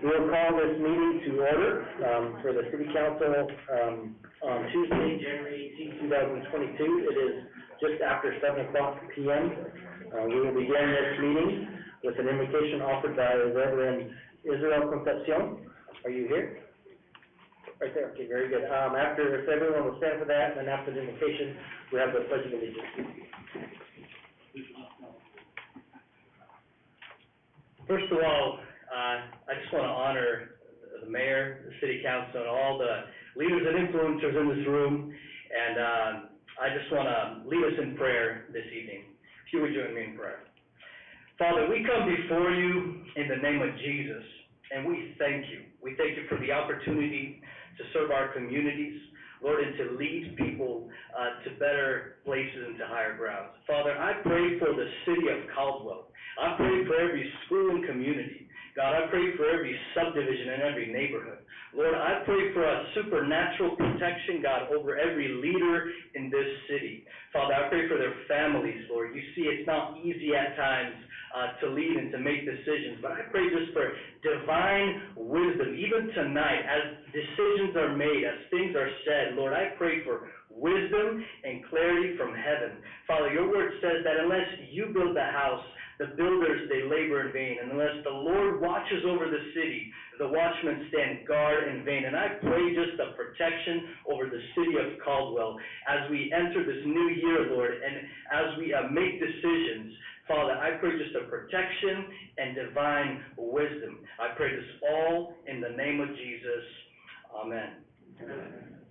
We'll call this meeting to order for the City Council on Tuesday, January 18, 2022. It is just after 7 o'clock p.m. We will begin this meeting with an invocation offered by Reverend Israel Concepcion. Are you here? Right there. Okay, very good. After, if everyone will stand for that, and then after the invocation, we have the Pledge of Allegiance. First of all, I just want to honor the mayor, the city council, and all the leaders and influencers in this room. And I just want to lead us in prayer this evening. If you would join me in prayer. Father, we come before you in the name of Jesus, and we thank you. We thank you for the opportunity to serve our communities, Lord, and to lead people to better places and to higher grounds. Father, I pray for the city of Caldwell. I pray for every school and community. God, I pray for every subdivision and every neighborhood. Lord, I pray for a supernatural protection, God, over every leader in this city. Father, I pray for their families, Lord. You see, it's not easy at times to lead and to make decisions, but I pray just for divine wisdom, even tonight, as decisions are made, as things are said. Lord, I pray for wisdom and clarity from heaven. Father, your word says that unless you build the house, the builders, they labor in vain. And unless the Lord watches over the city, the watchmen stand guard in vain. And I pray just a protection over the city of Caldwell as we enter this new year, Lord, and as we make decisions. Father, I pray just a protection and divine wisdom. I pray this all in the name of Jesus. Amen. Amen.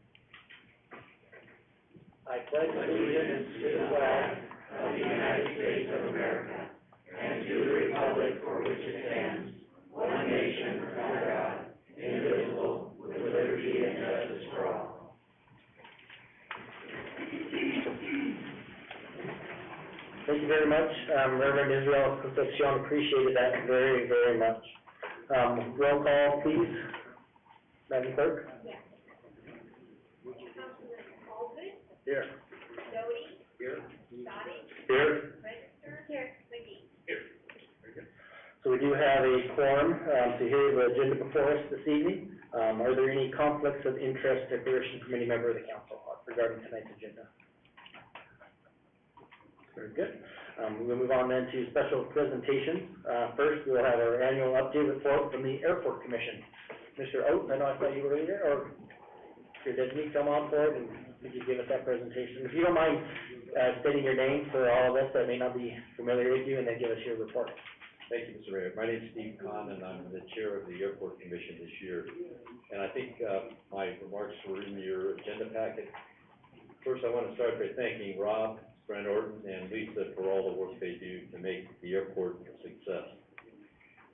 I pledge allegiance to the flag of the United States of America and to the republic for which it stands, one nation under God, indivisible, with liberty and justice for all. Thank you very much, Reverend Israel Concepcion. Appreciated that very, very much. Roll call, please. Madam Clerk. Yes. Councilman Baldwin. Here. Doty. Here. Dottie. Here. Register. Here. McGee. Here. Very good. So we do have a quorum to hear the agenda before us this evening. Are there any conflicts of interest declaration from any member of the council regarding tonight's agenda? Very good. We'll move on then to special presentations. First, we'll have our annual update report from the Airport Commission. Mr. Oates, I know I thought you were there, or your designee come on for it, and could you give us that presentation? If you don't mind stating your name for all of us that may not be familiar with you, and then give us your report. Thank you, Mr. Mayor. My name is Steve Kahn, and I'm the chair of the Airport Commission this year. And I think my remarks were in your agenda packet. First, I want to start by thanking Rob, Brent Orton, and Lisa for all the work they do to make the airport a success.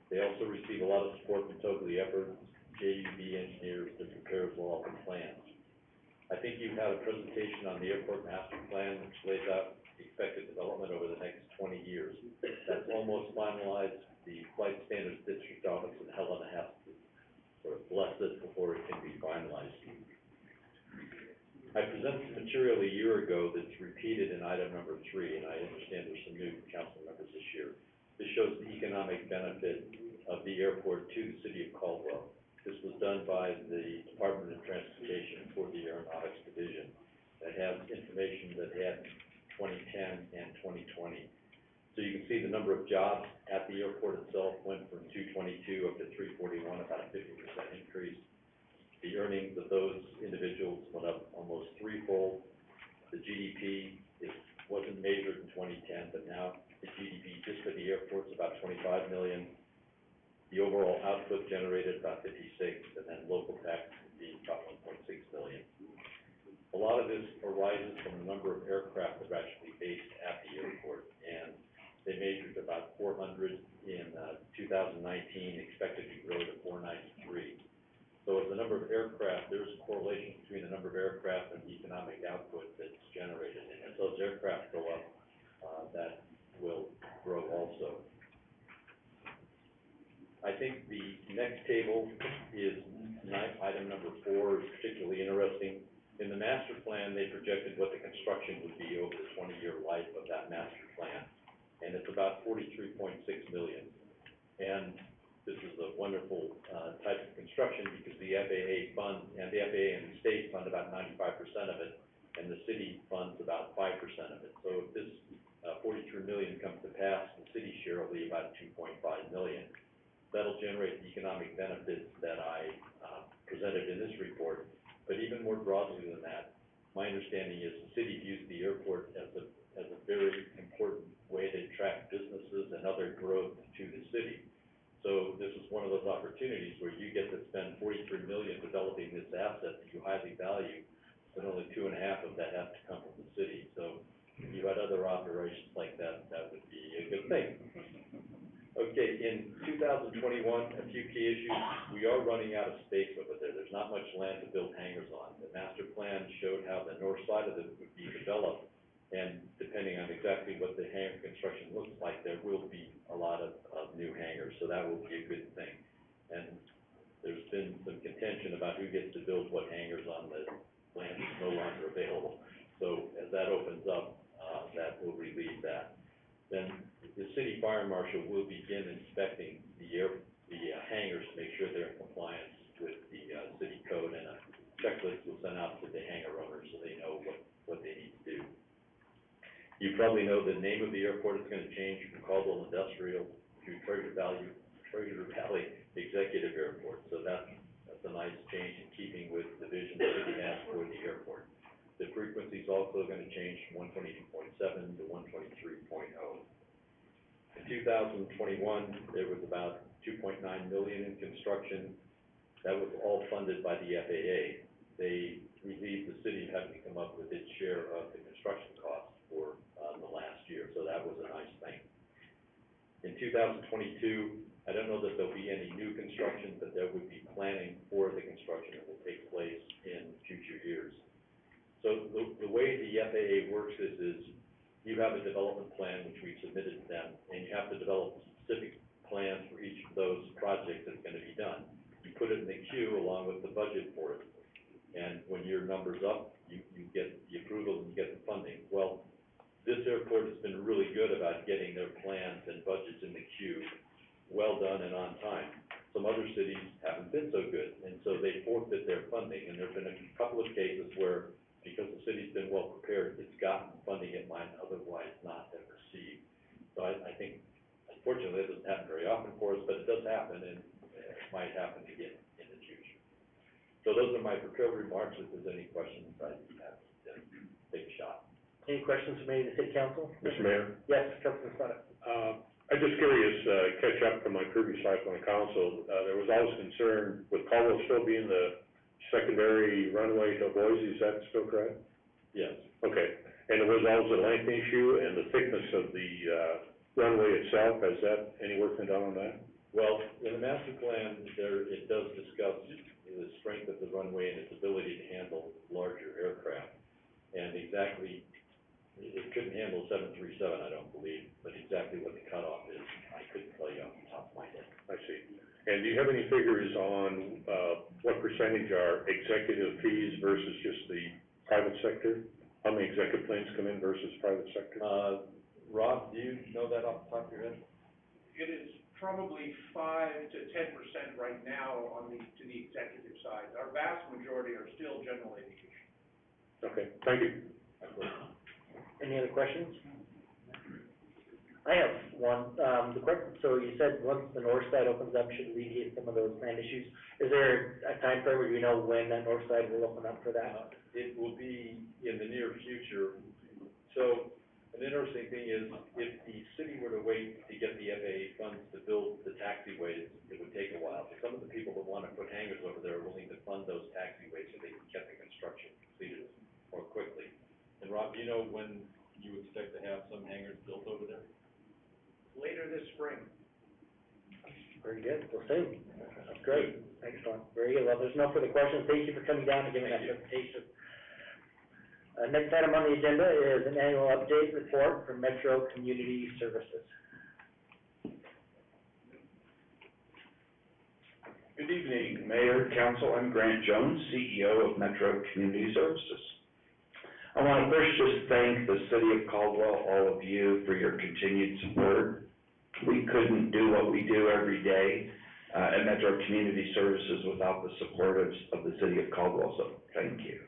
They also receive a lot of support from Totally Effort, JUB engineers to prepare development plans. I think you've had a presentation on the airport master plan, which lays out the expected development over the next 20 years. That's almost finalized. The Flight Standards District Office in Helena has to sort of bless it before it can be finalized. I presented some material a year ago that's repeated in item number 3, and I understand there's some new council members this year. This shows the economic benefit of the airport to the city of Caldwell. This was done by the Department of Transportation for the aeronautics So you can see the number of jobs at the airport itself went from 222 up to 341, about a 50% increase. The earnings of those individuals went up almost threefold. The GDP wasn't measured in 2010, but now the GDP just for the airport's about 25 million. The overall output generated about 56, and then local tax being about 1.6 million. A lot of this arises from the number of aircraft that are actually based at the airport, and they measured about 400 in 2019, expected to grow to 493. So as the number of aircraft, there's a correlation between the number of aircraft and the economic output that's generated. And as those aircraft go up, that will grow also. I think the next table is item number 4 is particularly interesting. In the master plan, they projected what the construction would be over the 20-year life of that master plan. And it's about 43.6 million. And this is a wonderful type of construction because the FAA funds, and the FAA and the state fund about 95% of it, and the city funds about 5% of it. So if this 43 million comes to pass, the city share will be about 2.5 million. That'll generate the economic benefits that I presented in this report. But even more broadly than that, my understanding is the city views the airport as a very important way to attract businesses and other growth to the city. So this is one of those opportunities where you get to spend 43 million developing this asset that you highly value, but only 2.5 of that has to come from the city. So if you had other operations like that, that would be a good thing. Okay, in 2021, a few key issues. We are running out of space over there. There's not much land to build hangars on. The master plan showed how the north side of it would be developed, and depending on exactly what the hangar construction looks like, there will be a lot of new hangars, so that will be a good thing. And there's been some contention about who gets to build what hangars on the land that's no longer available. So as that opens up, that will relieve that. Then the city fire marshal will begin inspecting the hangars to make sure they're in compliance with the city code, and a checklist will send out to the hangar owners so they know what they need to do. You probably know the name of the airport is going to change from Caldwell Industrial to Treasure Valley Executive Airport. So that's a nice change in keeping with the vision the city has for the airport. The frequency is also going to change from 122.7 to 123.0. In 2021, there was about 2.9 million in construction. That was all funded by the FAA. They relieved the city of having to come up with its share of the construction costs for the last year, so that was a nice thing. In 2022, I don't know that there'll be any new construction, but there would be planning for the construction that will take place in future years. So the way the FAA works is you have a development plan which we've submitted to them, and you have to develop specific plans for each of those projects that's going to be done. You put it in the queue along with the budget for it, and when your number's up, you get the approval and you get the funding. Well, this airport has been really good about getting their plans and budgets in the queue well done and on time. Some other cities haven't been so good, and so they forfeit their funding, and there've been a couple of cases where, because the city's been well prepared, it's gotten funding it might otherwise not have received. So I think, unfortunately, that doesn't happen very often for us, but it does happen, and it might happen again in the future. So those are my prepared remarks. If there's any questions, I'd be happy to take a shot. Any questions from any of the city council? Mr. Mayor, Yes, Councilman Spada. I'm just curious, catch up from my previous life on the council. There was always concern with Caldwell still being the secondary runway to Boise, is that still correct? Yes. Okay, and there was always a length issue and the thickness of the runway itself. Has that, any work been done on that? Well, in the master plan, it does discuss the strength of the runway and its ability to handle larger aircraft. And exactly, it couldn't handle 737, I don't believe, but exactly what the cutoff is, I couldn't tell you off the top of my head. I see. And do you have any figures on what percentage are executive fees versus just the private sector? How many executive planes come in versus private sector? Rob, do you know that off the top of your head? It is probably 5 to 10% right now to the executive side. Our vast majority are still general aviation. Okay, thank you. Any other questions? I have one, so you said once the north side opens up, should alleviate some of those land issues. Is there a time frame where you know when that north side will open up for that? It will be in the near future. So, an interesting thing is, if the city were to wait to get the FAA funds to build the taxiways, it would take a while. So some of the people that want to put hangars over there are willing to fund those taxiways so they can get the construction completed more quickly. And Rob, do you know when you expect to have some hangars built over there? Later this spring. Very good, well, soon. That's great, excellent, very good. Well, there's no further questions. Thank you for coming down and giving that presentation. Next item on the agenda is an annual update report from Metro Community Services. Good evening, Mayor, Council. I'm Grant Jones, CEO of Metro Community Services. I want to first just thank the City of Caldwell, all of you, for your continued support. We couldn't do what we do every day at Metro Community Services without the support of the City of Caldwell, so thank you.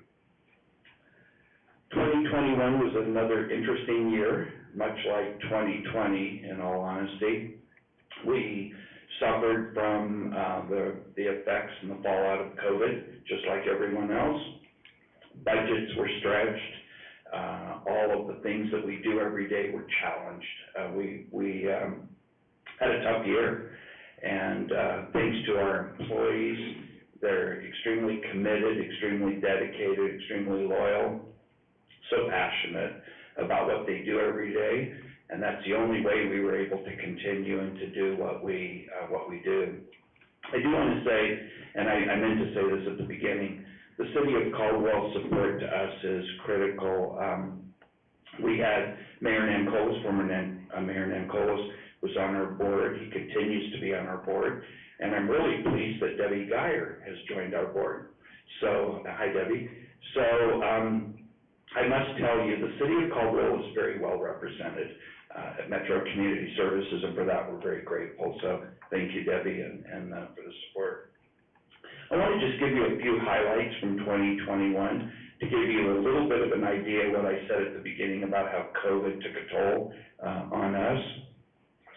2021 was another interesting year, much like 2020, in all honesty. We suffered from the effects and the fallout of COVID, just like everyone else. Budgets were stretched. All of the things that we do every day were challenged. We had a tough year, and thanks to our employees, they're extremely committed, extremely dedicated, extremely loyal, so passionate about what they do every day, and that's the only way we were able to continue and to do what we do. I do want to say, and I meant to say this at the beginning, the City of Caldwell's support to us is critical. We had Mayor Nancolas, former Mayor Nancolas, was on our board. He continues to be on our board, and I'm really pleased that Debbie Geyer has joined our board. So, hi Debbie. So, I must tell you, the City of Caldwell is very well represented at Metro Community Services, and for that we're very grateful. So, thank you, Debbie, and for the support. I want to just give you a few highlights from 2021 to give you a little bit of an idea of what I said at the beginning about how COVID took a toll on us.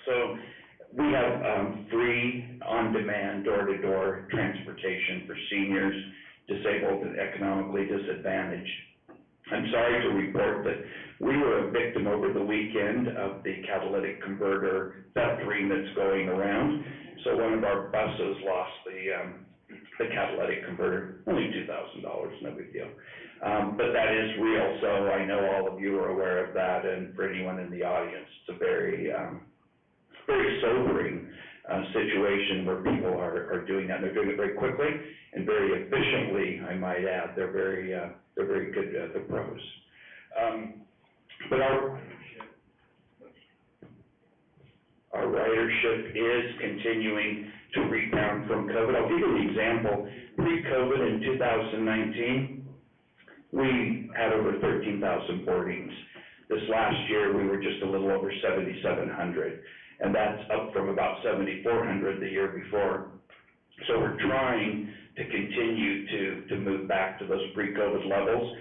So we have free, on-demand, door-to-door transportation for seniors, disabled, and economically disadvantaged. I'm sorry to report that we were a victim over the weekend of the catalytic converter theft ring that's going around. So one of our buses lost the catalytic converter, only $2,000, no big deal. But that is real, so I know all of you are aware of that, and for anyone in the audience, it's a very sobering situation where people are doing that. They're doing it very quickly and very efficiently, I might add. They're very good at the pros. But our ridership is continuing to rebound from COVID. I'll give you an example. Pre-COVID in 2019, we had over 13,000 boardings. This last year, we were just a little over 7,700, and that's up from about 7,400 the year before. So we're trying to continue to move back to those pre-COVID levels,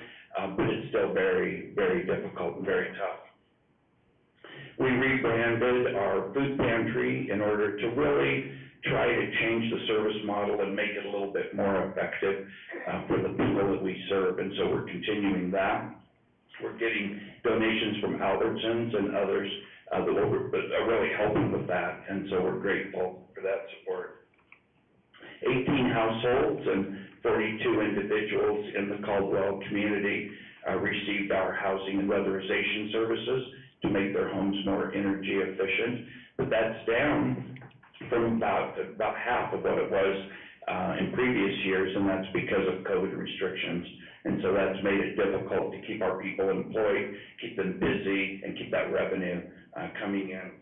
but it's still very, very difficult and very tough. We rebranded our food pantry in order to really try to change the service model and make it a little bit more effective for the people that we serve, and so we're continuing that. We're getting donations from Albertsons and others that are really helping with that, and so we're grateful for that support. 18 households and 42 individuals in the Caldwell community received our housing and weatherization services to make their homes more energy efficient, but that's down from about half of what it was in previous years, and that's because of COVID restrictions. And so that's made it difficult to keep our people employed, keep them busy, and keep that revenue coming in.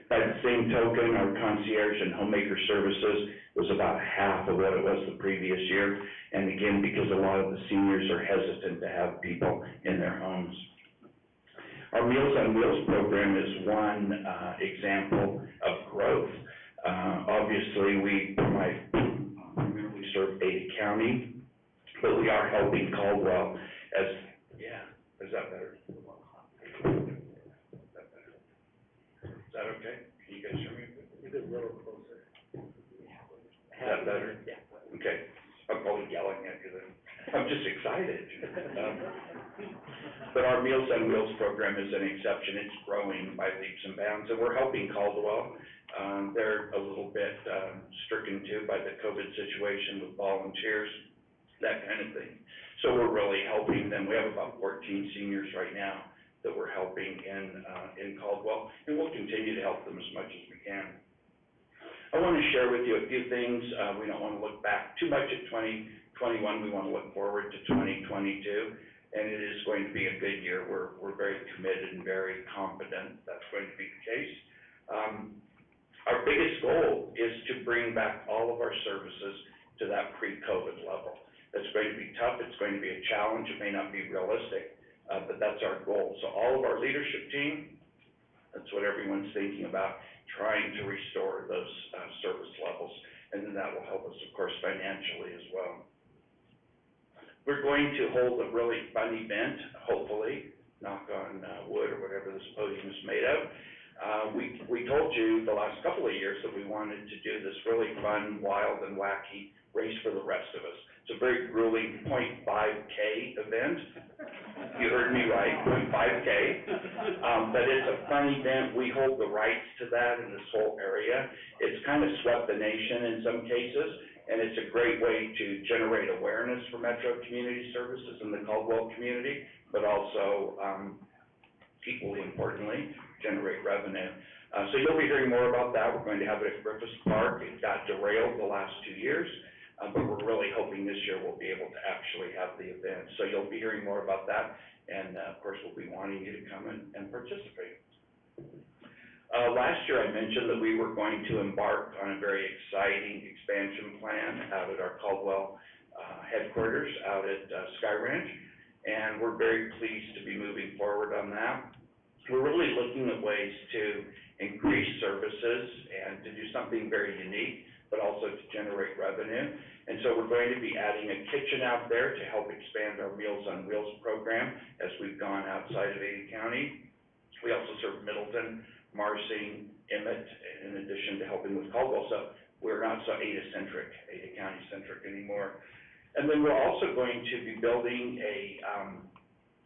By the same token, our concierge and homemaker services was about half of what it was the previous year, and again, because a lot of the seniors are hesitant to have people in their homes. Our Meals on Wheels program is one example of growth. Obviously, we primarily serve Ada County, but we are helping Caldwell is that better? Is that okay? Can you guys hear me? You get a little closer. Is that better? Yeah. Okay, I'm probably yelling at you then. I'm just excited. But our Meals on Wheels program is an exception. It's growing by leaps and bounds, and we're helping Caldwell. They're a little bit, stricken too by the COVID situation with volunteers, that kind of thing. So we're really helping them. We have about 14 seniors right now that we're helping in Caldwell, and we'll continue to help them as much as we can. I want to share with you a few things. We don't want to look back too much at 2021. We want to look forward to 2022, and it is going to be a good year. We're very committed and very confident that's going to be the case. Our biggest goal is to bring back all of our services to that pre-COVID level. That's going to be tough. It's going to be a challenge. It may not be realistic, but that's our goal. So all of our leadership team, that's what everyone's thinking about, trying to restore those service levels, and then that will help us, of course, financially as well. We're going to hold a really fun event, hopefully, knock on wood or whatever this podium is made of. We told you the last couple of years that we wanted to do this really fun, wild, and wacky Race for the Rest of Us. It's a very grueling 0.5K event. You heard me right, 0.5K. But it's a fun event. We hold the rights to that in this whole area. It's kind of swept the nation in some cases, and it's a great way to generate awareness for Metro Community Services in the Caldwell community, but also, equally importantly, generate revenue. So you'll be hearing more about that. We're going to have it at Griffith Park. It got derailed the last 2 years, but we're really hoping this year we'll be able to actually have the event. So you'll be hearing more about that, and of course, we'll be wanting you to come and participate. Last year I mentioned that we were going to embark on a very exciting expansion plan out at our Caldwell headquarters out at Sky Ranch, and we're very pleased to be moving forward on that. We're really looking at ways to increase services and to do something very unique, but also to generate revenue. And so we're going to be adding a kitchen out there to help expand our Meals on Wheels program as we've gone outside of Ada County. We also serve Middleton, Marsing, Emmett, in addition to helping with Caldwell. So we're not so Ada County-centric anymore. And then we're also going to be building a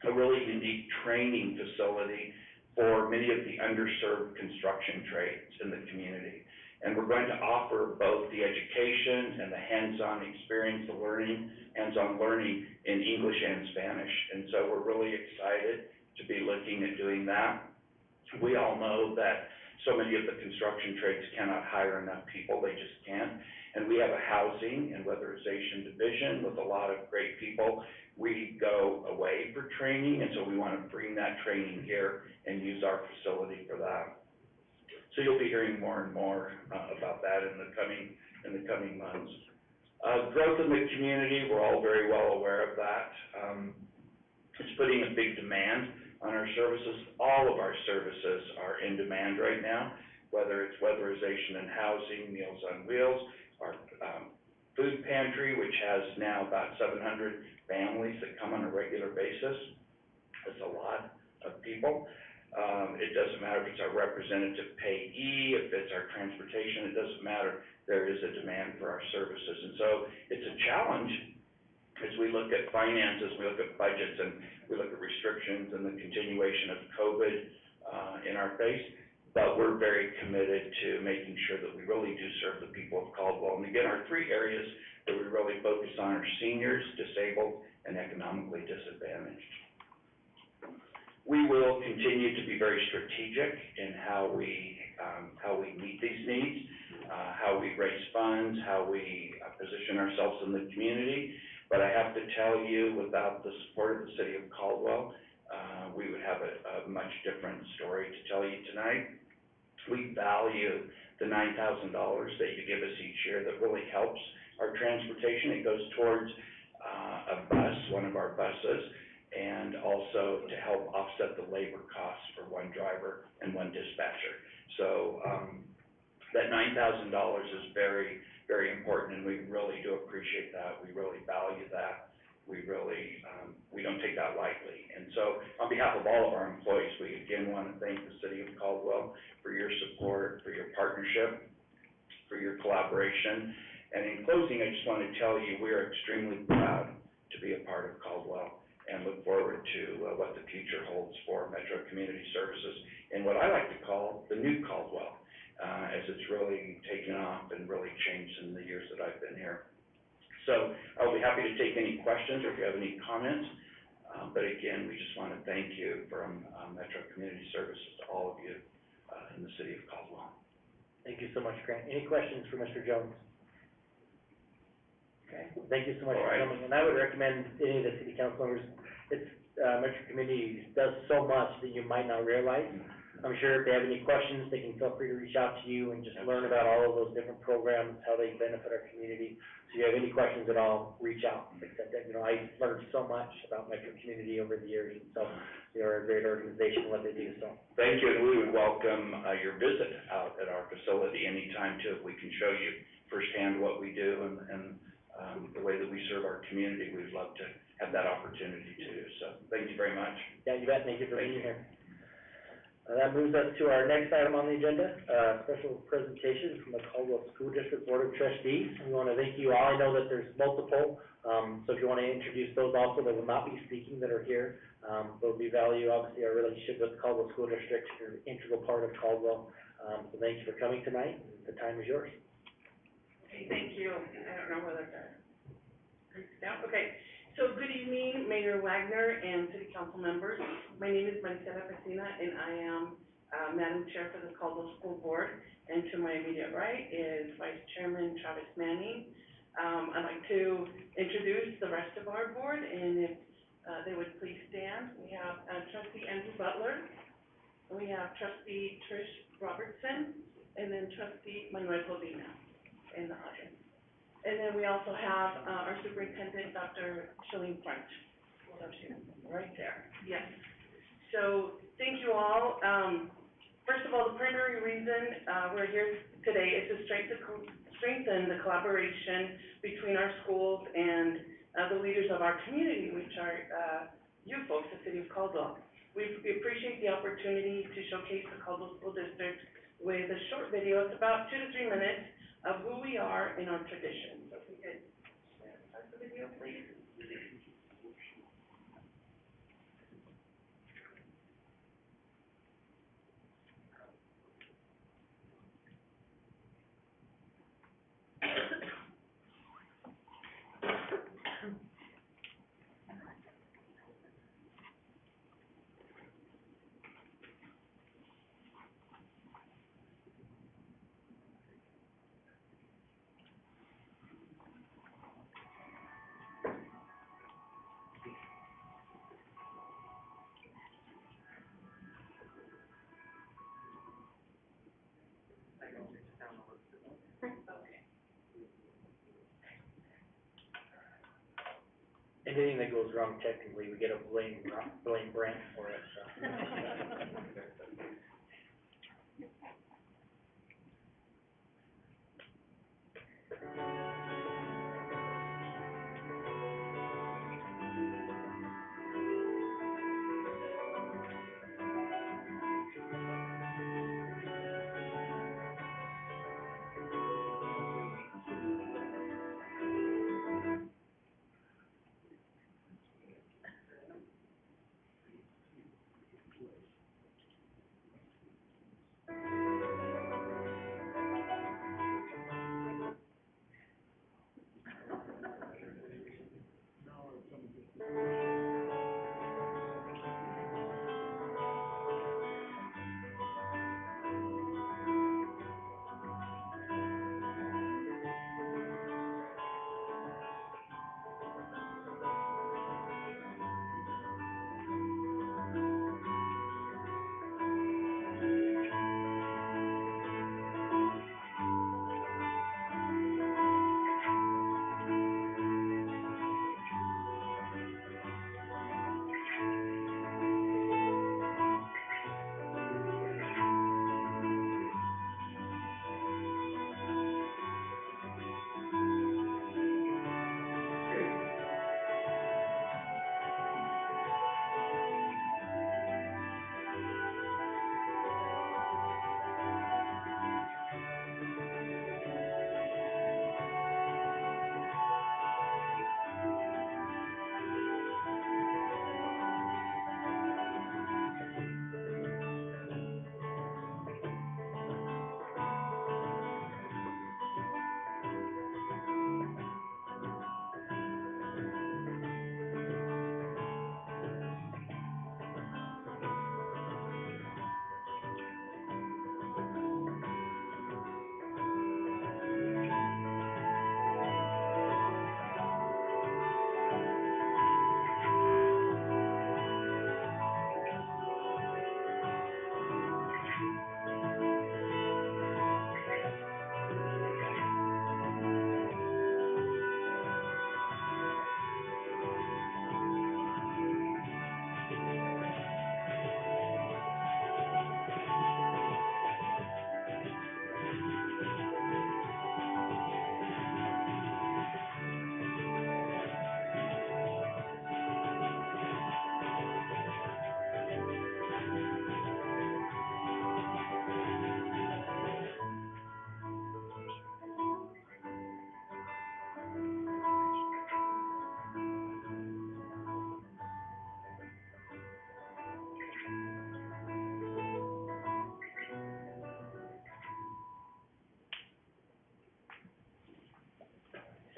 really unique training facility for many of the underserved construction trades in the community. And we're going to offer both the education and the hands-on experience, the learning, hands-on learning in English and Spanish. And so we're really excited to be looking at doing that. We all know that so many of the construction trades cannot hire enough people, they just can't. And we have a housing and weatherization division with a lot of great people. We go away for training, and so we want to bring that training here and use our facility for that. So you'll be hearing more and more about that in the coming months. Growth in the community, we're all very well aware of that. It's putting a big demand on our services. All of our services are in demand right now, whether it's weatherization and housing, Meals on Wheels, our food pantry, which has now about 700 families that come on a regular basis. That's a lot of people. It doesn't matter if it's our representative payee, if it's our transportation, it doesn't matter. There is a demand for our services. And so it's a challenge as we look at finances, we look at budgets, and we look at restrictions and the continuation of COVID in our face. But we're very committed to making sure that we really do serve the people of Caldwell. And again, our three areas that we really focus on are seniors, disabled, and economically disadvantaged. We will continue to be very strategic in how we meet these needs, how we raise funds, how we position ourselves in the community. But I have to tell you, without the support of the city of Caldwell, we would have a much different story to tell you tonight. We value the $9,000 that you give us each year that really helps our transportation. It goes towards a bus, one of our buses, and also to help offset the labor costs for one driver and one dispatcher. So that $9,000 is very, very important, and we really do appreciate that. We really value that. We don't take that lightly. And so, on behalf of all of our employees, we again want to thank the city of Caldwell for your support, for your partnership, for your collaboration. And in closing, I just want to tell you, we are extremely proud to be a part of Caldwell and look forward to what the future holds for Metro Community Services and what I like to call the new Caldwell, as it's really taken off and really changed in the years that I've been here. So I'll be happy to take any questions or if you have any comments. But again, we just want to thank you from Metro Community Services to all of you in the city of Caldwell. Thank you so much, Grant. Any questions for Mr. Jones? Okay, thank you so much for coming, and I would recommend any of the city council members, it's, Metro Community does so much that you might not realize. I'm sure if they have any questions, they can feel free to reach out to you and just learn about all of those different programs, how they benefit our community. So if you have any questions at all, reach out, except that, I learned so much about Metro Community over the years, and so they're a great organization, what they do, so. Thank you, and we would welcome your visit out at our facility anytime too, if we can show you firsthand what we do and the way that we serve our community. We'd love to have that opportunity too, so thank you very much. Yeah, you bet, thank you for being here. That moves us to our next item on the agenda, special presentation from the Caldwell School District Board of Trustees. We want to thank you all. I know that there's multiple, so if you want to introduce those also that will not be speaking that are here, they'll be value, obviously, our relationship with Caldwell School District, you're an integral part of Caldwell. So thank you for coming tonight. The time is yours. Okay, thank you. I don't know whether to, okay. So good evening, Mayor Wagner and City Council members. My name is Maricela Pesina, and I am Madam Chair for the Caldwell School Board. And to my immediate right is Vice Chairman Travis Manning. I'd like to introduce the rest of our board, and if they would please stand. We have Trustee Andrew Butler, we have Trustee Trish Robertson, and then Trustee Manuel Codina in the audience. And then we also have our superintendent, Dr. Shilling French. Right there. Yes. So thank you all. First of all, the primary reason we're here today is to strengthen the collaboration between our schools and the leaders of our community, which are you folks, the City of Caldwell. We appreciate the opportunity to showcase the Caldwell School District with a short video. It's about 2 to 3 minutes of who we are and our traditions. So if we could start the video, please. Anything that goes wrong technically, we get a blame Brent for it, so.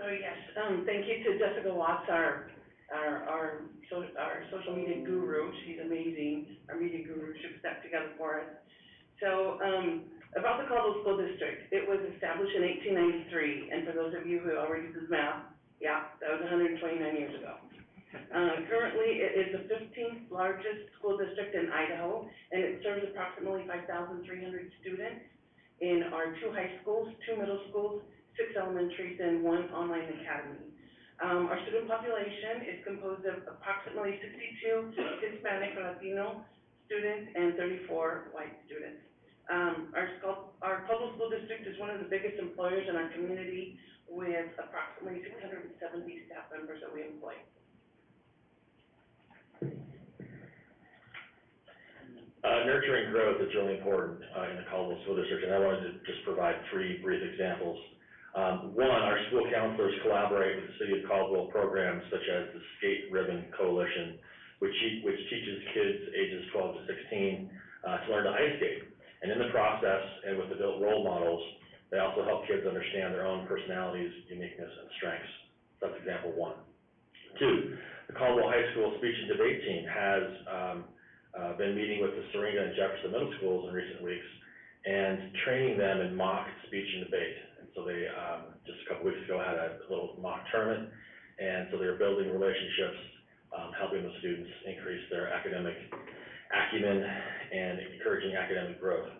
So yes, thank you to Jessica Watts, our social media guru. She's amazing, our media guru. She put that together for us. So, about the Caldwell School District, it was established in 1893, and for those of you who already did math, yeah, that was 129 years ago. Currently, it is the 15th largest school district in Idaho, and it serves approximately 5,300 students in our 2 high schools, 2 middle schools, 6 elementaries, and 1 online academy. Our student population is composed of approximately 62 Hispanic or Latino students and 34 white students. Our Caldwell School District is one of the biggest employers in our community with approximately 670 staff members that we employ. Nurturing growth is really important in the Caldwell School District, and I wanted to just provide 3 brief examples. One, our school counselors collaborate with the City of Caldwell programs such as the Skate Ribbon Coalition, which teaches kids ages 12 to 16 to learn to ice skate. And in the process, and with the built role models, they also help kids understand their own personalities, uniqueness, and strengths. That's example 1. 2, the Caldwell High School Speech and Debate Team has been meeting with the Syringa and Jefferson Middle Schools in recent weeks and training them in mock speech and debate. And so they, just a couple weeks ago, had a little mock tournament, and so they're building relationships, helping the students increase their academic acumen and encouraging academic growth.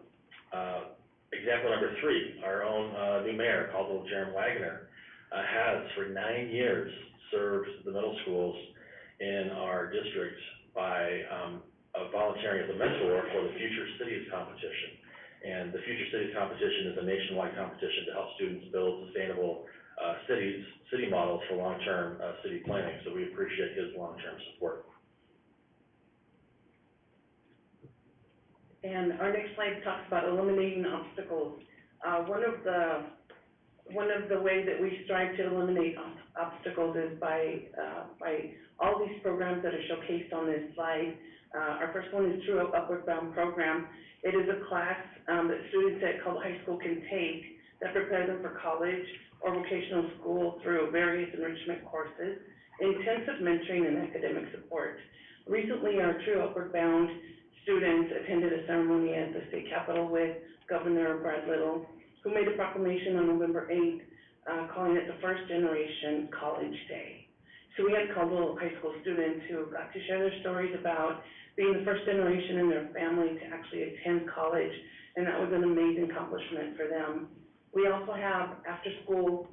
Example number 3, our own new mayor, Caldwell Jerem Wagner, has for 9 years served the middle schools in our district by volunteering as a mentor for the Future Cities competition. And the Future Cities competition is a nationwide competition to help students build sustainable city models for long-term city planning. So we appreciate his long-term support. And our next slide talks about eliminating obstacles. One of the ways that we strive to eliminate obstacles is by all these programs that are showcased on this slide. Our first one is True Upward Bound program. It is a class that students at Caldwell High School can take that prepare them for college or vocational school through various enrichment courses, intensive mentoring, and academic support. Recently, our True Upward Bound students attended a ceremony at the state capitol with Governor Brad Little, who made a proclamation on November 8th, calling it the First Generation College Day. So we had Caldwell High School students who got to share their stories about being the first generation in their family to actually attend college, and that was an amazing accomplishment for them. We also have after-school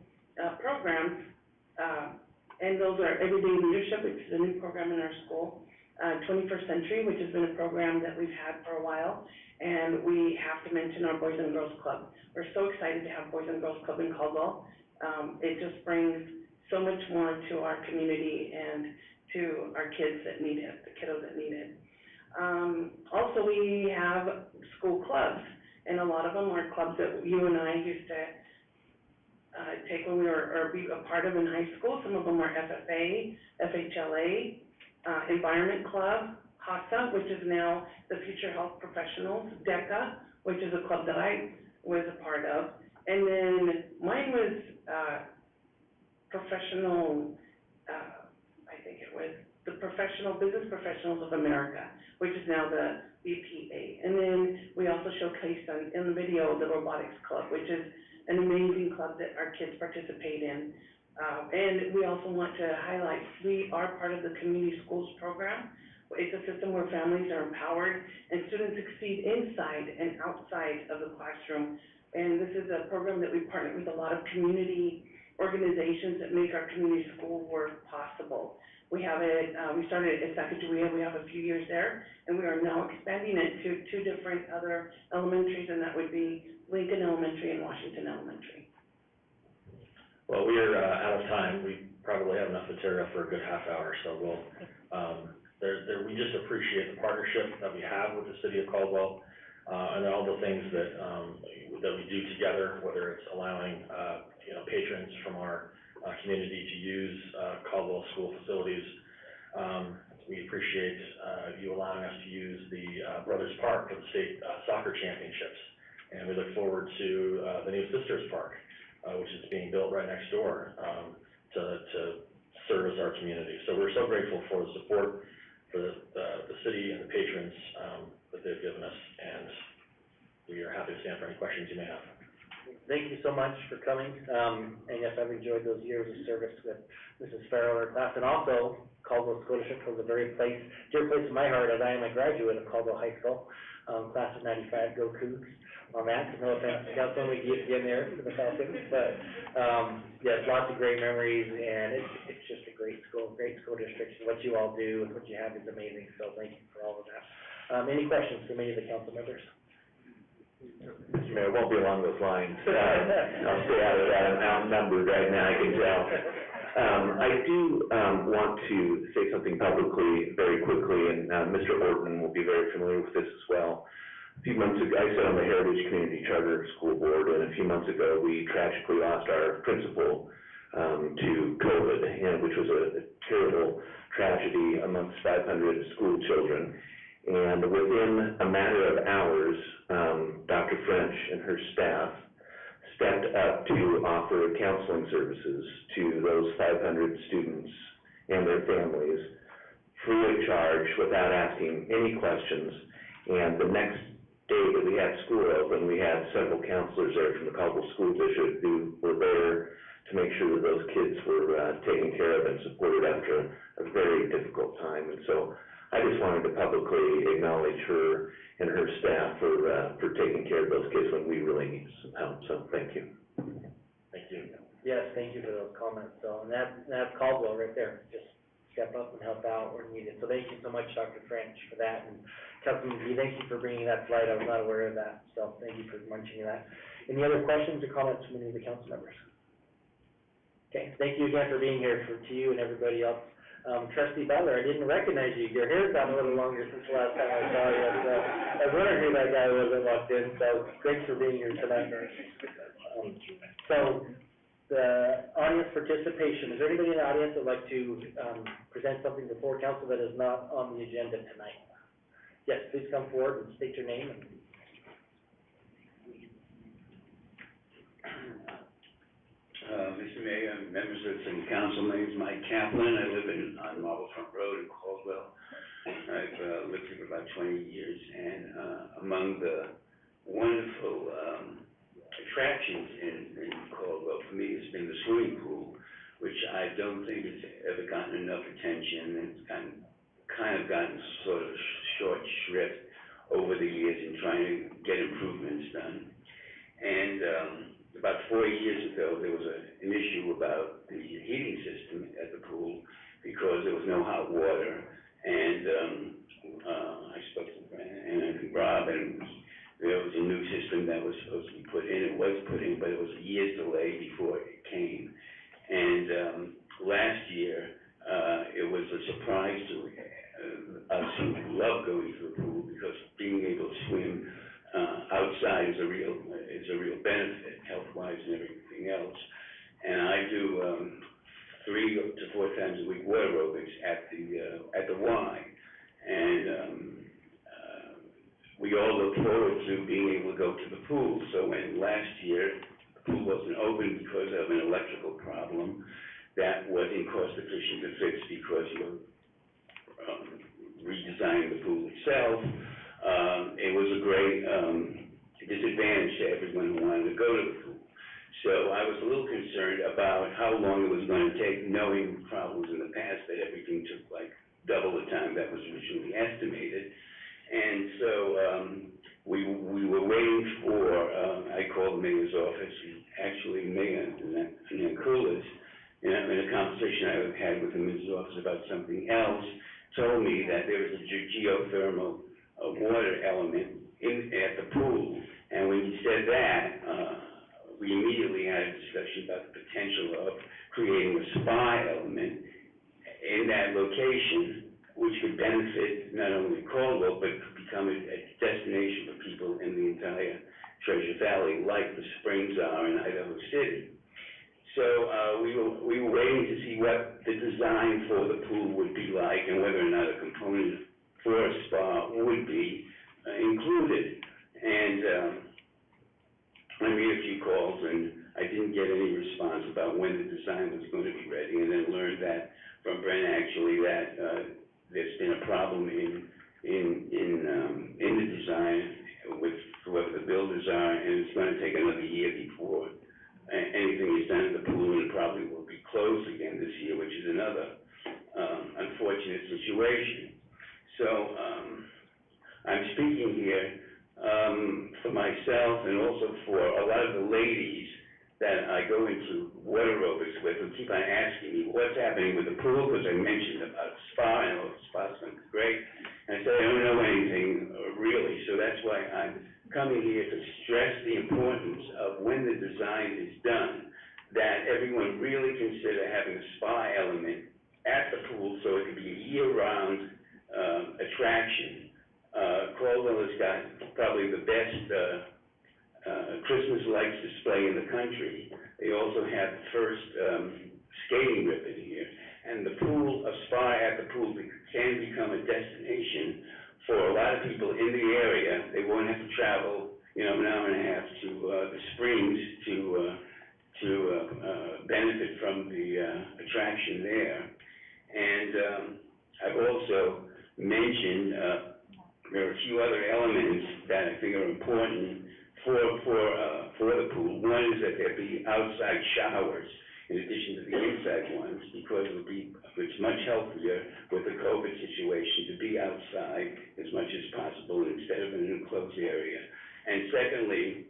programs, and those are Everyday Leadership, which is a new program in our school, 21st Century, which has been a program that we've had for a while, and we have to mention our Boys and Girls Club. We're so excited to have Boys and Girls Club in Caldwell. It just brings so much more to our community and to our kids that need it, the kiddos that need it. Also, we have school clubs, and a lot of them are clubs that you and I used to take when we were, or be a part of in high school. Some of them are FFA, FHLA, Environment Club, HASA, which is now the Future Health Professionals, DECA, which is a club that I was a part of, and then mine was professional, I think it was the Business Professionals of America, which is now the BPA. And then we also showcased in the video the Robotics Club, which is an amazing club that our kids participate in. And we also want to highlight, we are part of the Community Schools program. It's a system where families are empowered and students succeed inside and outside of the classroom. And this is a program that we partner with a lot of community organizations that make our community school work possible. We have it, we started at Sacagawea, we have a few years there, and we are now expanding it to 2 different other elementaries, and that would be Lincoln Elementary and Washington Elementary. Well, we are out of time. We probably have enough material for a good half hour, so we'll, we just appreciate the partnership that we have with the City of Caldwell, and all the things that we do together, whether it's allowing, patrons from our community to use Caldwell school facilities. We appreciate you allowing us to use the Brothers Park for the state soccer championships, and we look forward to the new Sisters Park which is being built right next door, to service our community. So we're so grateful for the support for the city and the patrons, that they've given us, and we are happy to stand for any questions you may have. Thank you so much for coming, and yes, I've enjoyed those years of service with Mrs. Farrell, our class, and also Caldwell School District was a very dear place in my heart, as I am a graduate of Caldwell High School, class of '95, go Cougs, on that, no offense to Councilman, we get in there for the Falcons, but, yes, lots of great memories, and it's just a great school district, and what you all do and what you have is amazing, so thank you for all of that. Any questions for any of the council members? Mr. Mayor, it won't be along those lines. I'll stay out of that. I'm outnumbered right now, I can tell. I do want to say something publicly, very quickly, and Mr. Orton will be very familiar with this as well. A few months ago, I sat on the Heritage Community Charter School Board, and a few months ago, we tragically lost our principal to COVID, and which was a terrible tragedy amongst 500 school children. And within a matter of hours, Dr. French and her staff stepped up to offer counseling services to those 500 students and their families, free of charge, without asking any questions. And the next day that we had school open, we had several counselors there from the Caldwell School District who were there to make sure that those kids were taken care of and supported after a very difficult time. And so I just wanted to publicly acknowledge her and her staff for taking care of those kids when we really need some help, so thank you. Thank you. Yes, thank you for those comments, so, and that's Caldwell right there, just step up and help out where needed, so thank you so much, Dr. French, for that, and Councilman G, thank you for bringing that slide, I was not aware of that, so thank you for mentioning that. Any other questions or comments from any of the council members? Okay, thank you again for being here, to you and everybody else. Trustee Butler, I didn't recognize you, your hair's gotten a little longer since the last time I saw you, so I was wondering who that guy was that walked in, so thanks for being here tonight. So, the audience participation, is there anybody in the audience that would like to, present something before council that is not on the agenda tonight? Yes, please come forward and state your name and. Mr. Mayor, members of the city council, my name is Mike Kaplan. I live on Marble Front Road in Caldwell. I've lived here for about 20 years, and among the wonderful attractions in Caldwell for me has been the swimming pool, which I don't think has ever gotten enough attention. It's kind of gotten sort of short shrift over the years in trying to get improvements done. And about 4 years ago, there was an issue about the heating system at the pool because there was no hot water. And I spoke to Rob, and there was a new system that was supposed to be put in. It was put in, but it was a year's delay before it came. And last year, it was a surprise to us who love going to the pool, because being able to swim outside is a real benefit, health-wise and everything else. And I do 3 to 4 times a week water aerobics at the Y. And we all look forward to being able to go to the pool. So when last year the pool wasn't open because of an electrical problem that wasn't cost efficient to fix because you're redesigning the pool itself, it was a great disadvantage to everyone who wanted to go to the pool. So I was a little concerned about how long it was going to take, knowing problems in the past that everything took like double the time that was originally estimated. And so we were waiting for, I called the mayor's office, actually Mayor Nankulis, in a conversation I had with him in his office about something else, told me that there was a geothermal water element at the pool. And when he said that, we immediately had a discussion about the potential of creating a spa element in that location, which could benefit not only Caldwell, but could become a destination for people in the entire Treasure Valley, like the Springs are in Idaho City. So we were waiting to see what the design for the pool would be like, and whether or not a component for a spa would be included. And I made a few calls, and I didn't get an problem in the design with whoever the builders are, and it's gonna take another year before anything is done at the pool, and probably will be closed again this year, which is another, unfortunate situation. So, I'm speaking here, for myself and also for a lot of the ladies that I go into water aerobics with, who keep on asking me, what's happening with the pool, because I mentioned about spa, and the spa's gonna be great, and I said, I don't know anything, really, so that's why I'm coming here to stress the importance of when the design is done, that everyone really consider having a spa element at the pool, so it could be a year-round, attraction. Caldwell has got probably the best, Christmas lights display in the country. They also have the first, skating rip in here. And the pool, a spa at the pool can become a destination for a lot of people in the area. They won't have to travel, an hour and a half to, the Springs to benefit from the, attraction there. And, I've also mentioned, there are a few other elements that I think are important for the pool. One is that there be outside showers in addition to the inside ones, because it's much healthier with the COVID situation to be outside as much as possible instead of in an enclosed area. And secondly,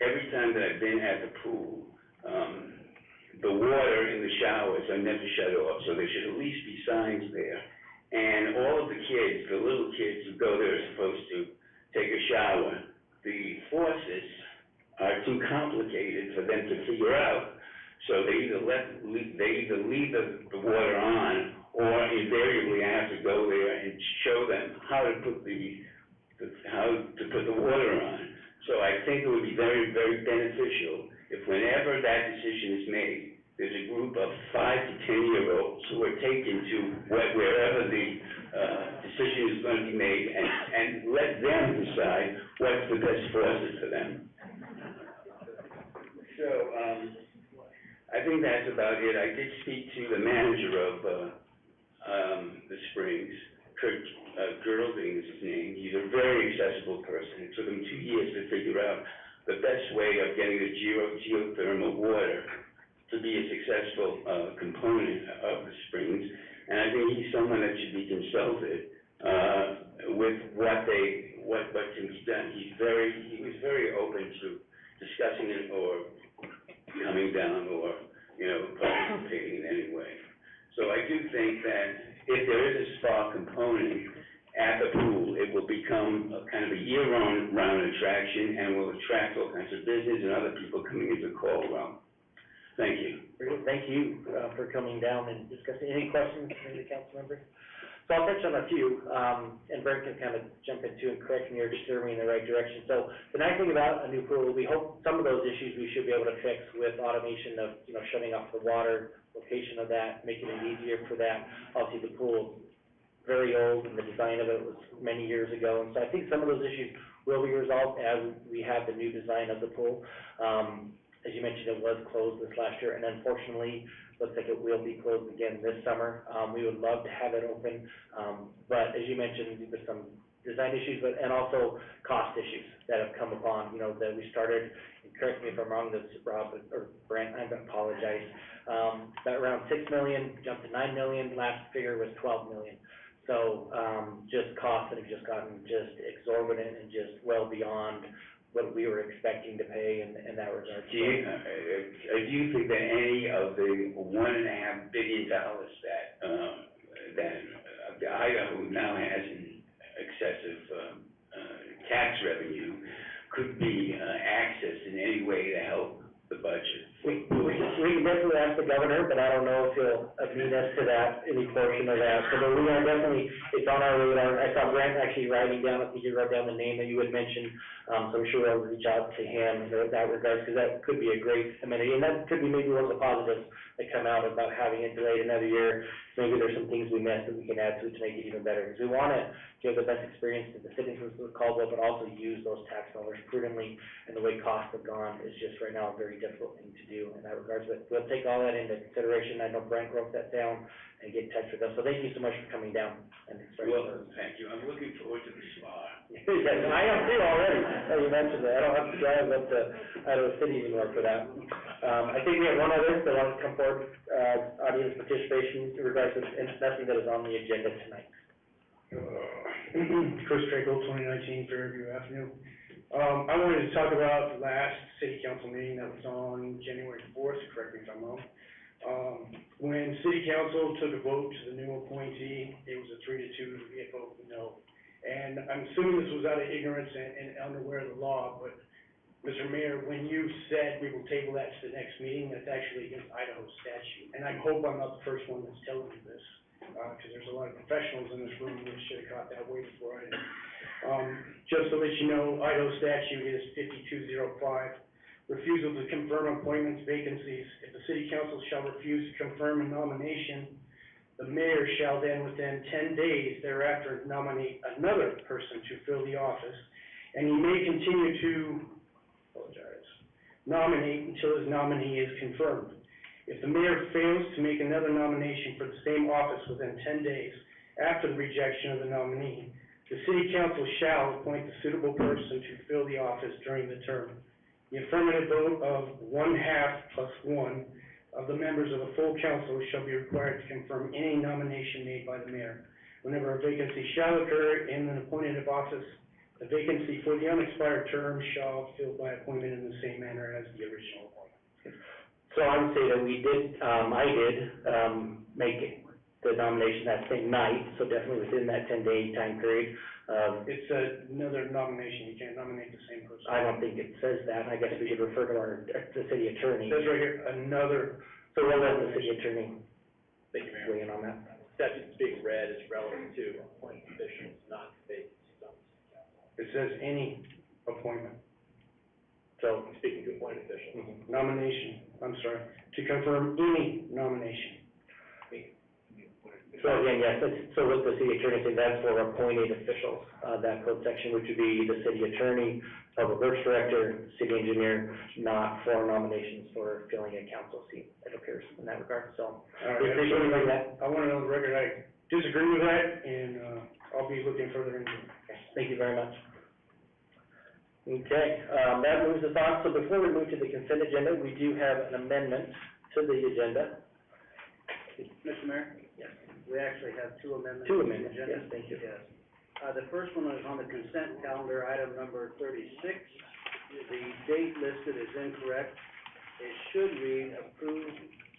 every time that I've been at the pool, the water in the showers are never shut off, so there should at least be signs there. And all of the kids, the little kids who go there are supposed to take a shower. The faucets are too complicated for them to figure out, so they either leave the water on, or invariably I have to go there and show them how to put the water on. So I think it would be very, very beneficial if whenever that decision is made, there's a group of 5 to 10-year-olds who are taken to wherever the decision is going to be made, and let them decide what's the best faucet for them. So, I think that's about it. I did speak to the manager of the Springs, Kurt Geraldine is his name. He's a very accessible person. It took him 2 years to figure out the best way of getting the geothermal water to be a successful component of the Springs. And I think he's someone that should be consulted with what can be done. He was very open to discussing it or coming down or, participating in any way. So I do think that if there is a spa component at the pool, it will become a kind of a year-round attraction and will attract all kinds of business and other people coming into Caldwell. Thank you. Very good. Thank you, for coming down and discussing. Any questions from the council members? So I'll touch on a few, and Brent can kind of jump into and correct me or steer me in the right direction. So the nice thing about a new pool, we hope some of those issues we should be able to fix with automation of, shutting off the water, location of that, making it easier for that. Obviously, the pool is very old, and the design of it was many years ago, and so I think some of those issues will be resolved as we have the new design of the pool. As you mentioned, it was closed this last year, and unfortunately, looks like it will be closed again this summer. We would love to have it open, but as you mentioned, there's some design issues, and also cost issues that have come upon, that we started, and correct me if I'm wrong, this, Rob, or Brent, I apologize, that around $6 million, jumped to $9 million, last figure was $12 million. So, just costs that have just gotten just exorbitant and just well beyond what we were expecting to pay in that regard. Do you think that any of the $1.5 billion that Idaho now has in excessive tax revenue could be accessed in any way to help the budget? We can definitely ask the governor, but I don't know if he'll meet us to that, any portion of that. So we are definitely, it's on our radar. I saw Brent actually writing down, I think you wrote down the name that you had mentioned. So I'm sure I'll reach out to him in that regards, because that could be a great amenity. And that could be maybe one of the positives that come out about having it delayed another year. Maybe there's some things we missed that we can add to it to make it even better. Because we want to give the best experience to the citizens of Caldwell, but also use those tax dollars prudently. And the way costs have gone is just right now a very difficult thing to do in that regards. But we'll take all that into consideration. I know Brent wrote that down, and get in touch with us. So thank you so much for coming down and expressing. Well, thank you, I'm looking forward to the spa. Yes, I am too already. Oh, you mentioned that. I don't have to drive up to Idaho City anymore for that. I think we have one other that wants to come forward, audience participation in regards to nothing that is on the agenda tonight. Chris Draco, 2019 Fairview Avenue. I wanted to talk about the last city council meeting that was on January 4th, correct me if I'm wrong. When city council took a vote to the new appointee, it was a 3-2 vote no. And I'm assuming this was out of ignorance and unaware of the law, but Mr. Mayor, when you said we will table that to the next meeting, that's actually against Idaho statute. And I hope I'm not the first one that's telling you this, because there's a lot of professionals in this room that should have caught that way before I did. Just to let you know, Idaho statute is 5205, refusal to confirm appointments, vacancies. If the city council shall refuse to confirm a nomination, the mayor shall then within 10 days thereafter nominate another person to fill the office, and he may continue to nominate until his nominee is confirmed. If the mayor fails to make another nomination for the same office within 10 days after the rejection of the nominee, the city council shall appoint the suitable person to fill the office during the term. The affirmative vote of 1/2 plus 1 of the members of the full council shall be required to confirm any nomination made by the mayor. Whenever a vacancy shall occur in an appointed office, the vacancy for the unexpired term shall fill by appointment in the same manner as the original appointment. So I would say that we did, I did, make the nomination that same night, so definitely within that 10-day time period. It's another nomination, you can't nominate the same person. I don't think it says that. I guess we could refer to the city attorney. It says right here, another. So we'll let the city attorney Thank you, Mayor. weigh in on that. Statute's being read is relevant to appointed officials, not vacancies on the city council. It says any appointment. So, Speaking to appointed officials. Nomination, I'm sorry, to confirm any nomination. so again, yes, so with the city attorney, say that's for appointed officials, that code section, which would be the city attorney, public works director, city engineer, not for nominations for filling a council seat, it appears in that regard, so. All right, We appreciate you bringing that. I want to know the record, I disagree with that, and, I'll be looking further into it. Thank you very much. Okay, that moves us on, so before we move to the consent agenda, we do have an amendment to the agenda. Mr. Mayor? Yes. We actually have two amendments. Two to the amendments, agenda. yes, thank you. Yes. The first one is on the consent calendar, item number 36. The date listed is incorrect. It should read, approve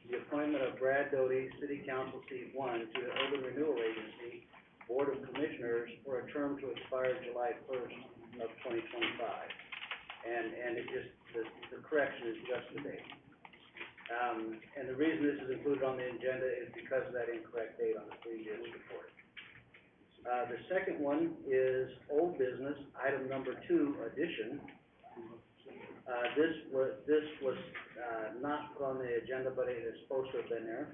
the appointment of Brad Doty, City Council seat 1, to the Urban Renewal Agency Board of Commissioners for a term to expire July 1st of 2025. And it just, the correction is just the date. And the reason this is included on the agenda is because of that incorrect date on the previous report. The second one is old business, item number 2, addition. This was not put on the agenda, but it is supposed to have been there.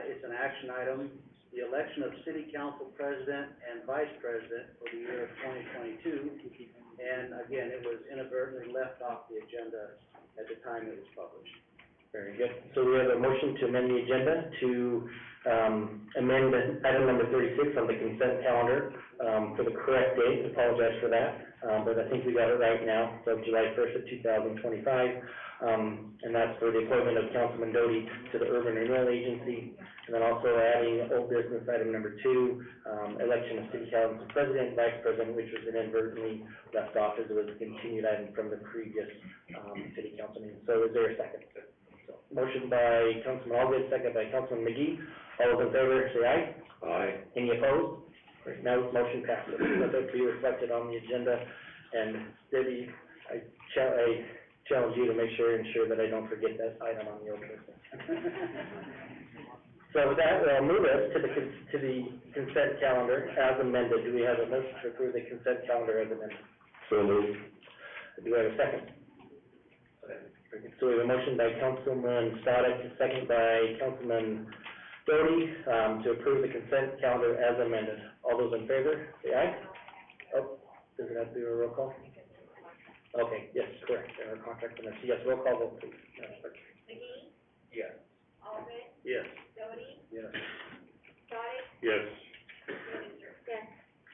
It's an action item, the election of city council president and vice president for the year of 2022. And again, it was inadvertently left off the agenda at the time it was published. Very good. So we have a motion to amend the agenda to amend item number 36 on the consent calendar for the correct date. Apologize for that, but I think we got it right now, so July 1st of 2025. And that's for the appointment of Councilman Doty to the Urban Renewal Agency. And then also adding old business item number 2, election of city council president, vice president, which was inadvertently left off as it was a continued item from the previous city council meeting. So is there a second? So, motion by Councilman Allgood, second by Councilman McGee. All those in favor, say aye. Aye. Any opposed? Great, now motion passes. Let that be reflected on the agenda. And Debbie, I challenge you to ensure that I don't forget that item on the old business. So with that, we'll move us to the consent calendar as amended. Do we have a motion to approve the consent calendar as amended? So moved. Do we have a second? So we have a motion by Councilman Stoddard, second by Councilman Doty, to approve the consent calendar as amended. All those in favor, say aye. Oh, does it have to be a roll call? Okay, yes, correct, our contract amendment. Yes, roll call vote, please. McGee, Yes. Alden, Yes. Doty, Yes. Dottie, Yes. Ister.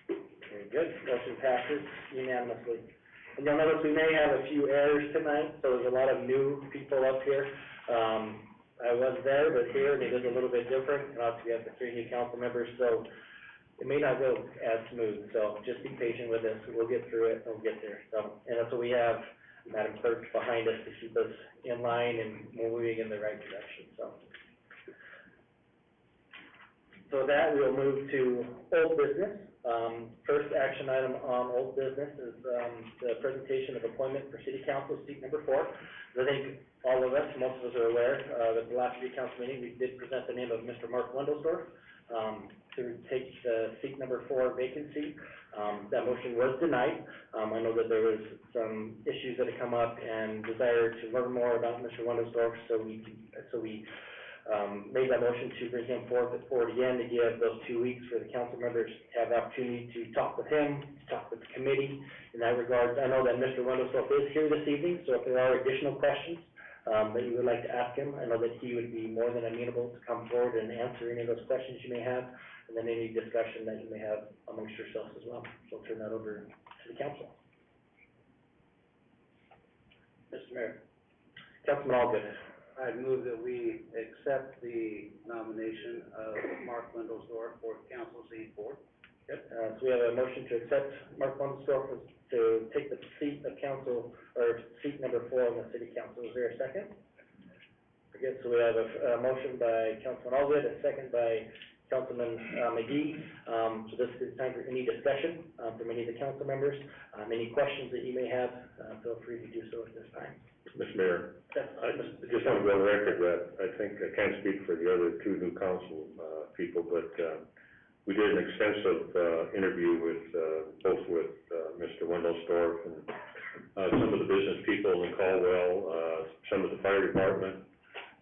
Very good, motion passes unanimously. And you'll notice we may have a few errors tonight, so there's a lot of new people up here. I was there, but here it is a little bit different, and obviously we have the 3 new council members, so it may not go as smooth, so just be patient with us, we'll get through it, we'll get there. So, and that's what we have Madam Clerk behind us to keep us in line and moving in the right direction, so. So with that, we'll move to old business. First action item on old business is, the presentation of appointment for city council, seat number 4. I think all of us, most of us are aware, at the last city council meeting, we did present the name of Mr. Mark Wendelsdorf, to take the seat number 4 vacancy. That motion was denied. I know that there was some issues that had come up and desire to learn more about Mr. Wendelsdorf, so we made that motion to bring him forward again, to give those 2 weeks for the council members to have the opportunity to talk with him, to talk with the committee in that regard. I know that Mr. Wendelsdorf is here this evening, so if there are additional questions, that you would like to ask him, I know that he would be more than amenable to come forward and answer any of those questions you may have, and then any discussion that you may have amongst yourselves as well. So I'll turn that over to the council. Mr. Mayor. Councilman Allgood. I'd move that we accept the nomination of Mark Wendelsdorf for council seat 4. Yep, so we have a motion to accept Mark Wendelsdorf to take the seat of council, or seat number 4 on the city council. Is there a second? Very good, so we have a motion by Councilman Allgood, a second by Councilman McGee. So this is time for any discussion from any of the council members. Any questions that you may have, feel free to do so at this time. Mr. Mayor, I just want to go on record that I think, I can't speak for the other 2 new council people, but we did an extensive interview with both with Mr. Wendelsdorf and some of the business people in Caldwell, some of the fire department,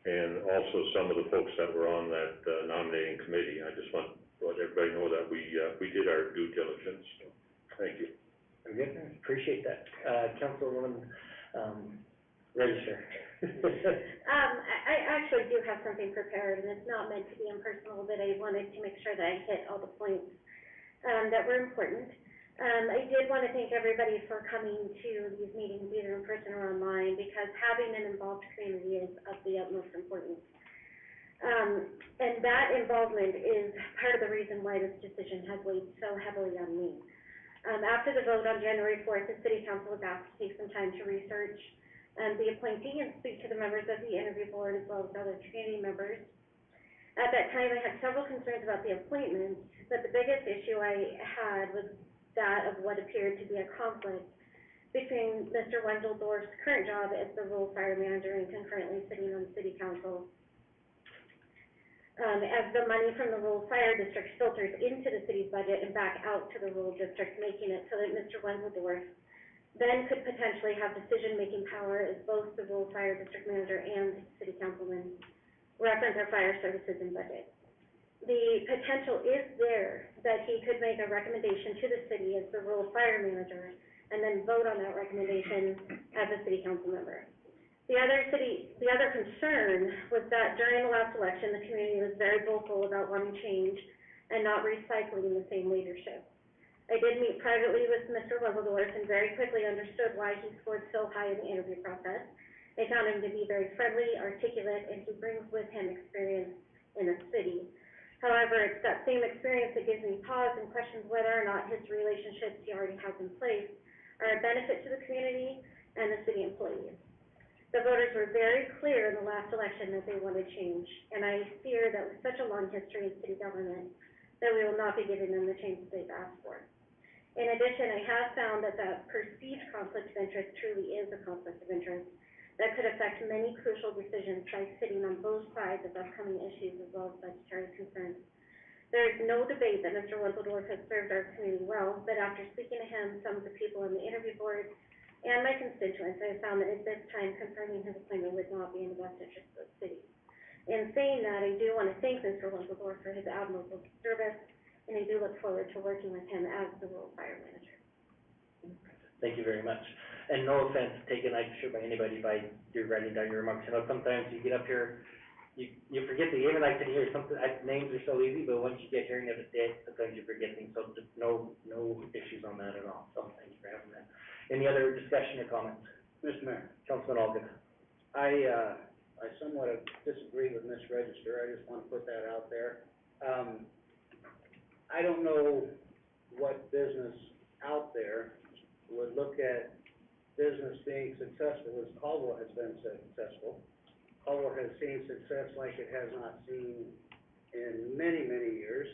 and also some of the folks that were on that nominating committee. I just want to let everybody know that we did our due diligence. Thank you. Very good, appreciate that. Councilwoman Register. I actually do have something prepared, and it's not meant to be impersonal, but I wanted to make sure that I hit all the points that were important. I did want to thank everybody for coming to these meetings, either in person or online, because having an involved community is of the utmost importance. And that involvement is part of the reason why this decision has weighed so heavily on me. After the vote on January 4th, the City Council was asked to take some time to research the appointee and speak to the members of the interview board as well as other community members. At that time, I had several concerns about the appointment, but the biggest issue I had was that of what appeared to be a conflict between Mr. Wendelsdorf's current job as the rural fire manager and concurrently sitting on the city council. As the money from the rural fire district filters into the city's budget and back out to the rural district, making it so that Mr. Wendelsdorf then could potentially have decision-making power as both the rural fire district manager and city councilman reference our fire services and budget. The potential is there that he could make a recommendation to the city as the rural fire manager and then vote on that recommendation as a city council member. The other concern was that during the last election, the community was very vocal about wanting change and not recycling the same leadership. I did meet privately with Mr. Wendelsdorf and very quickly understood why he scored so high in the interview process. I found him to be very friendly, articulate, and he brings with him experience in the city. However, it's that same experience that gives me pause and questions whether or not his relationships he already has in place are a benefit to the community and the city employees. The voters were very clear in the last election that they wanted change, and I fear that with such a long history in city government, that we will not be giving them the changes they've asked for. In addition, I have found that that perceived conflict of interest truly is a conflict of interest that could affect many crucial decisions by sitting on both sides of upcoming issues as well as budgetary concerns. There is no debate that Mr. Wendelsdorf has served our community well, but after speaking to him, some of the people on the interview board, and my constituents, I have found that at this time confirming his appointment would not be in the best interest of the city. In saying that, I do want to thank Mr. Wendelsdorf for his admirable service, and I do look forward to working with him as the rural fire manager. Thank you very much. And no offense taken, I'm sure, by anybody by you writing down your remarks. I know sometimes you get up here you forget the, even I can hear something, names are so easy, but once you get hearing of it, sometimes you forget things, so just no issues on that at all, so thank you for having that. Any other discussion or comments? Mr. Mayor, Councilman Algen. I somewhat disagree with Ms. Register, I just want to put that out there. I don't know what business out there would look at business being successful as Caldwell has been successful. Caldwell has seen success like it has not seen in many, many years.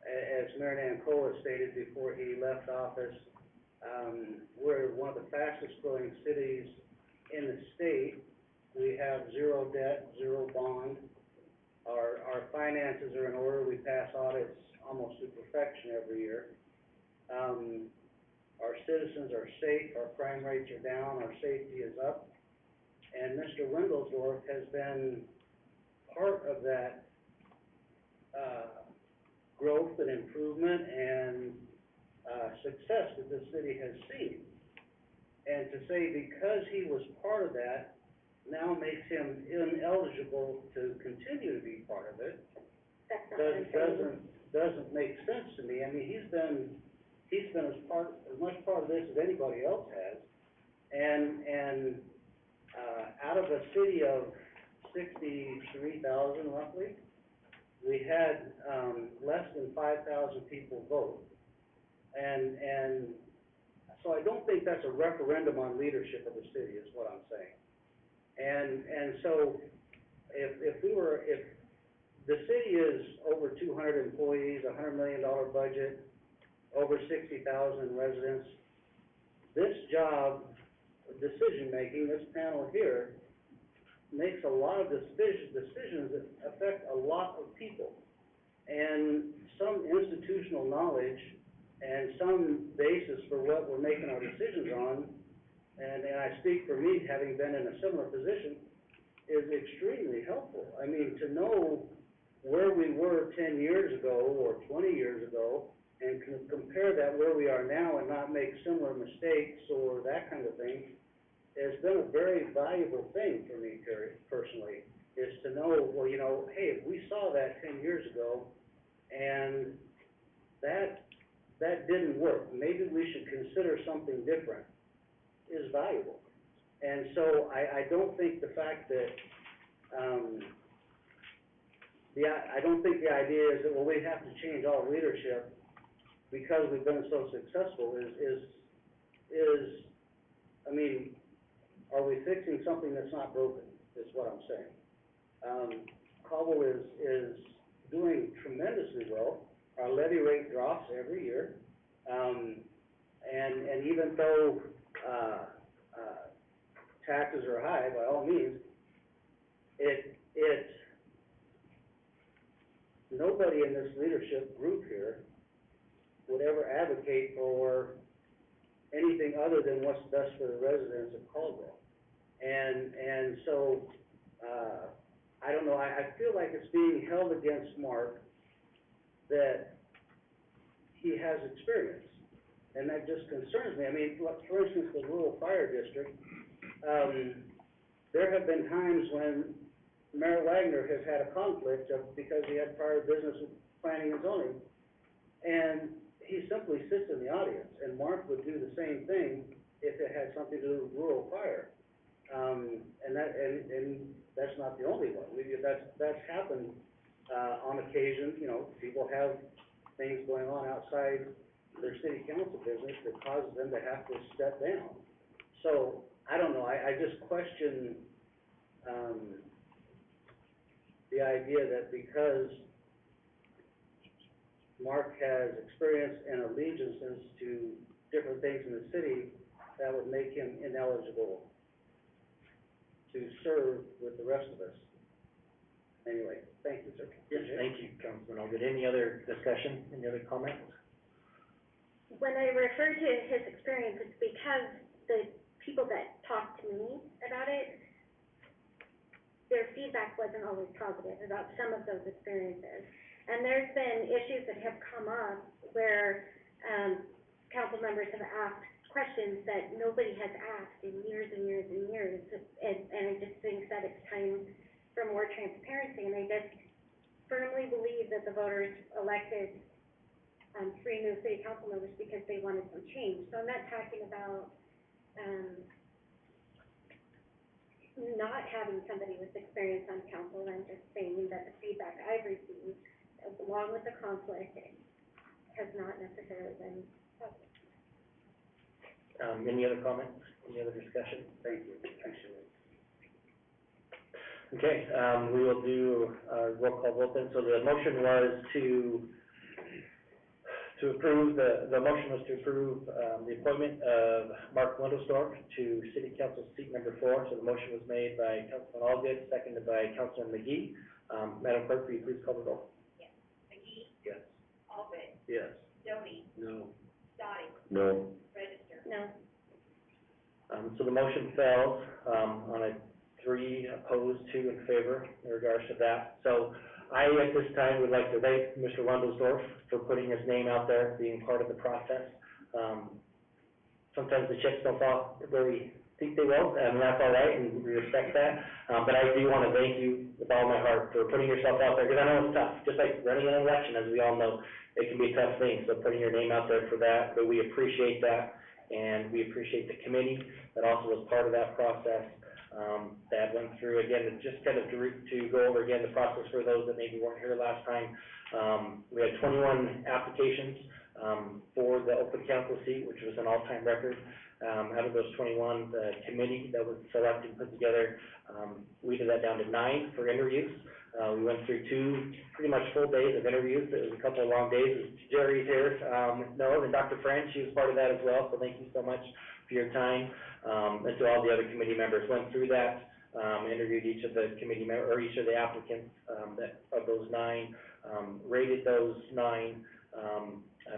As Mayor Nancola stated before he left office, we're one of the fastest growing cities in the state. We have zero debt, zero bond. Our finances are in order. We pass audits almost to perfection every year. Our citizens are safe, our crime rates are down, our safety is up. And Mr. Wendelsdorf has been part of that, growth and improvement and, success that this city has seen. And to say because he was part of that, now makes him ineligible to continue to be part of it, That's not what I'm saying. doesn't make sense to me. I mean, he's been as much part of this as anybody else has. And out of a city of 63,000 roughly, we had, less than 5,000 people vote. And so I don't think that's a referendum on leadership of the city, is what I'm saying. And so if the city is over 200 employees, $100 million budget, over 60,000 residents, this job, decision-making, this panel here, makes a lot of decisions that affect a lot of people. And some institutional knowledge and some basis for what we're making our decisions on, and I speak for me, having been in a similar position, is extremely helpful. I mean, to know where we were 10 years ago or 20 years ago, and compare that where we are now and not make similar mistakes or that kind of thing, has been a very valuable thing for me personally, is to know, well, you know, hey, if we saw that 10 years ago, and that didn't work, maybe we should consider something different, is valuable. And so I don't think the fact that, I don't think the idea is that, well, we have to change all leadership because we've been so successful is, I mean, are we fixing something that's not broken, is what I'm saying. Caldwell is doing tremendously well. Our levy rate drops every year. And even though, taxes are high, by all means, nobody in this leadership group here would ever advocate for anything other than what's best for the residents of Caldwell. And so, I don't know, I feel like it's being held against Mark that he has experience, and that just concerns me. I mean, for instance, the rural fire district, there have been times when Mayor Wagner has had a conflict because he had prior business with planning and zoning, and he simply sits in the audience, and Mark would do the same thing if it had something to do with rural fire. And that's not the only one. That's happened, on occasion. You know, people have things going on outside their city council business that causes them to have to step down. So, I don't know, I just question, the idea that because Mark has experience and allegiances to different things in the city, that would make him ineligible to serve with the rest of us. Anyway, thank you, sir. Yes, thank you, Councilman Algen. Any other discussion, any other comments? When I refer to his experience, it's because the people that talked to me about it, their feedback wasn't always positive about some of those experiences. And there's been issues that have come up where, council members have asked questions that nobody has asked in years and years and years. And I just think that it's time for more transparency, and they just firmly believe that the voters elected, 3 new city council members because they wanted some change. So I'm not talking about, not having somebody with experience on council, I'm just saying that the feedback I've received, along with the conflict, has not necessarily been positive. Any other comments, any other discussion? Thank you, appreciate it. Okay, we will do a roll call vote then. So the motion was to approve, the motion was to approve, the appointment of Mark Wendelsdorf to city council seat number 4. So the motion was made by Councilman Allgood, seconded by Councilman McGee. Madam Clerk, will you please call the roll? Yes. McGee, Yes. Alvin, Yes. Doty, No. Dottie, No. Register. No. So the motion fails, on a 3 opposed, 2 in favor in regards to that. So I, at this time, would like to thank Mr. Wendelsdorf for putting his name out there, being part of the process. Sometimes the chips don't fall where we think they will, and that's all right, and we respect that. But I do want to thank you with all my heart for putting yourself out there, because I know it's tough, just like running an election, as we all know, it can be a tough thing. So putting your name out there for that, but we appreciate that, and we appreciate the committee that also was part of that process. That went through, again, just kind of to go over again the process for those that maybe weren't here last time. We had 21 applications, for the open council seat, which was an all-time record. Out of those 21, the committee that was selected and put together, we did that down to 9 for interviews. We went through 2 pretty much full days of interviews. It was a couple of long days. Jerry's here, no, and Dr. French, she was part of that as well, so thank you so much for your time. And to all the other committee members, went through that, interviewed each of the committee or each of the applicants, that, of those 9, rated those 9,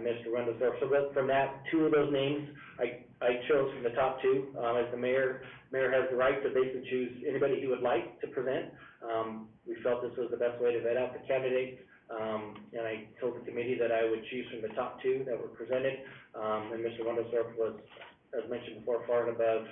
Mr. Wendelsdorf. So from that, 2 of those names, I chose from the top 2, as the mayor has the right to basically choose anybody he would like to present. We felt this was the best way to vet out the candidates, and I told the committee that I would choose from the top 2 that were presented, and Mr. Wendelsdorf was, as mentioned before, far and above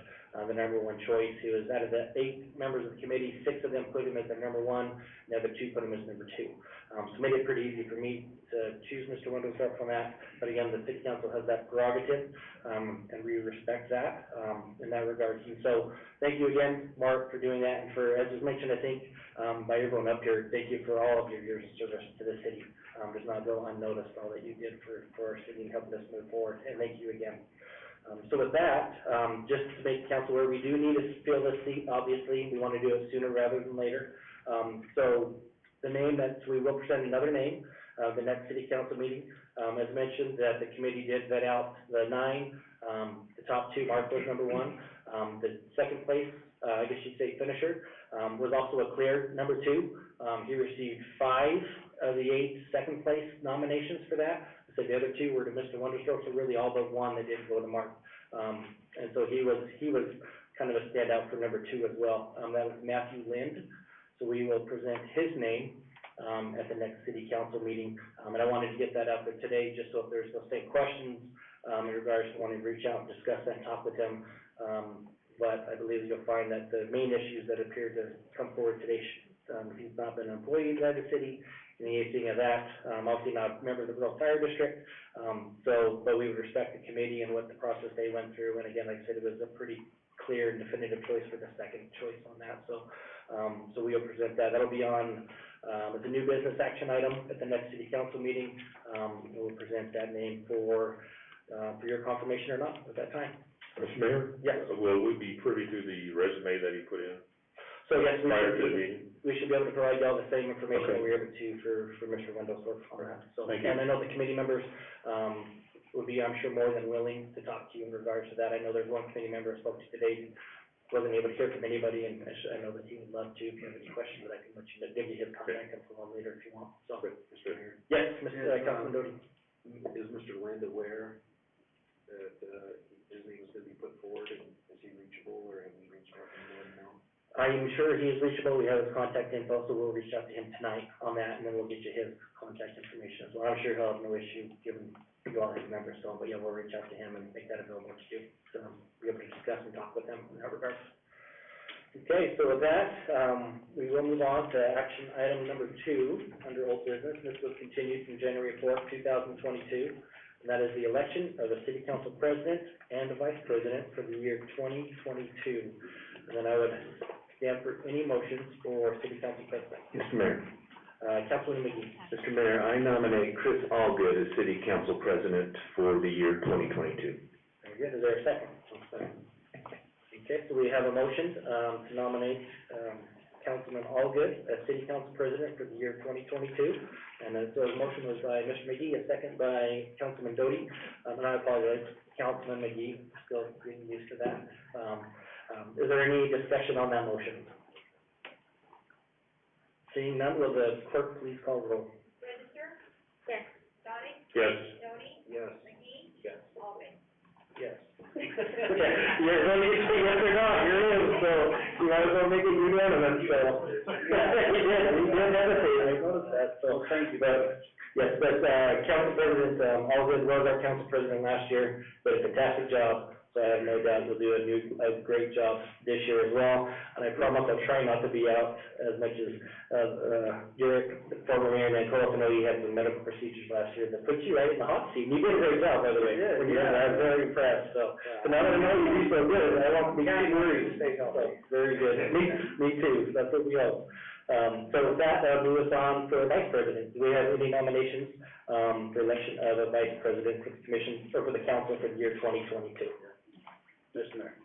the number 1 choice. He was, out of the 8 members of the committee, 6 of them put him as their number 1, and the other 2 put him as number 2. So made it pretty easy for me to choose Mr. Wendelsdorf from that, but again, the city council has that prerogative, and we respect that, in that regard. And so, thank you again, Mark, for doing that, and for, as was mentioned, I think, by everyone up here, thank you for all of your years of service to the city. Does not go unnoticed, all that you did for our city and helping us move forward, and thank you again. So with that, just to make council aware, we do need to fill this seat, obviously, we want to do it sooner rather than later. So the name that, we will present another name, the next city council meeting. As mentioned, that the committee did vet out the 9, the top 2, Mark was number 1. The second place, I guess you'd say finisher, was also a clear number 2. He received 5 of the 8 second place nominations for that. So the other 2 were to Mr. Wendelsdorf, so really all but 1 that didn't go to Mark. And so he was kind of a standout for number 2 as well. That was Matthew Lind. So we will present his name, at the next city council meeting. And I wanted to get that out there today, just so if there's no same questions, in regards to wanting to reach out and discuss that and talk with him. But I believe you'll find that the main issues that appear to come forward today, he's not been an employee of the city, anything of that, obviously not a member of the Rural Fire District. But we would respect the committee and what the process they went through. And again, like I said, it was a pretty clear and definitive choice for the second choice on that. So we'll present that. That'll be on, as a new business action item at the next city council meeting. We'll present that name for your confirmation or not at that time. Mr. Mayor? Yes. Will we be privy to the resume that he put in So yes, prior to the meeting? we should be able to provide y'all the same information Okay. that we were able to for Mr. Wendelsdorf on that. So, Thank you. and I know the committee members, would be, I'm sure, more than willing to talk to you in regards to that. I know there's one committee member I spoke to today, wasn't able to hear from anybody, and I know that he would love to. If you have any questions, that I can let you know, give you his contact info later if you want, so. Mr. Mayor? Yes, Mr. Councilman Doty. Is Mr. Lind aware that, his name is gonna be put forward, and is he reachable, or have we reached out to him now? I am sure he is reachable. We have his contact info, so we'll reach out to him tonight on that, and then we'll get you his contact information as well. I'm sure he'll have no issue giving you all his numbers, so, but yeah, we'll reach out to him and make that available to you, so be able to discuss and talk with him in that regard. Okay, so with that, we will move on to action item number 2, under old business. This was continued from January 4th, 2022, and that is the election of a city council president and a vice president for the year 2022. And then I would stand for any motions for city council president. Mr. Mayor. Councilman McGee. Mr. Mayor, I nominate Chris Allgood as city council president for the year 2022. Very good, is there a second? Okay, so we have a motion, to nominate, Councilman Allgood as city council president for the year 2022. And so the motion was by Mr. McGee, a second by Councilman Doty. And I apologize, Councilman McGee, still getting used to that. Is there any discussion on that motion? Seeing none, will the clerk please call the roll? Register, Yes. Sonic, Yes. Tony, Yes. McGee, Yes. Alvin. Yes. Okay, you're going to say yes or no, you're in, so you might as well make it unanimous, so. You did hesitate, I noticed that, so thank you, but, yes, but, Council President, Allgood was our council president last year, did a fantastic job, so I have no doubt you'll do a great job this year as well, and I promise I'll try not to be out as much as, Derek, former mayor, and Cole, I know you had some medical procedures last year that put you right in the hot seat, and you did a great job, by the way. You did, Yeah, I was very impressed, so now that I know you do so good, I won't be too worried. Stay healthy. Very good, me too, that's what we hope. So with that, that'll move us on for vice president. Do we have any nominations, for election of a vice president for the commission, or for the council for the year 2022? Mr. Mayor,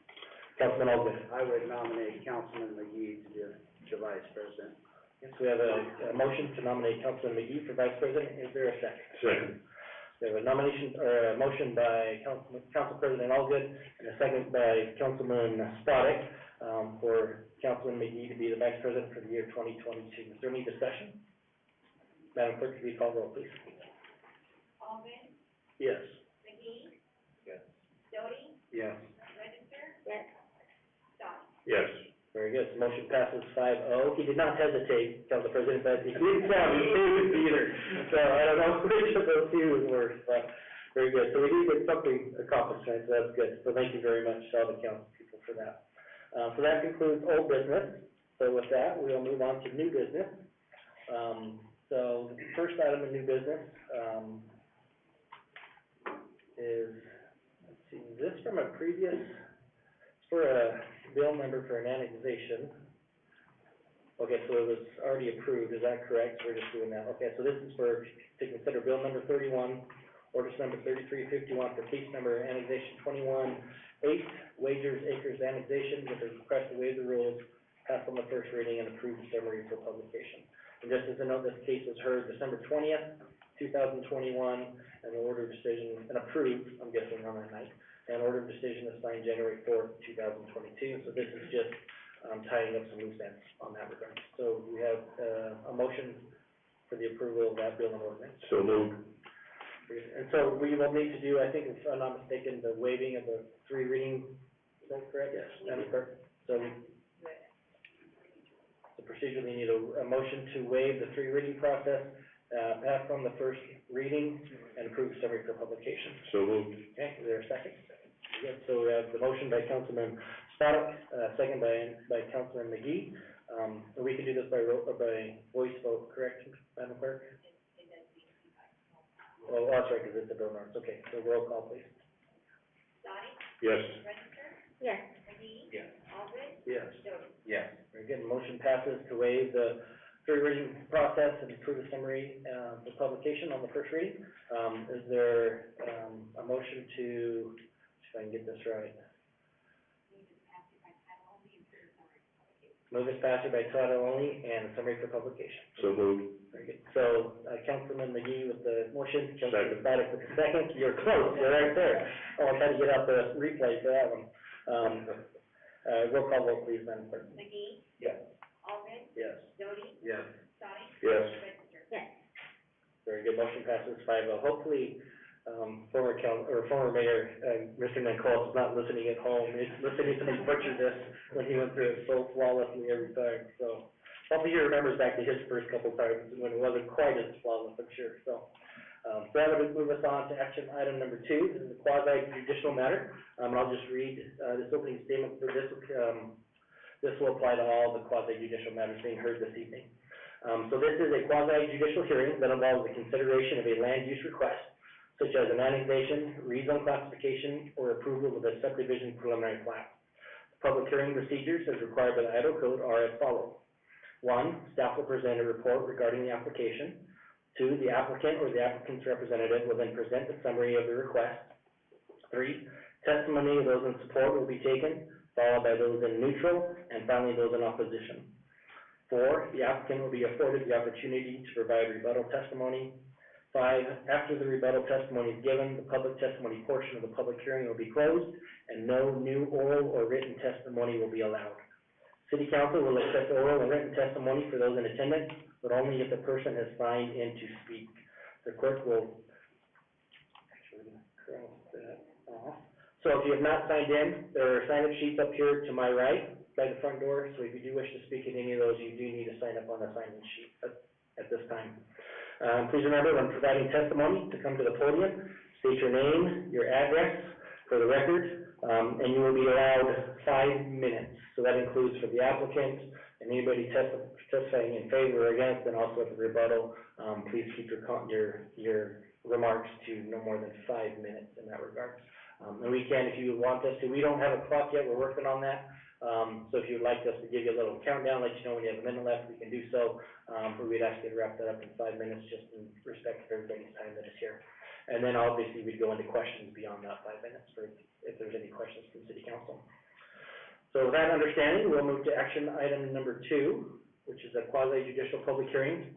Councilman Allgood. I would nominate Councilman McGee to be the vice president. Yes, we have a motion to nominate Councilman McGee for vice president. Is there a second? Second. We have a nomination, or a motion by Council President Allgood, and a second by Councilman Spodek, for Councilman McGee to be the vice president for the year 2022. Is there any discussion? Madam Clerk, could you call the roll, please? Alvin, Yes. McGee, Yes. Doty, Yes. Register, Yes. Sonic. Yes. Very good, so motion passes 5-0. He did not hesitate, Council President, but he didn't sound enthused either. So I don't know which of those two was worse, but very good. So we did get something accomplished tonight, so that's good. So thank you very much to all the council people for that. So that concludes old business. So with that, we'll move on to new business. So the first item of new business, is, let's see, this from a previous, it's for a bill number for an annexation. Okay, so it was already approved, is that correct? We're just doing that. Okay, so this is for, to consider bill number 31, orders number 3351 for case number annexation 21, 8 Wagers Acres annexation with a request to waive the rules, pass on the first reading and approve the summary for publication. And just as a note, this case was heard December 20th, 2021, and the order of decision, and approved, I'm guessing on that night, and order of decision is signed January 4th, 2022. So this is just tying up some loose ends on that regard. So we have a motion for the approval of that bill and ordinance. So moved. And so we will need to do, I think, if I'm not mistaken, the waiving of the 3 reading, is that correct? Yes. Madam Clerk? So procedurally, we need a motion to waive the 3 reading process, pass on the first reading, and approve the summary for publication. So moved. Okay, is there a second? Yes, so we have the motion by Councilman Spodek, second by Councilman McGee. We can do this by voice vote, correct, Madam Clerk? Oh, that's right, because it's a bill number. Okay, so roll call, please. Sonic, Yes. Register, Yes. McGee, Yes. Alvin, Yes. Doty. Yes. Very good. Motion passes to waive the 3 reading process and approve the summary, for publication on the first reading. Is there, a motion to, if I can get this right? Move this passage by title only and summary for publication. So moved. Very good. So, Councilman McGee with the motion, Councilman Second. Spodek with the second. You're close, you're right there. Oh, I had to get out the replay for that one. Roll call vote, please, Madam Clerk. McGee, Yes. Alvin, Yes. Doty, Yes. Sonic, Yes. Register. Yes. Very good, motion passes 5-0. Hopefully, former mayor, Mr. Nancolas is not listening at home. He's listening to me butcher this when he went through it so flawlessly every time, so. Hopefully he remembers back to his first couple times when it wasn't quite as flawless, I'm sure, so. So that would move us on to action item number 2, this is a quasi judicial matter. I'll just read, this opening statement for this This will apply to all the quasi judicial matters being heard this evening. So this is a quasi judicial hearing that involves the consideration of a land use request, such as an annexation, rezone classification, or approval of a subdivision preliminary plat. Public hearing procedures as required by the Idaho Code are as follows. 1, staff will present a report regarding the application. 2, the applicant or the applicant's representative will then present a summary of the request. 3, testimony of those in support will be taken, followed by those in neutral, and finally those in opposition. 4, the applicant will be afforded the opportunity to provide rebuttal testimony. 5, after the rebuttal testimony is given, the public testimony portion of the public hearing will be closed, and no new oral or written testimony will be allowed. City Council will accept oral and written testimony for those in attendance, but only if the person has signed in to speak. The clerk will, actually, cross that off. So if you have not signed in, there are sign-up sheets up here to my right, by the front door, so if you do wish to speak at any of those, you do need to sign up on the sign-in sheet at this time. Please remember, when providing testimony, to come to the podium, state your name, your address for the record, and you will be allowed 5 minutes. So that includes for the applicant and anybody testifying in favor or against, and also at the rebuttal. Please keep your remarks to no more than 5 minutes in that regard. And we can, if you want us to, we don't have a clock yet, we're working on that. So if you would like us to give you a little countdown, let you know when you have a minute left, we can do so. But we'd ask you to wrap that up in 5 minutes, just in respect of everybody's time that is here. And then obviously we'd go into questions beyond that 5 minutes for if there's any questions from City Council. So with that understanding, we'll move to action item number 2, which is a quasi judicial public hearing.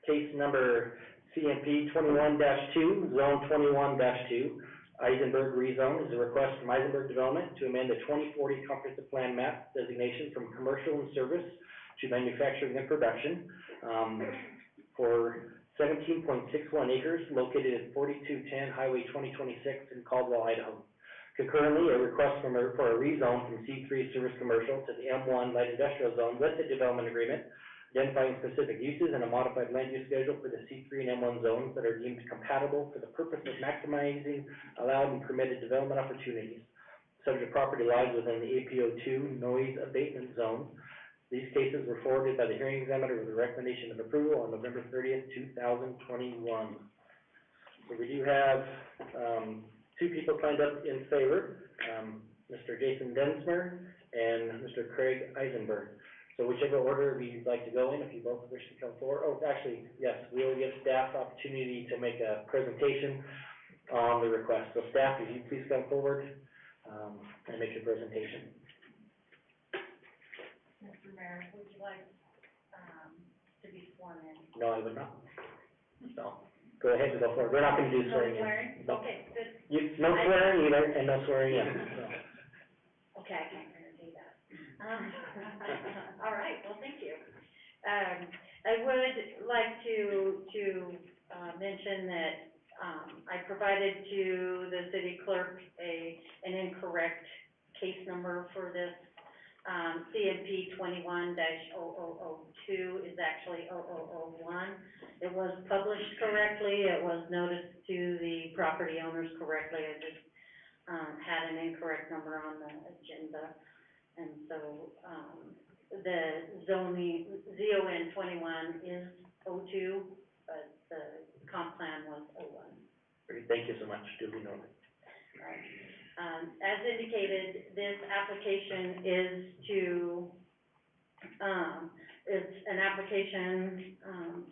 Case number CMP 21-2, Zone 21-2. Eisenberg rezone is a request from Eisenberg Development to amend the 2040 comprehensive plan map designation from commercial and service to manufacturing and production, for 17.61 acres located at 4210 Highway 2026 in Caldwell, Idaho. Concurrently, a request for a rezone from C3 service commercial to the M1 light industrial zone with the development agreement, identifying specific uses and a modified land use schedule for the C3 and M1 zones that are deemed compatible for the purpose of maximizing allowed and permitted development opportunities. Subject property lies within the APO2 noise abatement zone. These cases were forwarded by the hearing examiner with a recommendation of approval on November 30th, 2021. So we do have 2 people signed up in favor, Mr. Jason Densmer and Mr. Craig Eisenberg. So whichever order you'd like to go in, if you both wish to come forward. Oh, actually, yes, we will give staff opportunity to make a presentation on the request. So staff, if you please come forward and make your presentation. Mr. Mayor, would you like, to be sworn in? No, I would not. So, go ahead and go forward. We're not going to do swearing in. No swearing? No. Okay, good. No swearing either, and no swearing in. So. Okay, I can't guarantee that. All right, well, thank you. I would like to mention that, I provided to the city clerk an incorrect case number for this. CMP 21-0002 is actually 0001. It was published correctly, it was noticed to the property owners correctly, I just, had an incorrect number on the agenda. And so, the zoning, ZON 21 is 02, but the comp plan was 01. Great, thank you so much, duly noted. Right. As indicated, this application is it's an application,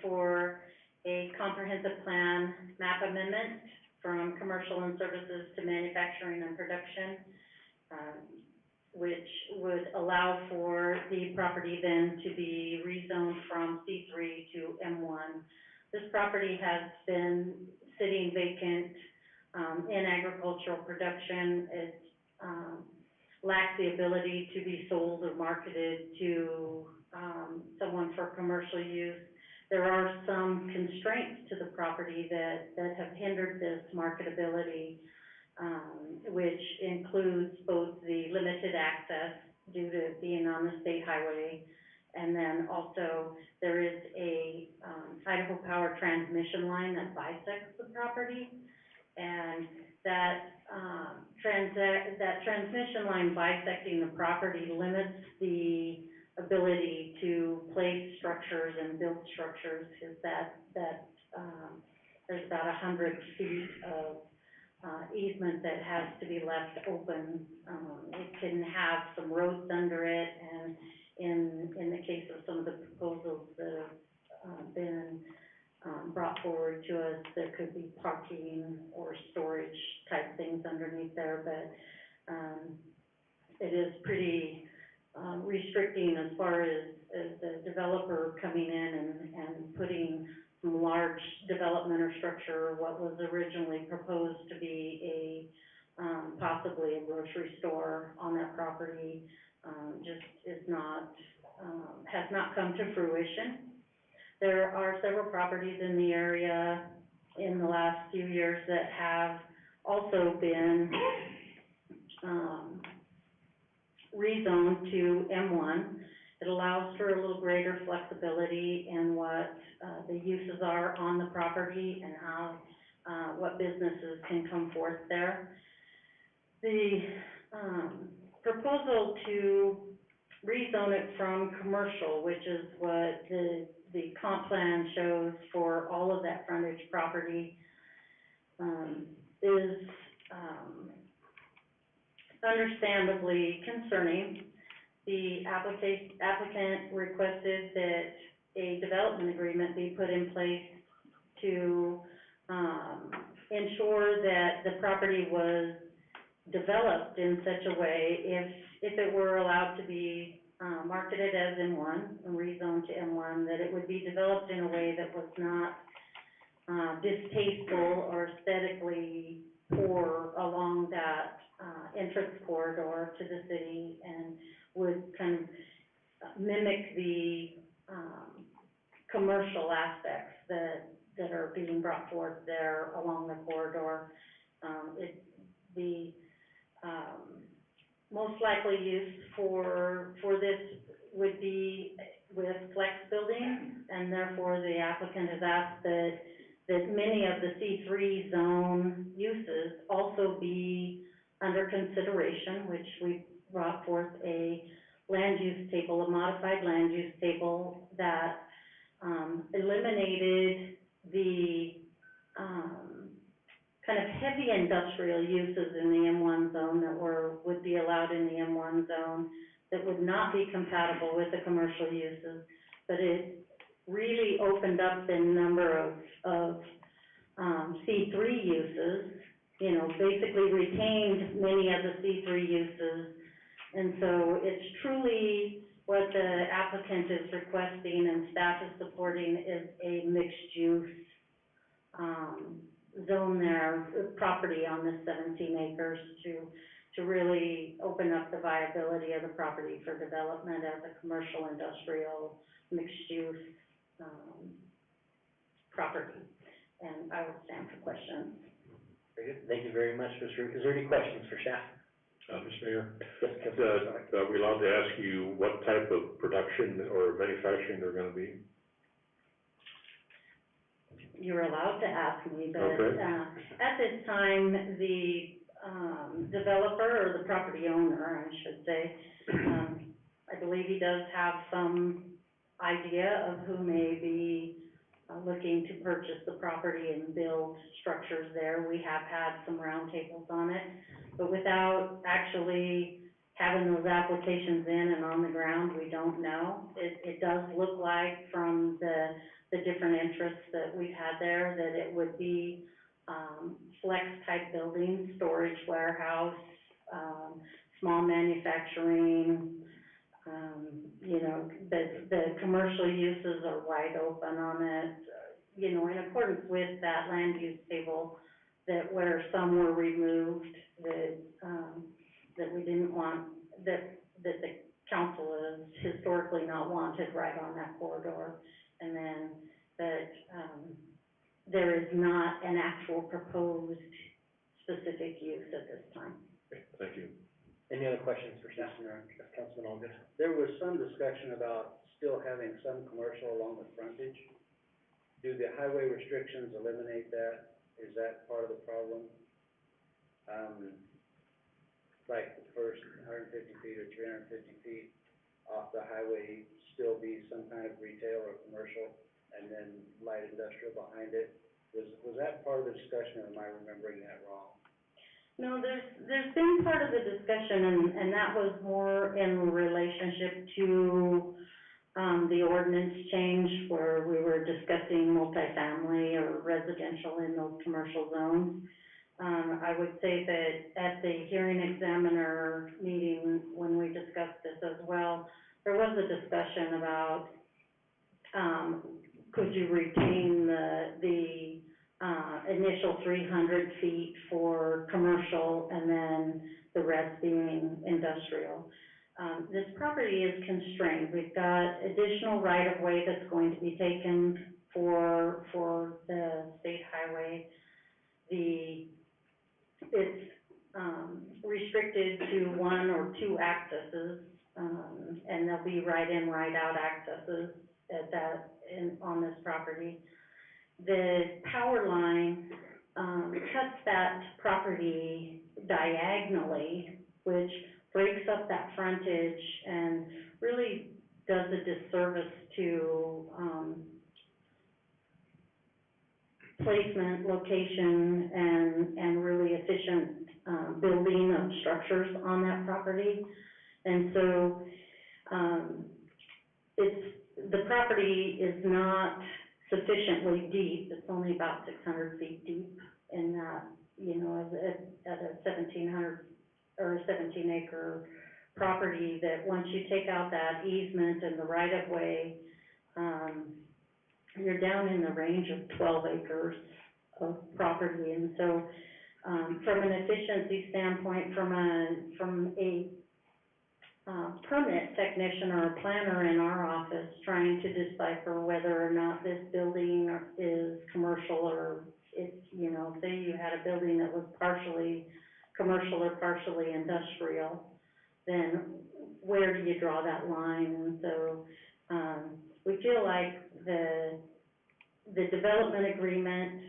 for a comprehensive plan map amendment from commercial and services to manufacturing and production, which would allow for the property then to be rezoned from C3 to M1. This property has been sitting vacant in agricultural production. It lacks the ability to be sold or marketed to someone for commercial use. There are some constraints to the property that have hindered this marketability, which includes both the limited access due to being on the state highway, and then also there is a Idaho Power transmission line that bisects the property, And that, that transmission line bisecting the property limits the ability to place structures and build structures, is that, there's about 100 feet of, easement that has to be left open. It can have some roads under it, and in the case of some of the proposals that have, been, brought forward to us, there could be parking or storage type things underneath there, but, it is pretty, restricting as far as the developer coming in and putting some large development or structure, what was originally proposed to be a, possibly a grocery store on that property, just is not, has not come to fruition. There are several properties in the area in the last few years that have also been, rezoned to M1. It allows for a little greater flexibility in what, the uses are on the property and how, what businesses can come forth there. The, proposal to rezone it from commercial, which is what the comp plan shows for all of that frontage property, is, understandably concerning. The applicant requested that a development agreement be put in place to, ensure that the property was developed in such a way, if it were allowed to be, marketed as M1, and rezoned to M1, that it would be developed in a way that was not, distasteful or aesthetically poor along that, entrance corridor to the city, and would kind of mimic the, commercial aspects that are being brought forth there along the corridor. The most likely use for this would be with flex building, and therefore the applicant has asked that many of the C3 zone uses also be under consideration, which we brought forth a land use table, a modified land use table that, eliminated the, kind of heavy industrial uses in the M1 zone that would be allowed in the M1 zone, that would not be compatible with the commercial uses, but it really opened up the number of C3 uses, you know, basically retained many of the C3 uses. And so it's truly what the applicant is requesting and staff is supporting is a mixed use, zone there, property on this 17 acres to really open up the viability of the property for development as a commercial, industrial, mixed use, property. And I will stand for questions. Very good. Thank you very much, Ms. Root. Is there any questions for staff? Mr. Mayor, Yes, Councilor. are we allowed to ask you what type of production or manufacturing they're gonna be? You're allowed to ask me, but, Okay. At this time, the, developer, or the property owner, I should say, I believe he does have some idea of who may be, looking to purchase the property and build structures there. We have had some roundtables on it, but without actually having those applications in and on the ground, we don't know. It does look like from the different interests that we've had there, that it would be, flex type buildings, storage warehouse, small manufacturing, you know, the commercial uses are wide open on it, you know, in accordance with that land use table, that where some were removed, that we didn't want, that the council has historically not wanted right on that corridor, and then that, there is not an actual proposed specific use at this time. Okay, thank you. Any other questions for staff? Councilman Allgood? There was some discussion about still having some commercial along the frontage. Do the highway restrictions eliminate that? is that part of the problem? Like the first 150 feet or 350 feet off the highway still be some kind of retail or commercial, and then light industrial behind it? Was that part of the discussion, or am I remembering that wrong? No, there's been part of the discussion, and that was more in relationship to, the ordinance change where we were discussing multifamily or residential in those commercial zones. I would say that at the hearing examiner meeting, when we discussed this as well, there was a discussion about, could you retain the initial 300 feet for commercial and then the rest being industrial. This property is constrained. We've got additional right-of-way that's going to be taken for the state highway. It's restricted to one or two accesses, and there'll be right-in, right-out accesses on this property. The power line cuts that property diagonally, which breaks up that frontage and really does a disservice to placement, location, and really efficient building of structures on that property. And so the property is not sufficiently deep. It's only about 600 feet deep in that, at a 1,700 or a 17-acre property, that once you take out that easement and the right-of-way, you're down in the range of 12 acres of property. And so, from an efficiency standpoint, from a permit technician or a planner in our office trying to decipher whether or not this building is commercial, or it's, say you had a building that was partially commercial or partially industrial, then where do you draw that line? And so, we feel like the development agreement,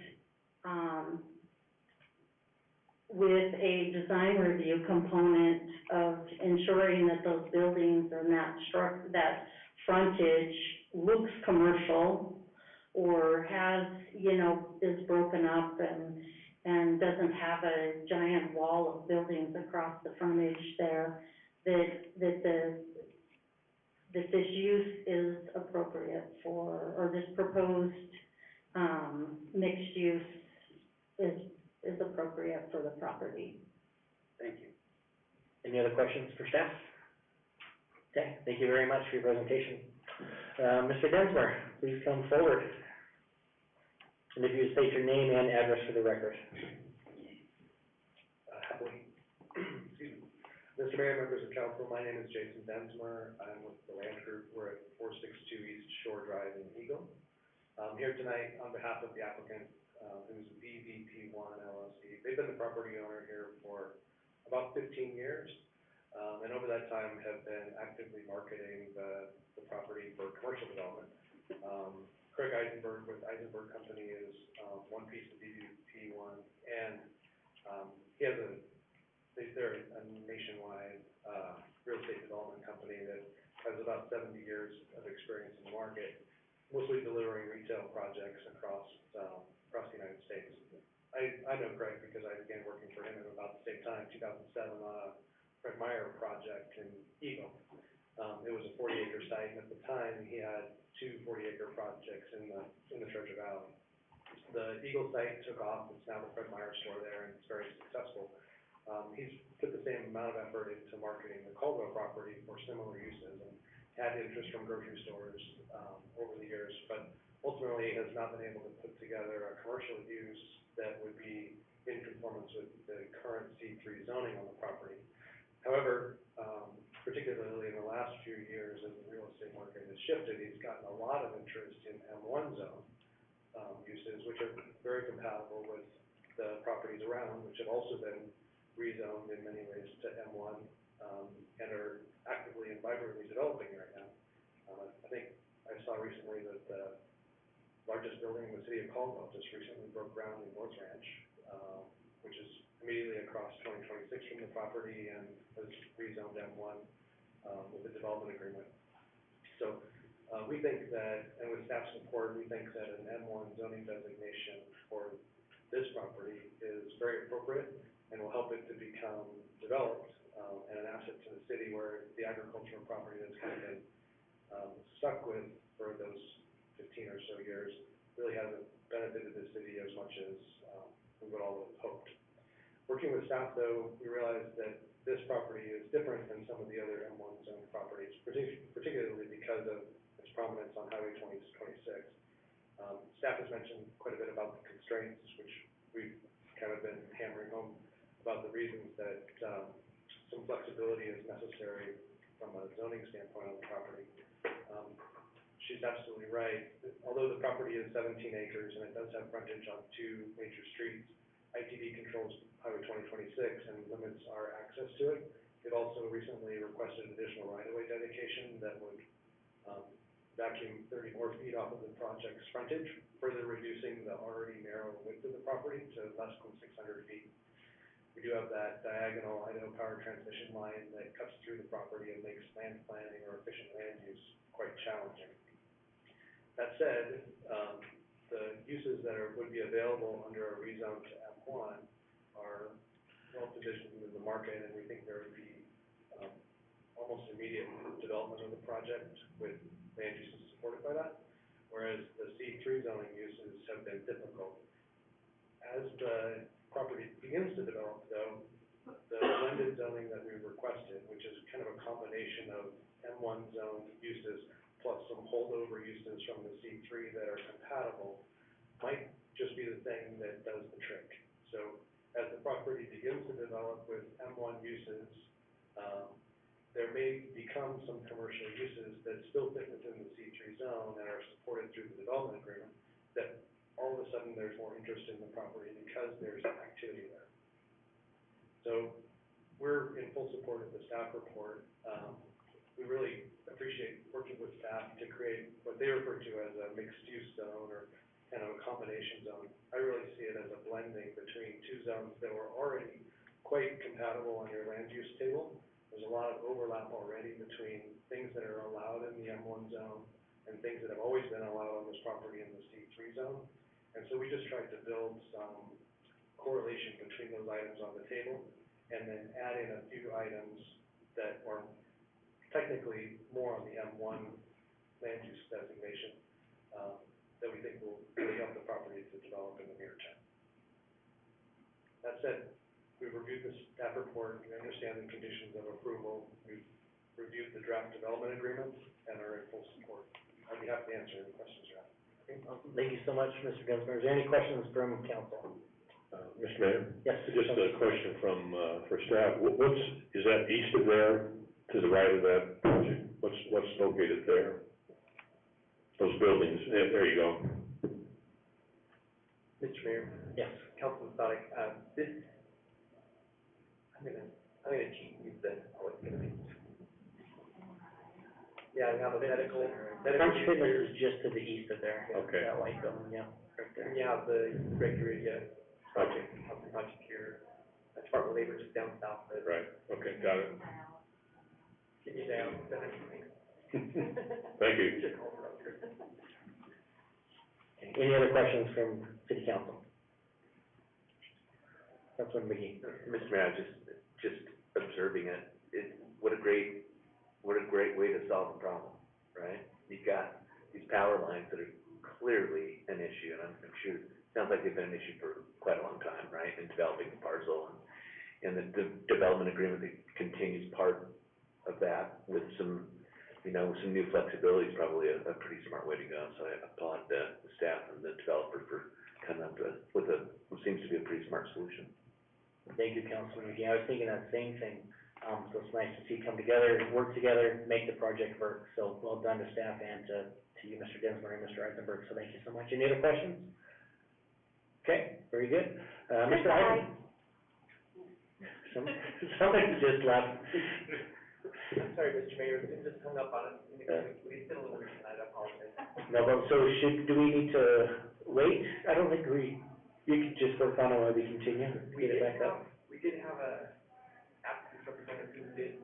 with a design review component of ensuring that those buildings and that frontage looks commercial, or has, is broken up and doesn't have a giant wall of buildings across the frontage there, that this use is appropriate for, or this proposed, mixed use is appropriate for the property. Thank you. Any other questions for staff? Okay, thank you very much for your presentation. Mr. Densmore, please come forward. And if you state your name and address for the record. Happily. Excuse me. Mr. Mayor, members of council, my name is Jason Densmore. I'm with the Land Group. We're at 462 East Shore Drive in Eagle. I'm here tonight on behalf of the applicant, who's VVP1 LLC. They've been the property owner here for about 15 years, and over that time have been actively marketing the property for commercial development. Craig Eisenberg with Eisenberg Company is one piece of VVP1, and they're a nationwide real estate development company that has about 70 years of experience in the market, mostly delivering retail projects across the United States. I know Craig because I began working for him at about the same time, 2007, on a Fred Meyer project in Eagle. It was a 40-acre site, and at the time, he had two 40-acre projects in the Treasure Valley. The Eagle site took off. It's now the Fred Meyer store there, and it's very successful. He's put the same amount of effort into marketing the Caldwell property for similar uses, and had interest from grocery stores over the years, but ultimately has not been able to put together a commercial use that would be in conformance with the current C3 zoning on the property. However, particularly in the last few years as the real estate market has shifted, he's gotten a lot of interest in M1 zone uses, which are very compatible with the properties around, which have also been rezoned in many ways to M1, and are actively and vibrantly developing right now. I think I saw recently that the largest building in the city of Caldwell, just recently broke ground in North Ranch, which is immediately across 2026 from the property and was rezoned M1, with a development agreement. So, we think that, and with staff support, we think that an M1 zoning designation for this property is very appropriate and will help it to become developed, and an asset to the city where the agricultural property that's kind of been, stuck with for those 15 or so years really hasn't benefited the city as much as, we would all have hoped. Working with staff though, we realized that this property is different than some of the other M1 zone properties, particularly because of its prominence on Highway 2026. Staff has mentioned quite a bit about the constraints, which we've kind of been hammering home about the reasons that, some flexibility is necessary from a zoning standpoint on the property. She's absolutely right. Although the property is 17 acres and it does have frontage on 2 major streets, ITD controls Highway 2026 and limits our access to it. They've also recently requested additional right-of-way dedication that would, vacuum 30 more feet off of the project's frontage, further reducing the already narrow width of the property to less than 600 feet. We do have that diagonal Idaho Power transmission line that cuts through the property and makes land planning or efficient land use quite challenging. That said, the uses that would be available under a rezone to M1 are well positioned in the market, and we think there would be, almost immediate development of the project with land uses supported by that, whereas the C3 zoning uses have been difficult. As the property begins to develop though, the blended zoning that we requested, which is kind of a combination of M1 zone uses plus some holdover uses from the C3 that are compatible, might just be the thing that does the trick. So as the property begins to develop with M1 uses, there may become some commercial uses that still fit within the C3 zone and are supported through the development agreement, that all of a sudden there's more interest in the property because there's activity there. So we're in full support of the staff report. We really appreciate working with staff to create what they refer to as a mixed-use zone or kind of a combination zone. I really see it as a blending between 2 zones that were already quite compatible on your land use table. There's a lot of overlap already between things that are allowed in the M1 zone and things that have always been allowed on this property in the C3 zone. And so we just tried to build some correlation between those items on the table and then add in a few items that are technically more on the M1 land use designation, that we think will really help the property to develop in the near term. That said, we've reviewed the staff report, we understand the conditions of approval, we've reviewed the draft development agreement, and are in full support. I'd be happy to answer any questions you have. Okay, awesome. Thank you so much, Mr. Dunsmore. Is there any questions from council? Mr. Mayor? Yes. Just a question from, for staff. Is that east of there, to the right of that project? What's located there? Those buildings, there you go. Mr. Mayor? Yes. Councilman Sadek, this, I'm gonna cheat and use this, how it's gonna be. Yeah, we have a medical French Fitness is just to the east of there. Okay. That white building, yeah, right there. And you have the Greg Uridia project, housing project here, Department of Labor just down south. Right, okay, got it. Get you down, Thank you. Any other questions from city council? Councilman McGee. Mr. Mayor, just observing it, what a great way to solve a problem, right? You've got these power lines that are clearly an issue, and I'm sure, it sounds like they've been an issue for quite a long time, right, in developing the parcel, and the development agreement that continues part of that with some, some new flexibility is probably a pretty smart way to go. So I applaud the staff and the developer for coming up with what seems to be a pretty smart solution. Thank you, Councilman McGee. I was thinking that same thing. So it's nice to see come together, work together, make the project work. So well done to staff and to you, Mr. Dinsmore and Mr. Eisenberg. So thank you so much. Any other questions? Okay, very good. Mr. Eisen. Somebody just left. I'm sorry, Mr. Mayor, we just hung up on it, we did a little weird tonight, I apologize. No, but so do we need to wait? I don't think you could just work on it while we continue, get it back up. We did have a applicant representative who did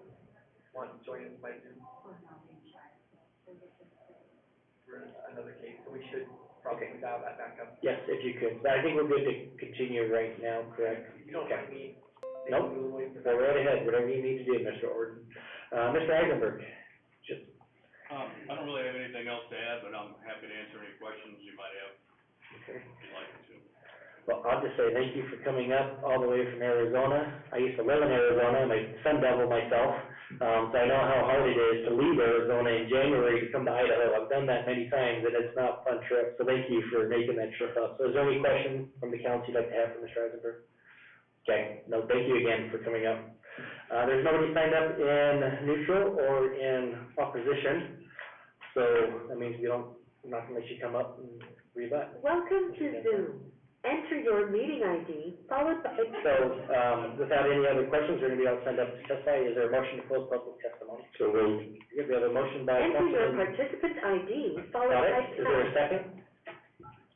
want to join us by Zoom. For another case, so we should probably dial that back up. Yes, if you could, but I think we're good to continue right now, correct? You don't mind me? Nope, go right ahead, whatever you need to do, Mr. Orton. Mr. Eisenberg, just, I don't really have anything else to add, but I'm happy to answer any questions you might have, okay. if you'd like me to. Well, I'll just say thank you for coming up all the way from Arizona. I used to live in Arizona, I'm a Sun Devil myself, so I know how hard it is to leave Arizona in January to come to Idaho. I've done that many times, and it's not a fun trip, so thank you for making that trip up. So is there any question from the council you'd like to have for Mr. Eisenberg? Okay, no, thank you again for coming up. There's nobody signed up in neutral or in opposition, so that means I'm not gonna let you come up and rebut. Welcome to Zoom. Enter your meeting ID, followed by... So, without any other questions, we're gonna be all signed up to testify. Is there a motion to close public testimony? So moved. We have a motion by Enter your Councilman. participant ID, followed Got by... it? Is there a second?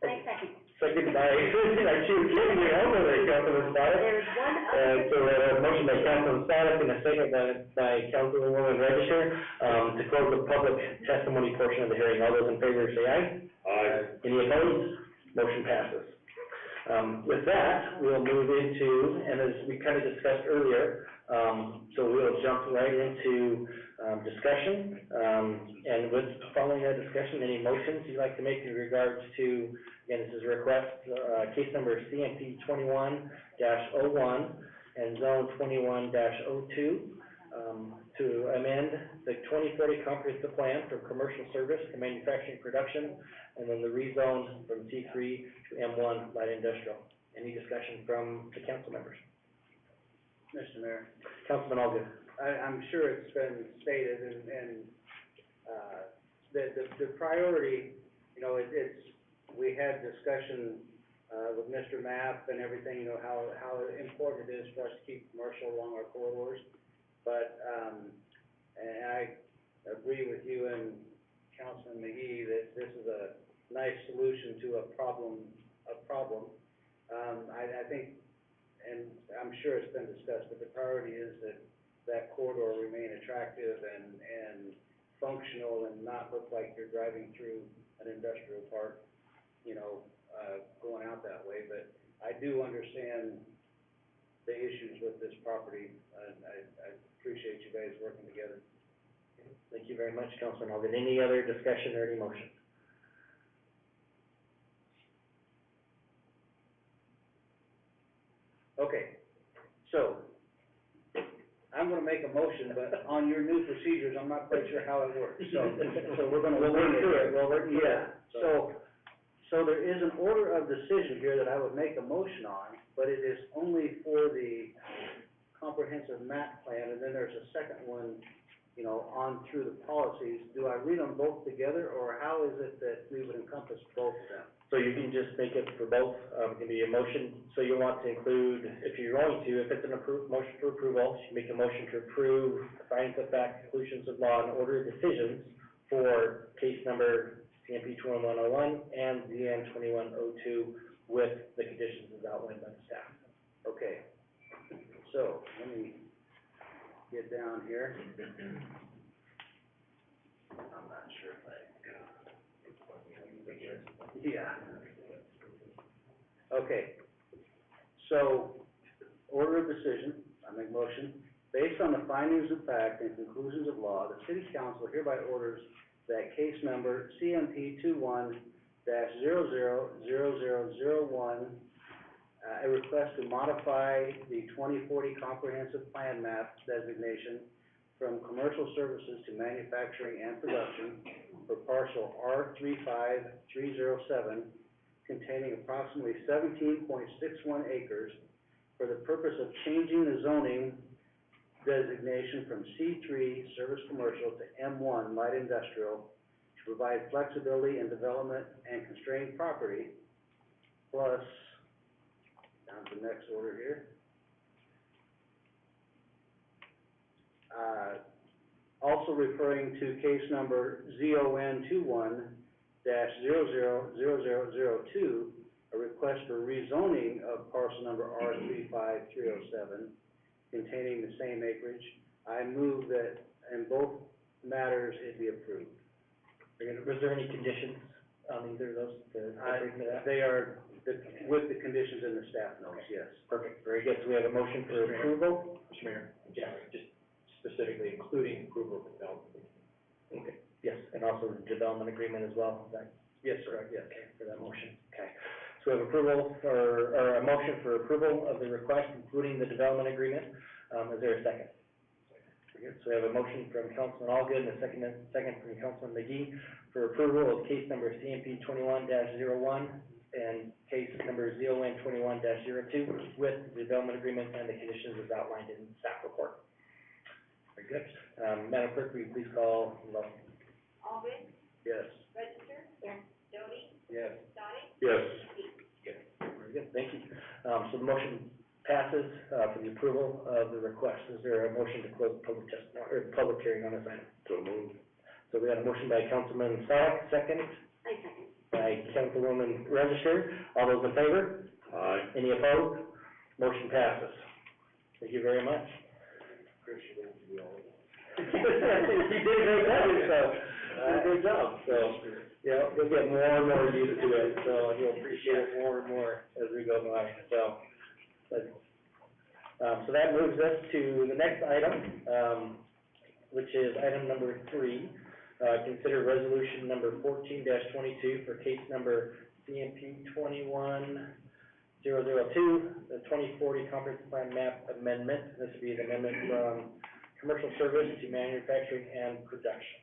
I second. Second by, I choose you, over there, Councilman Stoddard. There's one And other... so we have a motion by Councilman Stoddard and a second by Councilwoman Register, to close the public testimony portion of the hearing. All those in favor say aye. Aye. Any opposed? Motion passes. With that, we'll move into, and as we kind of discussed earlier, so we'll jump right into discussion. And with following that discussion, any motions you'd like to make in regards to, again, this is a request, case number CMP 21-01 and zone 21-02, to amend the 2040 comprehensive plan from commercial service to manufacturing production, and then the rezone from C3 to M1 light industrial. Any discussion from the council members? Mr. Mayor, Councilman Allgood. I'm sure it's been stated and the priority, you know, we had discussion, with Mr. Mapp and everything, you know, how important it is for us to keep commercial along our corridors. But, and I agree with you and Councilman McGee that this is a nice solution to a problem. I think, and I'm sure it's been discussed, but the priority is that corridor remain attractive and functional and not look like you're driving through an industrial park, you know, going out that way. But I do understand the issues with this property, and I appreciate you guys working together. Thank you very much, Councilman Allgood. Any other discussion or any motion? Okay, so, I'm gonna make a motion, but on your new procedures, I'm not quite sure how it works, so we're gonna. We'll work through it. Yeah, so there is an order of decision here that I would make a motion on, but it is only for the comprehensive map plan, and then there's a second one, you know, on through the policies. Do I read them both together, or how is it that we would encompass both of them? So you can just make it for both, it can be a motion, so you want to include, if you're going to, if it's an motion for approval, you make a motion to approve the findings of fact, conclusions of law, and order of decisions for case number CMP 2101 and ZN 2102 with the conditions as outlined by the staff. Okay, so, let me get down here. I'm not sure if yeah. Okay, so, order of decision, I make motion. Based on the findings of fact and conclusions of law, the city council hereby orders that case number CMP 21-000001, a request to modify the 2040 comprehensive plan map designation from commercial services to manufacturing and production for parcel R35307, containing approximately 17.61 acres, for the purpose of changing the zoning designation from C3 service commercial to M1 light industrial to provide flexibility in development and constrained property, plus, down to the next order here, also referring to case number ZON 21-000002, a request for rezoning of parcel number R35307 containing the same acreage. I move that in both matters it be approved. Was there any conditions on either of those to bring to that? They are with the conditions in the staff notes, yes. Perfect, very good. So we have a motion for approval? Mr. Mayor, just specifically including approval of the development. Okay, yes, and also the development agreement as well, is that? Yes, sir, yes. Okay, for that motion, okay. So we have approval for, or a motion for approval of the request, including the development agreement. Is there a second? Very good. So we have a motion from Councilman Allgood and a second from Councilman McGee for approval of case number CMP 21-01 and case number ZON 21-02 with the development agreement and the conditions as outlined in the staff report. Very good. Madam Clerk, will you please call the roll? Allgood, Yes. Register, Yes. Doty, Yes. Dottie, Yes. Very good, thank you. So the motion passes, for the approval of the request. Is there a motion to close the public testimony, or public hearing on this item? So moved. So we had a motion by Councilman Solid, second I second. by Councilwoman Register. All those in favor? Aye. Any opposed? Motion passes. Thank you very much. You did a great job, so, good job, so, yeah, you'll get more and more used to it, so you'll appreciate it more and more as we go by, so. So that moves us to the next item, which is item number 3. Consider resolution number 14-22 for case number CMP 21-002, the 2040 comprehensive plan map amendment. This would be an amendment from commercial service to manufacturing and production.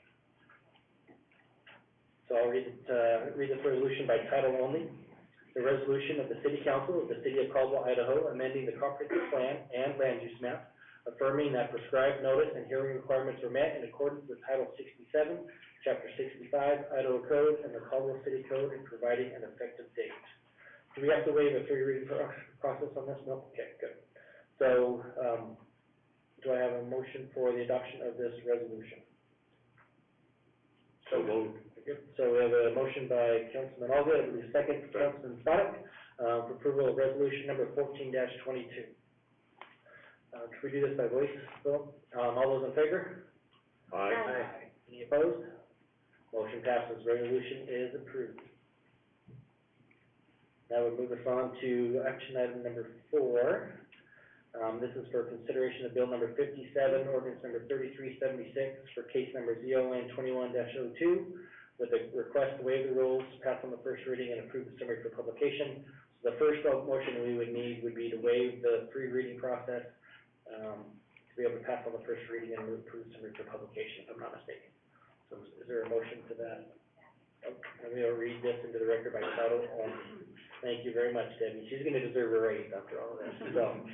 So I'll read this resolution by title only. The resolution of the City Council of the City of Caldwell, Idaho, amending the comprehensive plan and land use map, affirming that prescribed notice and hearing requirements are met in accordance with Title 67, Chapter 65, Idaho Code, and the Caldwell City Code, and providing an effective date. Do we have to waive a 3 reading process on this? No? Okay, good. So, do I have a motion for the adoption of this resolution? So moved. Good. So we have a motion by Councilman Allgood, and a second from Councilman Stoddard, for approval of resolution number 14-22. Could we do this by voice, Bill? All those in favor? Aye. Any opposed? Motion passes. Resolution is approved. That would move us on to action item number 4. This is for consideration of bill number 57, ordinance number 3376 for case number ZON 21-02, with a request to waive the rules, pass on the first reading, and approve the summary for publication. So the first motion we would need would be to waive the 3 reading process, to be able to pass on the first reading and approve the summary for publication, if I'm not mistaken. So is there a motion to that? Oh, and we'll read this into the record by title only. Thank you very much, Debbie. She's gonna deserve a raise after all of this, so.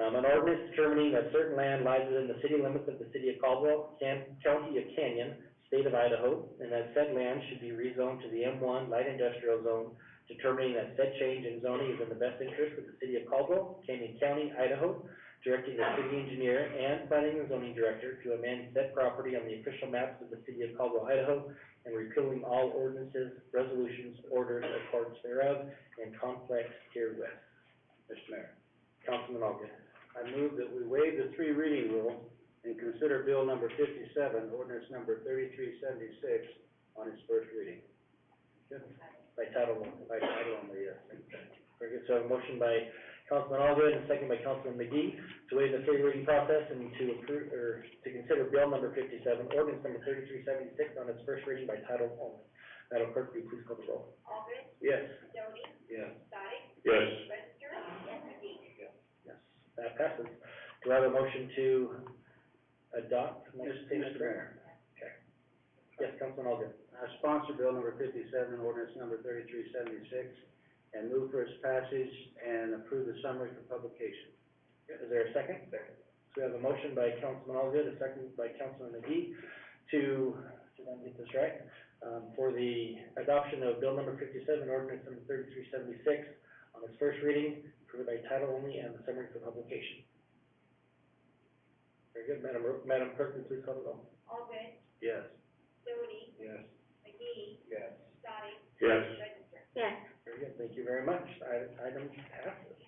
An ordinance determining that certain land lies within the city limits of the City of Caldwell, County of Canyon, State of Idaho, and that said land should be rezoned to the M1 Light Industrial Zone, determining that said change in zoning is in the best interest of the City of Caldwell, Canyon County, Idaho, directing the city engineer and planning and zoning director to amend said property on the official maps of the City of Caldwell, Idaho, and repealing all ordinances, resolutions, orders, or parts thereof in conflict herewith. Mr. Mayor, Councilman Allgood. I move that we waive the 3 reading rule and consider bill number 57, ordinance number 3376 on its first reading. By title only. By title only, yes. Very good. So I have a motion by Councilman Allgood and a second by Councilman McGee to waive the 3 reading process and to approve, or to consider bill number 57, ordinance number 3376 on its first reading by title only. Madam Clerk, will you please call the roll? Allgood, Yes. Doty, Yes. Dottie, Yes. Register, McGee. Yes, that passes. Do I have a motion to adopt? Mr. Mayor, Okay. Yes, Councilman Allgood. I sponsor bill number 57, ordinance number 3376, and move for its passage and approve the summary for publication. Is there a second? Second. So we have a motion by Councilman Allgood, a second by Councilman McGee to, did I get this right? For the adoption of bill number 57, ordinance number 3376 on its first reading, approved by title only and the summary for publication. Very good. Madam Clerk, will you please call the roll? Alden, Yes. Jody, Yes. McGee, Yes. Dottie, Yes. Register. Yes. Very good, thank you very much. Item passes.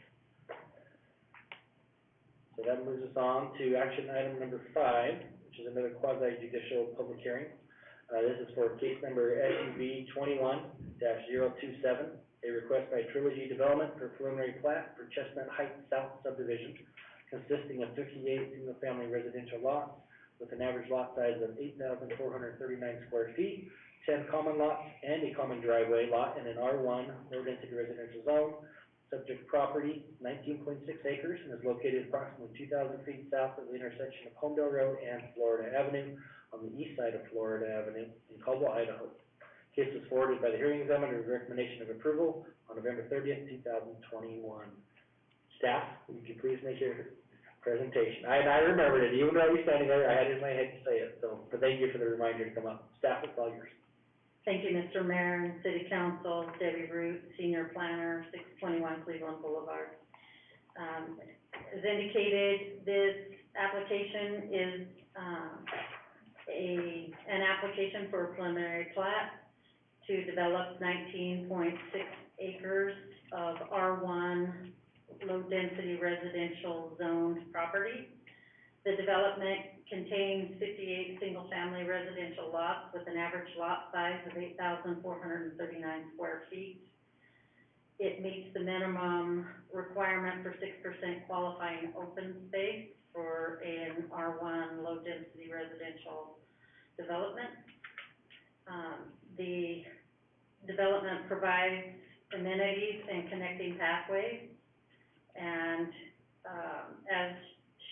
So that moves us on to action item number 5, which is another quasi judicial public hearing. This is for case number SUB 21-027, a request by Trilogy Development for preliminary plat for Chestnut Heights South subdivision, consisting of 58 single-family residential lots with an average lot size of 8,439 square feet, 10 common lots and a common driveway lot in an R1 low-density residential zone. Subject property, 19.6 acres, and is located approximately 2,000 feet south of the intersection of Homedale Road and Florida Avenue on the east side of Florida Avenue in Caldwell, Idaho. Case was forwarded by the hearing examiner with recommendation of approval on November 30th, 2021. Staff, would you please make your presentation? I remembered it, even though you're standing there, I had it in my head to say it, so, but thank you for the reminder to come up. Staff, it's all yours. Thank you, Mr. Mayor and City Council, Debbie Root, Senior Planner, 621 Cleveland Boulevard. As indicated, this application is, an application for a preliminary plat to develop 19.6 acres of R1 low-density residential zoned property. The development contains 58 single-family residential lots with an average lot size of 8,439 square feet. It meets the minimum requirement for 6% qualifying open space for an R1 low-density residential development. The development provides amenities and connecting pathways, and as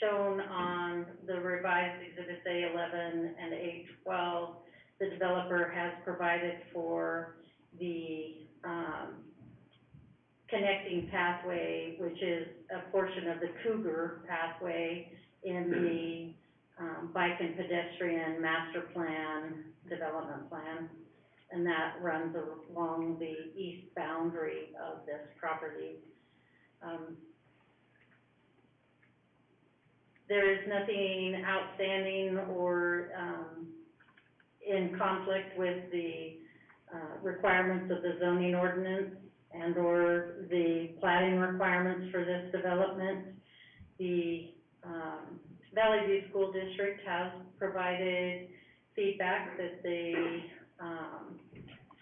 shown on the revised exhibits A11 and A12, the developer has provided for the connecting pathway, which is a portion of the Cougar pathway in the bike and pedestrian master plan, development plan, and that runs along the east boundary of this property. There is nothing outstanding or in conflict with the requirements of the zoning ordinance and or the platting requirements for this development. The Valley View School District has provided feedback that the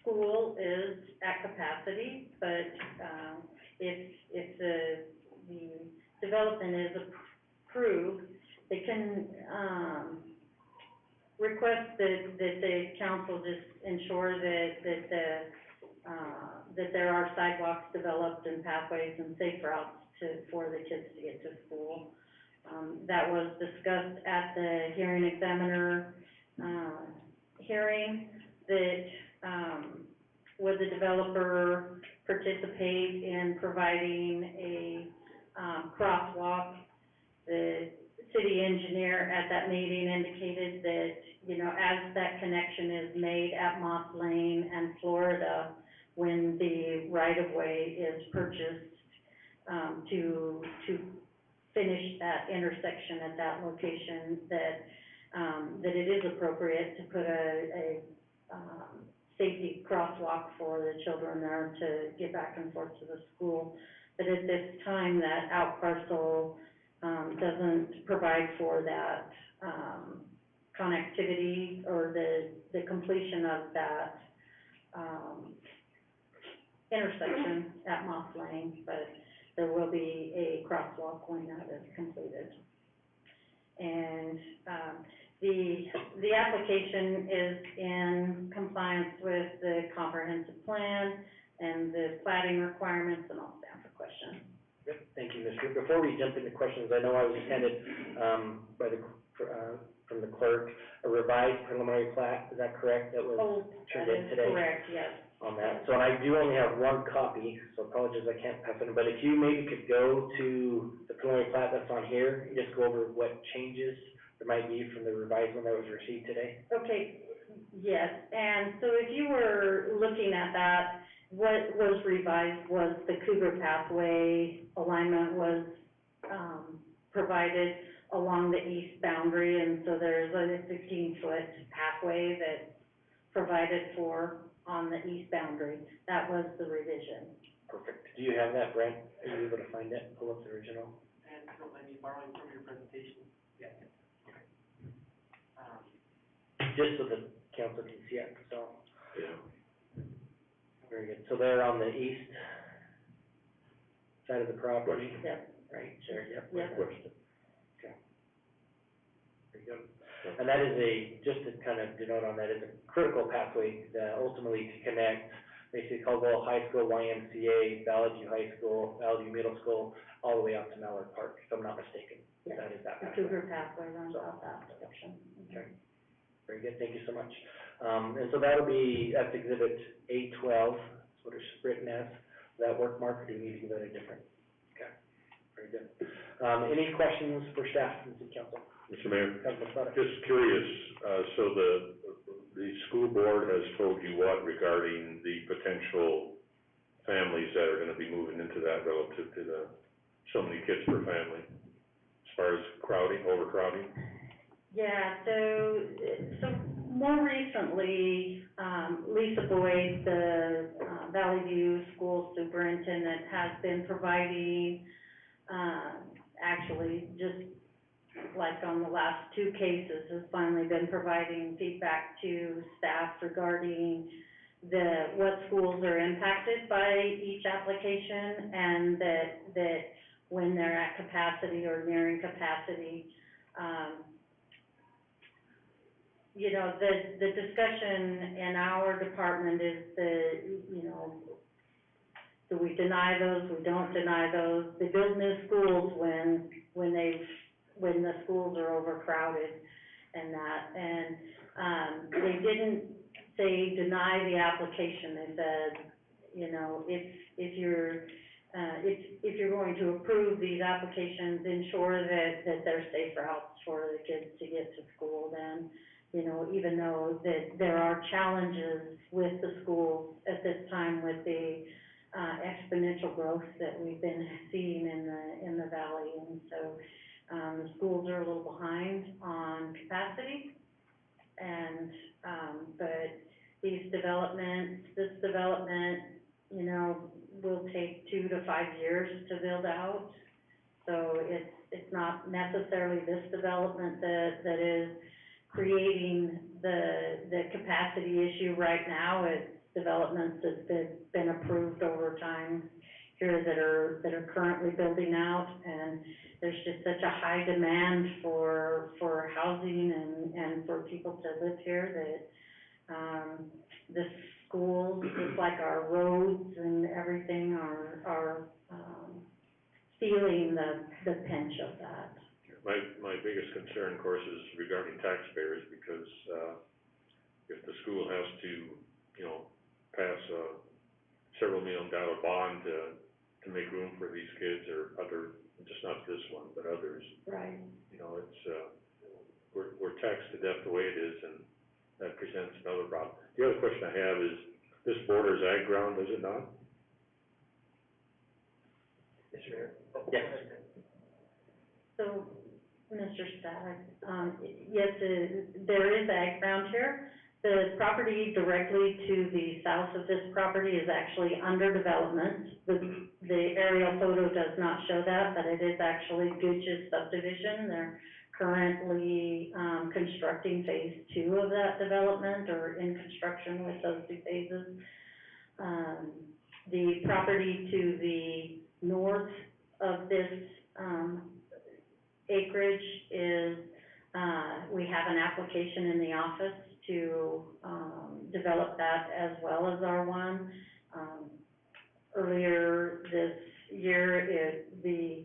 school is at capacity, but if the development is approved, they can request that the council just ensure that there are sidewalks developed and pathways and safe routes for the kids to get to school. That was discussed at the hearing examiner hearing, that would the developer participate in providing a crosswalk. The city engineer at that meeting indicated that, you know, as that connection is made at Moss Lane and Florida, when the right-of-way is purchased, to finish that intersection at that location, that it is appropriate to put a safety crosswalk for the children there to get back and forth to the school. But at this time, that out parcel doesn't provide for that connectivity or the completion of that intersection at Moss Lane, but there will be a crosswalk when that is completed. And the application is in compliance with the comprehensive plan and the platting requirements, and I'll stand for questions. Yep, thank you, Ms. Root. Before we jump into questions, I know I was handed from the clerk a revised preliminary plat, is that correct? That was turned in today? Correct, yes. On that, so and I do only have one copy, so apologies I can't pass it, but if you maybe could go to the preliminary plat that's on here, and just go over what changes there might be from the revised one that was received today. Okay, yes, and so if you were looking at that, what was revised was the Cougar pathway alignment was provided along the east boundary, and so there's a 15-foot pathway that's provided for on the east boundary. That was the revision. Perfect. Do you have that, Brent? Are you able to find it, pull up the original? And don't mind me borrowing from your presentation? Yeah. Just so the council can see it, so, Yeah. very good. So they're on the east side of the property? Yep. Right, there, yep. Yep. Question. Okay. Very good. And that is just to kind of denote on that, is a critical pathway, ultimately to connect basically Caldwell High School, YMCA, Valley View High School, Valley View Middle School, all the way out to Mallard Park, if I'm not mistaken. Yeah. That is that The pathway. Cougar pathway runs out that direction. Okay. Very good, thank you so much. And so that's exhibit A12, that's what it's written as. Does that work, Mark, or do we need to give that a different? Okay, very good. Any questions for staff from the city council? Mr. Mayor, Councilman Sutter? just curious, so the school board has told you what regarding the potential families that are gonna be moving into that relative to the, so many kids per family, as far as crowding, overcrowding? Yeah, so more recently, Lisa Boyd, the Valley View School Superintendent, has been providing, actually, just like on the last two cases, has finally been providing feedback to staff regarding what schools are impacted by each application, and that when they're at capacity or nearing capacity, you know, the discussion in our department is do we deny those, we don't deny those? They build new schools when the schools are overcrowded and that, and they didn't say deny the application. They said, you know, if you're going to approve these applications, ensure that they're safe routes for the kids to get to school. Then, you know, even though that there are challenges with the schools at this time with the exponential growth that we've been seeing in the valley, and so the schools are a little behind on capacity, and but this development, you know, will take 2 to 5 years to build out. So it's not necessarily this development that is creating the capacity issue right now. It's developments that's been approved over time here that are currently building out, and there's just such a high demand for housing and for people to live here that the schools, just like our roads and everything, are feeling the pinch of that. My biggest concern, of course, is regarding taxpayers, because, if the school has to, you know, pass a several $1 million bond to make room for these kids or other, just not this one, but others. Right. You know, it's, we're taxed to death the way it is, and that presents another problem. The other question I have is, this borders ag ground, does it not? Mr. Mayor? Yes. So, Mr. Stack, yes, there is ag ground here. The property directly to the south of this property is actually under development. The aerial photo does not show that, but it is actually Gooch's subdivision. They're currently constructing phase 2 of that development, or in construction with those 2 phases. The property to the north of this acreage is, we have an application in the office to develop that as well as R1. Earlier this year, the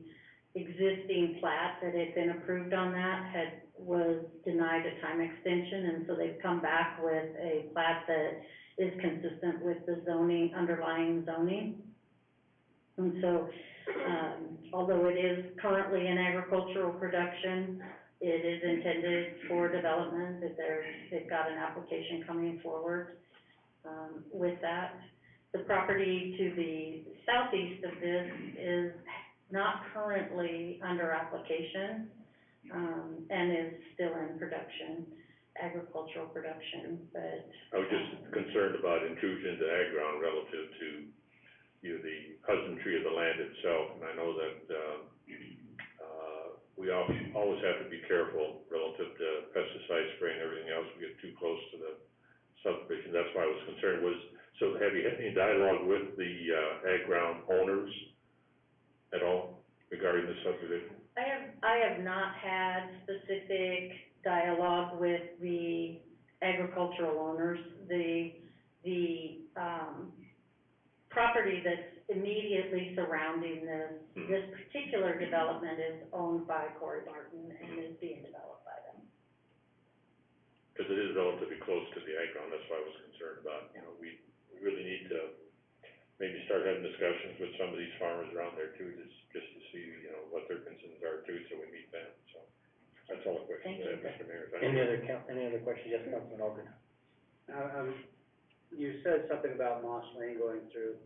existing plat that had been approved on that was denied a time extension, and so they've come back with a plat that is consistent with the zoning, underlying zoning. And so, although it is currently in agricultural production, it is intended for development, that they've got an application coming forward, with that. The property to the southeast of this is not currently under application. and is still in production, agricultural production, but. I was just concerned about intrusion into ag ground relative to, the husbandry of the land itself, and I know that, we always have to be careful relative to pesticide spray and everything else, we get too close to the subdivision, that's why I was concerned, so have you had any dialogue with the, ag ground owners at all regarding the subdivision? I have not had specific dialogue with the agricultural owners. The property that's immediately surrounding this particular development is owned by Corey Barton and is being developed by them. Because it is relatively close to the ag ground, that's why I was concerned about, we really need to maybe start having discussions with some of these farmers around there too, just to see, what their concerns are too, so we meet them, so. That's all the questions I have, Mr. Mayor, thank you. Any other questions? Yes, Councilman Ogden. You said something about Moss Lane going through.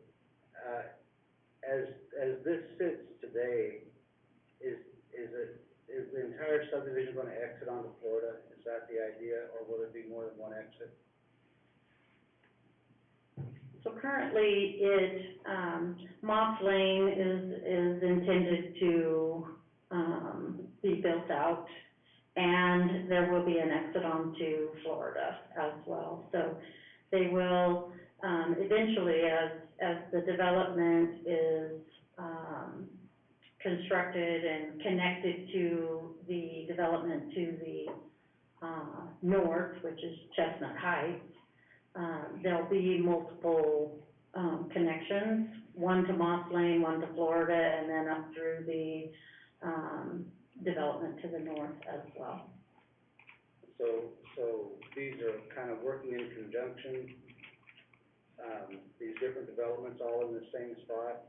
As this sits today, is the entire subdivision gonna exit onto Florida? Is that the idea, or will there be more than one exit? So currently, Moss Lane is intended to, be built out, and there will be an exit onto Florida as well. So they will, eventually, as the development is, constructed and connected to the development to the, north, which is Chestnut Heights, there'll be multiple, connections, one to Moss Lane, one to Florida, and then up through the, development to the north as well. So these are kind of working in conjunction, these different developments all in the same spot.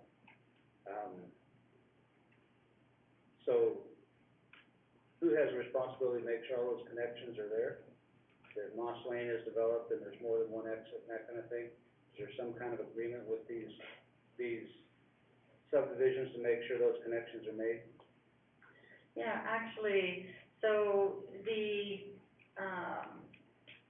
So who has responsibility to make sure all those connections are there? That Moss Lane is developed and there's more than one exit and that kind of thing? Is there some kind of agreement with these subdivisions to make sure those connections are made? Yeah, actually, so the,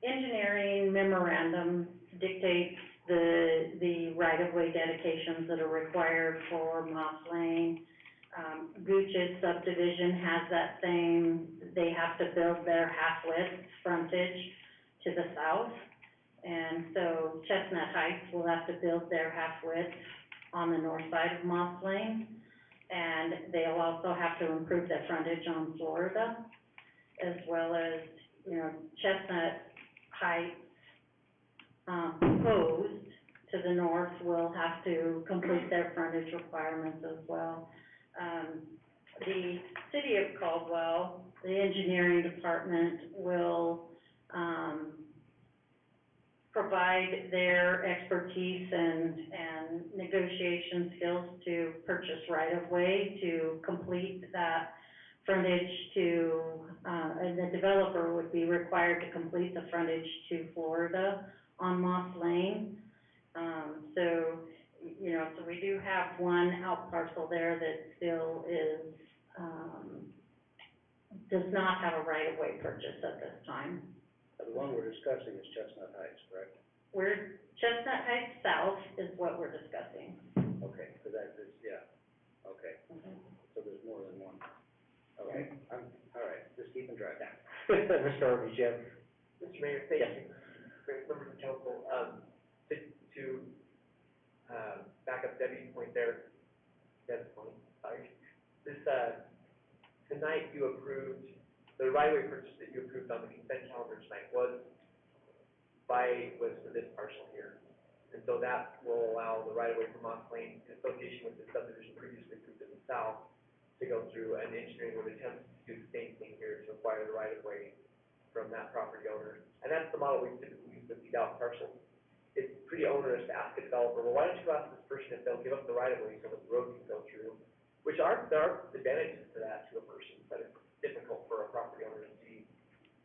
engineering memorandum dictates the right-of-way dedications that are required for Moss Lane. Gooch's subdivision has that same, they have to build their half-width frontage to the south. And so Chestnut Heights will have to build their half-width on the north side of Moss Lane. And they'll also have to improve their frontage on Florida, as well as, Chestnut Heights, proposed to the north will have to complete their frontage requirements as well. The city of Caldwell, the engineering department will, provide their expertise and negotiation skills to purchase right-of-way to complete that frontage to, and the developer would be required to complete the frontage to Florida on Moss Lane. So we do have one out parcel there that still is, does not have a right-of-way purchase at this time. The one we're discussing is Chestnut Heights, correct? Chestnut Heights South is what we're discussing. Okay, so that is, yeah, okay. So there's more than one. Okay, all right, just keeping track. Mr. Harvey, Jim. Mr. Mayor, thank you. Great members of council, to back up Debbie's point there, Deb's point, sorry. This, tonight you approved, the right-of-way purchase that you approved on the consent calendar tonight was for this parcel here. And so that will allow the right-of-way from Moss Lane in association with the subdivision previously approved in the south to go through an engineering would attempt to do the same thing here to acquire the right-of-way from that property owner. And that's the model we typically use with these out parcels. It's pretty onerous to ask a developer, well, why don't you ask this person if they'll give up the right-of-way so that the road can go through? There are advantages to that to a person, but it's difficult for a property owner to see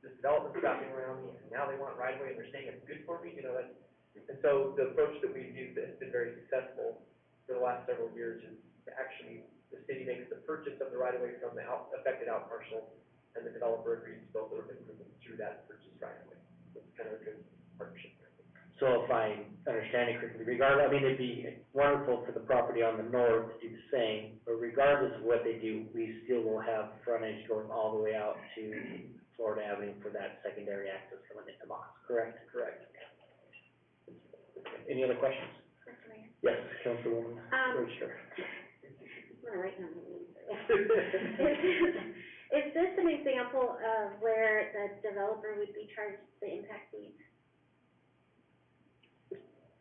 this development's wrapping around me, and now they want right-of-way, and they're saying it's good for me, and so the approach that we've used that has been very successful for the last several years is to actually, the city makes the purchase of the right-of-way from the affected out parcel, and and the developer agrees to build the improvements through that purchase right away. So it's kind of a good partnership there. So if I understand it correctly, it'd be wonderful for the property on the north to do the same, but regardless of what they do, we still will have frontage going all the way out to Florida Avenue for that secondary access coming into Moss, correct? Correct. Any other questions? Mr. Mayor? Yes, Councilwoman Um, Royster. I'm gonna write down the names. Is this an example of where the developer would be charged the impact fees?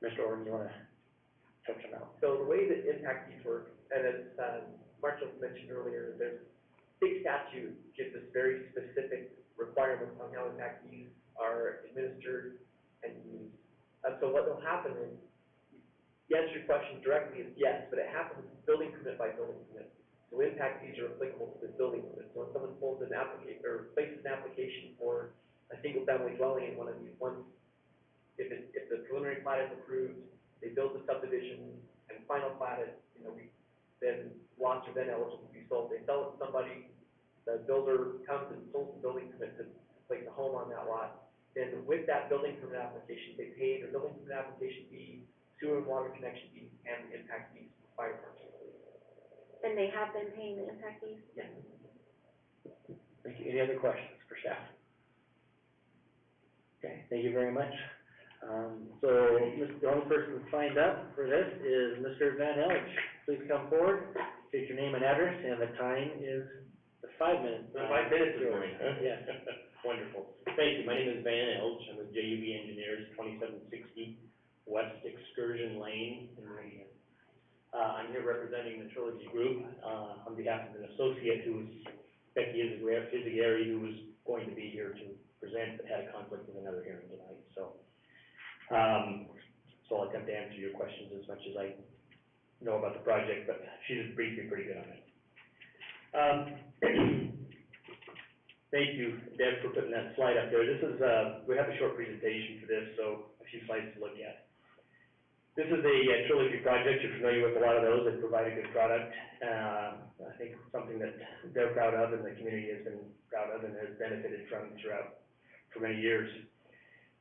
Mr. Orton, you wanna touch on that? So the way that impact fees work, and as, Marshall mentioned earlier, there's state statute gives us very specific requirements on how impact fees are administered and used. So what will happen is, the answer to your question directly is yes, but it happens building permit by building permit. So impact fees are applicable to this building permit. So when someone pulls an or places an application for a single-family dwelling in one of these ones, if the preliminary plat is approved, they build the subdivision and final plat it, then lots are then eligible to be sold. They sell it to somebody, the builder comes and pulls the building permit to place a home on that lot. Then with that building permit application, they pay the building permit application fee, sewer and water connection fees, and the impact fees for fire department. And they have been paying the impact fees? Yes. Thank you. Any other questions for staff? Okay, thank you very much. So, the only person who signed up for this is Mr. Van Elge. Please come forward, state your name and address, and the time is the 5 minutes. 5 minutes this morning, huh? Yes. Wonderful. Thank you. My name is Van Elge. I'm with JUV Engineers, 2760 West Excursion Lane in Meridian. I'm here representing the Trilogy Group, on behalf of an associate who's Becky Izagari, who was going to be here to present, but had a conflict with another hearing tonight, so. So I'll attempt to answer your questions as much as I know about the project, but she just briefed me pretty good on it. Thank you, Deb, for putting that slide up there. This is, we have a short presentation for this, so a few slides to look at. This is a Trilogy project. You're familiar with a lot of those. They provide a good product. I think something that they're proud of and the community has been proud of and has benefited from throughout for many years.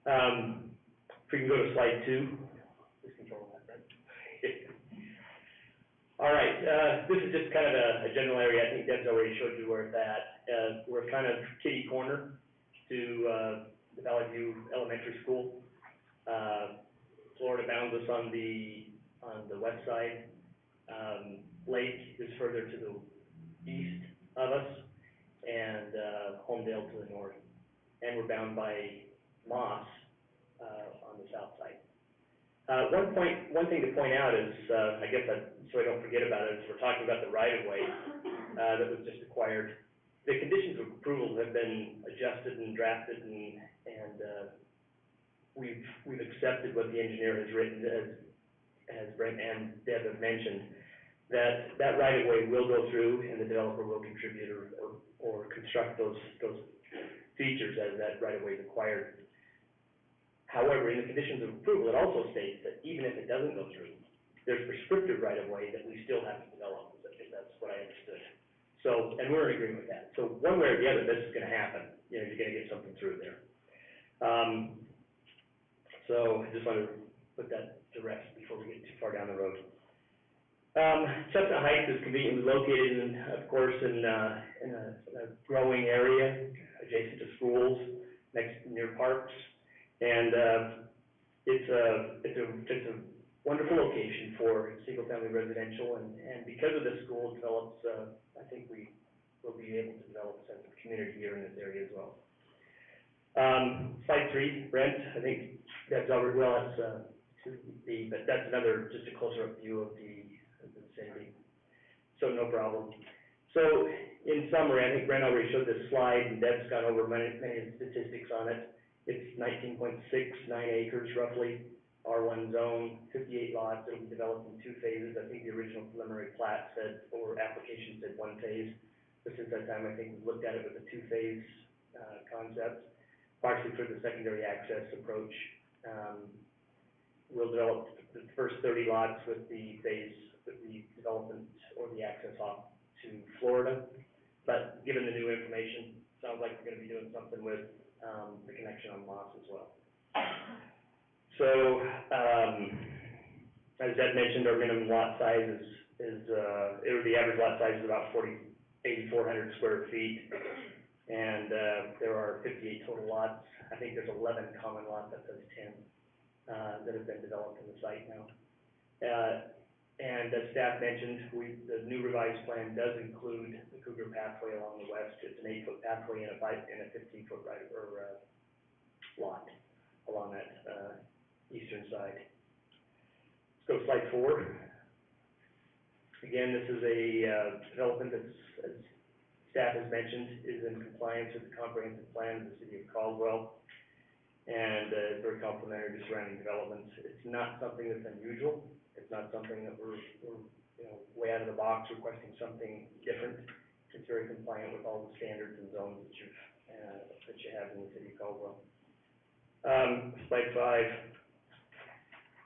If we can go to slide 2. Please control that, Brent. All right, this is just kind of a general area. I think Deb's already showed you where it's at. We're kind of kitty corner to the Valley View Elementary School. Florida bounds us on the west side. Lake is further to the east of us, and Homedale to the north. And we're bound by Moss on the south side. One thing to point out is, I guess so I don't forget about it, is we're talking about the right-of-way that was just acquired. The conditions of approval have been adjusted and drafted, and we've accepted what the engineer has written, as Brent and Deb have mentioned, that right-of-way will go through and the developer will contribute or construct those features as that right-of-way is acquired. However, in the conditions of approval, it also states that even if it doesn't go through, there's prescriptive right-of-way that we still have to develop, if that's what I understood. So, and we're in agreement with that. So one way or the other, this is gonna happen. You're gonna get something through there. So I just wanted to put that to rest before we get too far down the road. Chestnut Heights is conveniently located in a growing area adjacent to schools, near parks. And it's a wonderful location for single-family residential, and because of the school develops, I think we will be able to develop a sense of community here in this area as well. Slide 3, Brent, I think that's already, well, that's but that's another, just a closer up view of the vicinity, so no problem. So in summary, I think Brent already showed this slide, and Deb's gone over many statistics on it. It's 19.69 acres roughly, R1 zone, 58 lots. It'll be developed in 2 phases. I think the original preliminary plat said, or application said 1 phase. But since that time, I think we've looked at it with a 2-phase concept, partially for the secondary access approach. We'll develop the first 30 lots with the development or the access off to Florida. But given the new information, sounds like we're gonna be doing something with, the connection on Moss as well. So, as Deb mentioned, our minimum lot size or the average lot size is about 8,400 square feet. And, there are 58 total lots. I think there's 11 common lots, that says 10, that have been developed in the site now. And as staff mentioned, the new revised plan does include the Cougar pathway along the west. It's an 8-foot pathway and a 15-foot lot along that, eastern side. Let's go to slide 4. Again, this is a, development that's, as staff has mentioned, is in compliance with the comprehensive plan of the city of Caldwell, and, very complimentary to surrounding developments. It's not something that's unusual. It's not something that we're, way out of the box requesting something different. It's very compliant with all the standards and zones that you have in the city of Caldwell. Slide 5.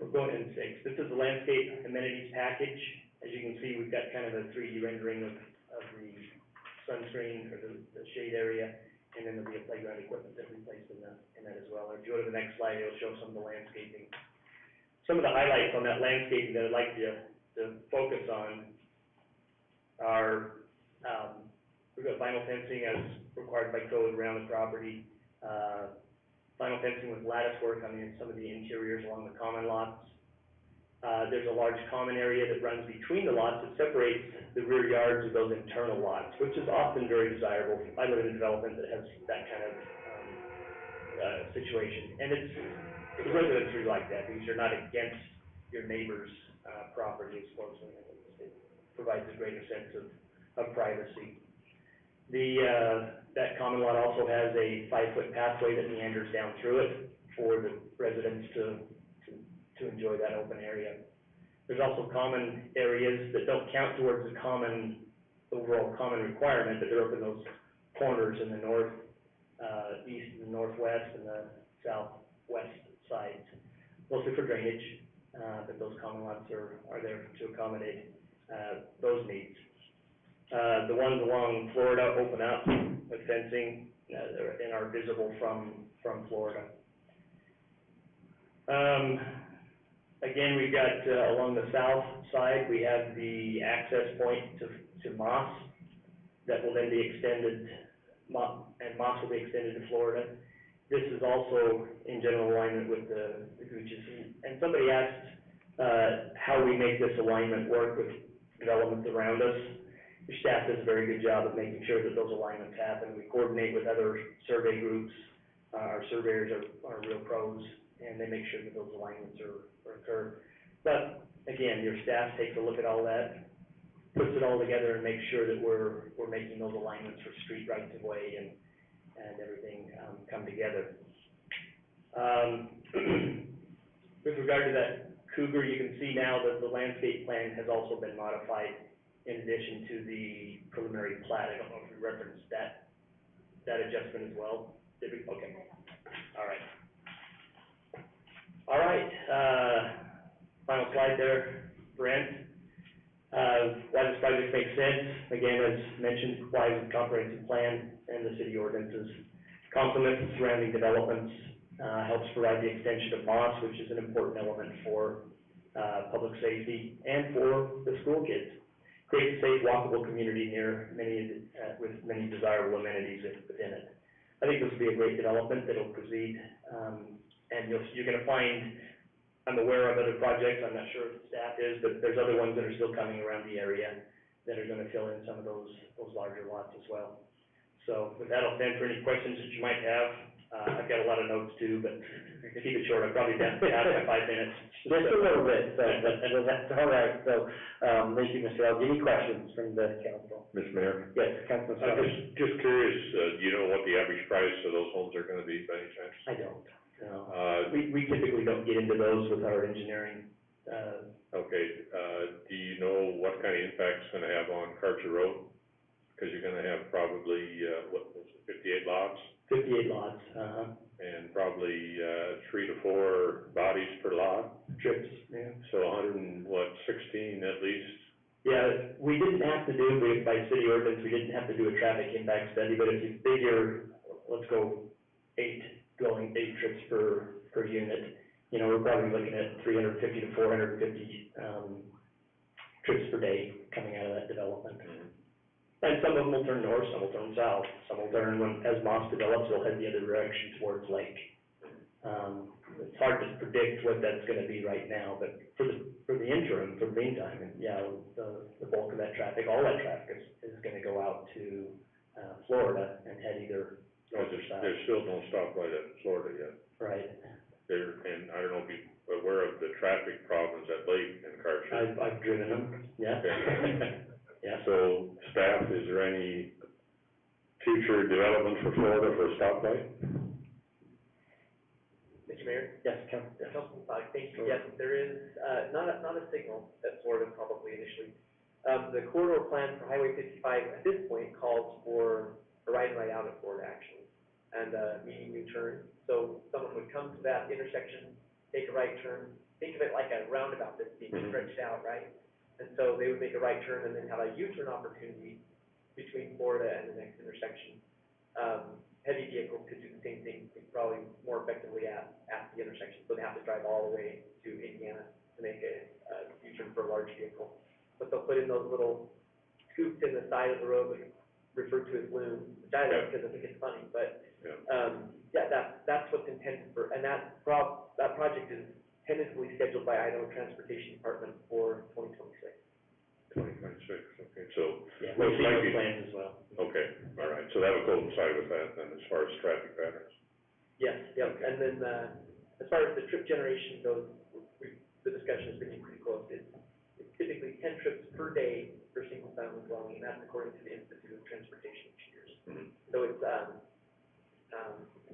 We're going in 6. This is the landscape amenities package. As you can see, we've got kind of a 3D rendering of the sunscreen or the shade area, and then there'll be a playground equipment that we placed in that as well. Or if you go to the next slide, it'll show some of the landscaping. Some of the highlights on that landscaping that I'd like to focus on are, we've got vinyl fencing as required by code around the property, vinyl fencing with lattice work on some of the interiors along the common lots. There's a large common area that runs between the lots that separates the rear yards of those internal lots, which is often very desirable. I live in a development that has that kind of situation, and the residents really like that because you're not against your neighbor's property as closely. It provides a greater sense of privacy. That common lot also has a 5-foot pathway that meanders down through it for the residents to enjoy that open area. There's also common areas that don't count towards the overall common requirement, but they're up in those corners in the north, east and the northwest and the southwest sides, mostly for drainage, but those common lots are there to accommodate, those needs. The ones along Florida open up with fencing, and are visible from Florida. Again, we've got, along the south side, we have the access point to Moss that will then be extended, and Moss will be extended to Florida. This is also in general alignment with the Gooches. And somebody asked, how we make this alignment work with developments around us. Your staff does a very good job of making sure that those alignments happen. We coordinate with other survey groups. Our surveyors are real pros, and they make sure that those alignments occur. But again, your staff takes a look at all that, puts it all together, and makes sure that we're making those alignments for street rights of way and everything come together. With regard to that Cougar, you can see now that the landscape plan has also been modified in addition to the preliminary plat. I don't know if we referenced that adjustment as well. Did we? Okay. All right, final slide there, Brent. Why this project makes sense, again, as mentioned, complies with the comprehensive plan and the city ordinances, complements the surrounding developments, helps provide the extension of Moss, which is an important element for public safety and for the school kids. Creates a safe, walkable community near with many desirable amenities within it. I think this will be a great development that'll proceed, and you're gonna find, I'm aware of other projects, I'm not sure if the staff is, but there's other ones that are still coming around the area that are gonna fill in some of those larger lots as well. So with that, I'll stand for any questions that you might have. I've got a lot of notes too, but to keep it short, I've probably been past my 5 minutes. Just a little bit, so that's all right. So, thank you, Mr. Elg. Any questions from the council? Mr. Mayor? Yes, Councilman I'm Swanson. just curious, do you know what the average price of those homes are gonna be by any chance? I don't, no. We typically don't get into those with our engineering. Okay, do you know what kind of impact it's gonna have on Karcher Road? Because you're gonna have probably, 58 lots? 58 lots, And probably, 3 to 4 bodies per lot? Trips, yeah. So 116 at least Yeah, we didn't have to do, by city ordinance, we didn't have to do a traffic impact study, but if you figure, let's go eight trips per unit, you know, we're probably looking at 350 to 450, trips per day coming out of that development. And some of them will turn north, some will turn south, some will turn, as Moss develops, they'll head the other direction towards Lake. It's hard to predict what that's gonna be right now, but for the interim, for the meantime, yeah, the bulk of that traffic, all that traffic is gonna go out to, Florida and head either north or south. There's still no stoplight at Florida yet. Right. And I don't know if you're aware of the traffic problems at Lake and Carson. I've driven them, yeah. Yeah. So, staff, is there any future development for Florida for a stoplight? Mr. Mayor? Yes, Councilman. Councilman Clark, thank you. Yes, there is, not a signal at Florida probably initially. The corridor plan for Highway 55 at this point calls for a right and right out at Florida actually, and median U-turn. So someone would come to that intersection, take a right turn, think of it like a roundabout that's being stretched out, right? And so they would make a right turn and then have a U-turn opportunity between Florida and the next intersection. Heavy vehicles could do the same thing, probably more effectively at the intersection, so they have to drive all the way to Indiana to make a U-turn for a large vehicle. But they'll put in those little scoops in the side of the road, referred to as looms, which I like because I think it's funny, but, yeah, that's what's intended for, and that project is tentatively scheduled by Idaho Transportation Department for 2026. 2026, okay, so. Yeah, we'll see those plans as well. Okay, all right, so that would coincide with that then, as far as traffic patterns. Yes, yep, and then, as far as the trip generation goes, the discussion has been pretty close. It's typically 10 trips per day for single-family dwelling, and that's according to the Institute of Transportation Engineers. So it's,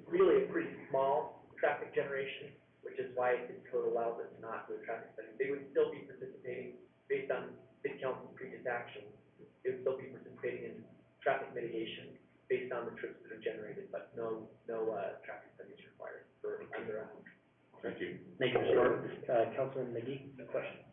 really a pretty small traffic generation, which is why the code allows us not to do a traffic study. They would still be participating based on city council's previous action. They would still be participating in traffic mitigation based on the trips that are generated, but no traffic studies required for under a hundred. Thank you. Thank you, Mr. Orton. Councilman McGee, a question?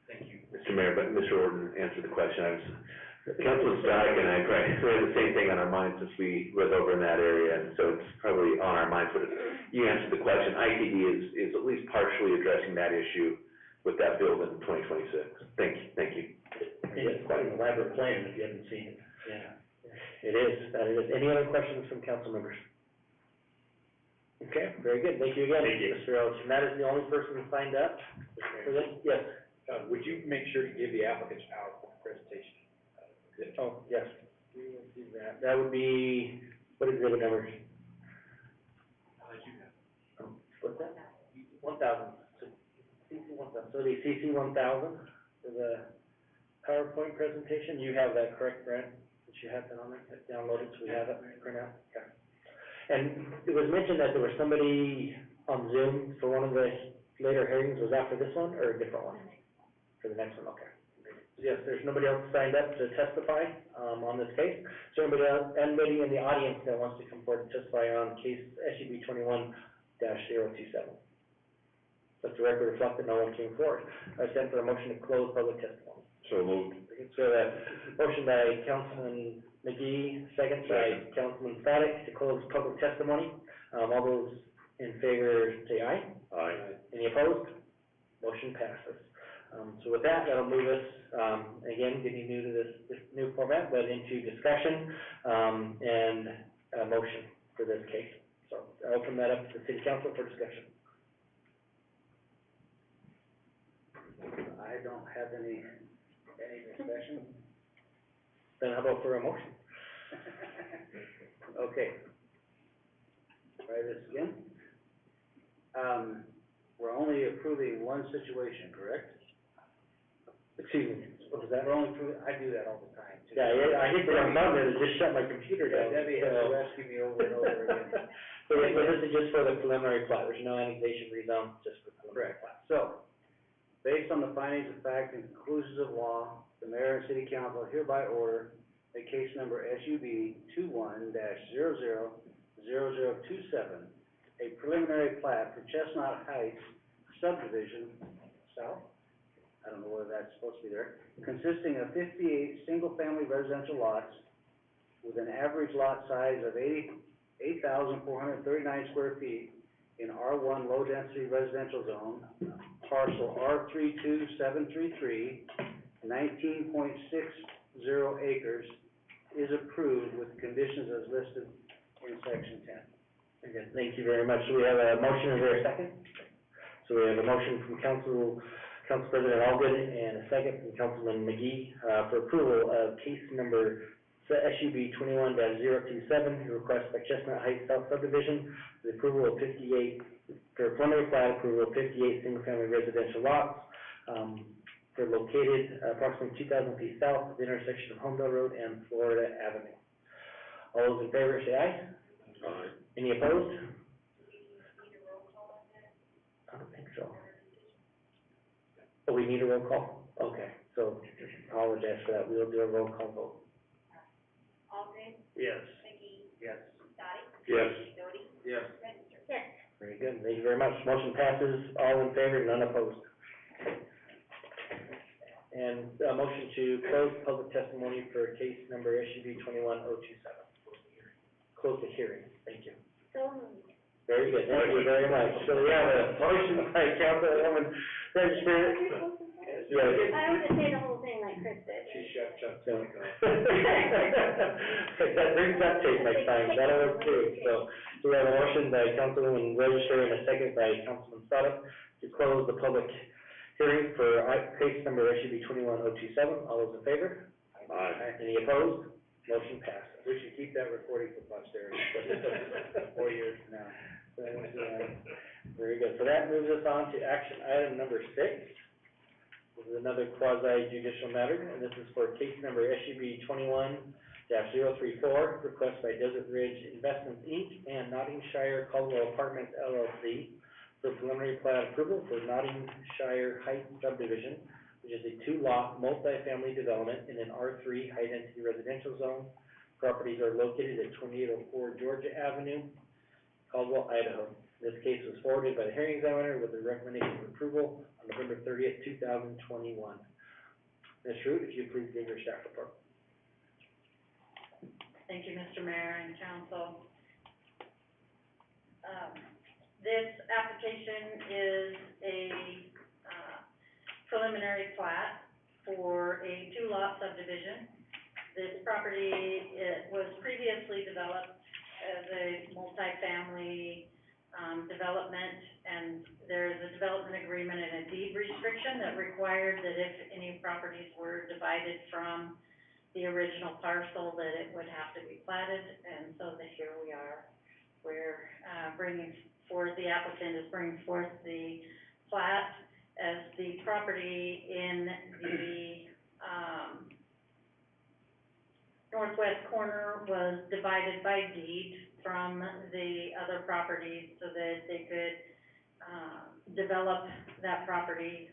Thank you. Mr. Mayor, but Mr. Orton answered the question. Councilman Stike and I probably had the same thing on our minds since we live over in that area, and so it's probably on our minds, but you answered the question. ITD is at least partially addressing that issue with that bill in 2026. Thank you. It's quite an elaborate plan if you haven't seen it. Yeah. It is. Any other questions from council members? Okay, very good. Thank you again. Thank you. Mr. Ellis. Matt is the only person who signed up for this? Yes. Would you make sure to give the applicant's PowerPoint presentation? Oh, yes. We will do that. That would be, what is the number? What's that? 1,000. So CC 1,000. So the CC 1,000 for the PowerPoint presentation. You have that correct, Brad? That you have that on there, downloaded, so we have it print out? Okay. And it was mentioned that there was somebody on Zoom for one of the later hearings. Was that for this one or a different one? For the next one, okay. Yes, there's nobody else signed up to testify, on this case. So anybody in the audience that wants to come forward and testify on case SUB 21-027. Let the record reflect that no one came forward. I stand for a motion to close public testimony. So moved. So motion by Councilman McGee, second by Councilman Static to close public testimony. All those in favor say aye. Aye. Any opposed? Motion passes. So with that, that'll move us, again, getting new to this new format, but into discussion, and a motion for this case. So I open that up to the city council for discussion. I don't have any discussion. Then how about for a motion? Okay. Try this again. We're only approving one situation, correct? Excuse me, what was that? We're only approving, I do that all the time, too. Yeah, I hit the wrong button and it just shut my computer down. Debbie has to rescue me over and over again. So this is just for the preliminary plat, there's no annexation rezone, just for preliminary plat. So, based on the findings of fact and conclusions of law, the mayor and city council hereby order that case number SUB 21-000027, a preliminary plat for Chestnut Heights subdivision, south, I don't know whether that's supposed to be there, consisting of 58 single-family residential lots with an average lot size of 8,439 square feet in R1 low-density residential zone, parcel R32733, 19.60 acres, is approved with conditions as listed in section 10. Again, thank you very much. So we have a motion, is there a second? So we have a motion from Council President Allgood and a second from Councilman McGee, for approval of case number SUB 21-027, request by Chestnut Heights South Subdivision, the approval of 58, for preliminary plat approval of 58 single-family residential lots, for located approximately 2,000 feet south of the intersection of Homedale Road and Florida Avenue. All those in favor say aye. Aye. Any opposed? I don't think so. Oh, we need a roll call? Okay, so apologize for that. We'll do a roll call vote. Alden, Yes. McGee, Yes. Dottie, Yes. Doty, Yes. Register. Yes. Very good, thank you very much. Motion passes, all in favor, none opposed. And motion to close public testimony for case number SUB 21027. Close the hearing, thank you. So moved. Very good, thank you very much. So we have a motion by Councilwoman Register. Yes. I was gonna say the whole thing like Chris did. She shut Chuck's So- mic off. That brings up tape next time, that'll work too. So we have a motion by Councilwoman Register and a second by Councilman Sutter to close the public hearing for case number SUB 21027. All those in favor? Aye. Any opposed? Motion passes. We should keep that recording for posterity, 4 years from now. Very good. So that moves us on to action item number 6. This is another quasi judicial matter, and this is for case number SUB 21-034, request by Desert Ridge Investments, Inc. and Nottingshire Caldwell Apartments LLC for preliminary plat approval for Nottingshire Heights subdivision, which is a 2-lot multifamily development in an R3 high-density residential zone. Properties are located at 2804 Georgia Avenue, Caldwell, Idaho. This case was forwarded by the hearing examiner with a recommendation of approval on November 30th, 2021. Ms. Root, if you please give your staff report. Thank you, Mr. Mayor and council. This application is a preliminary plat for a 2-lot subdivision. This property, it was previously developed as a multifamily development, and there's a development agreement and a deed restriction that required that if any properties were divided from the original parcel, that it would have to be platted, and so that here we are. We're bringing forth, the applicant is bringing forth the plat as the property in the northwest corner was divided by deed from the other properties so that they could develop that property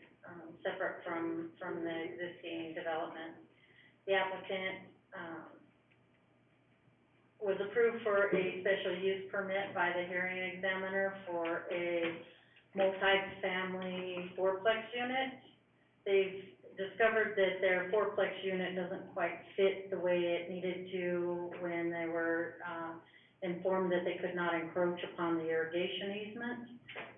separate from the existing development. The applicant was approved for a special use permit by the hearing examiner for a multi-family fourplex unit. They've discovered that their fourplex unit doesn't quite fit the way it needed to when they were informed that they could not encroach upon the irrigation easement.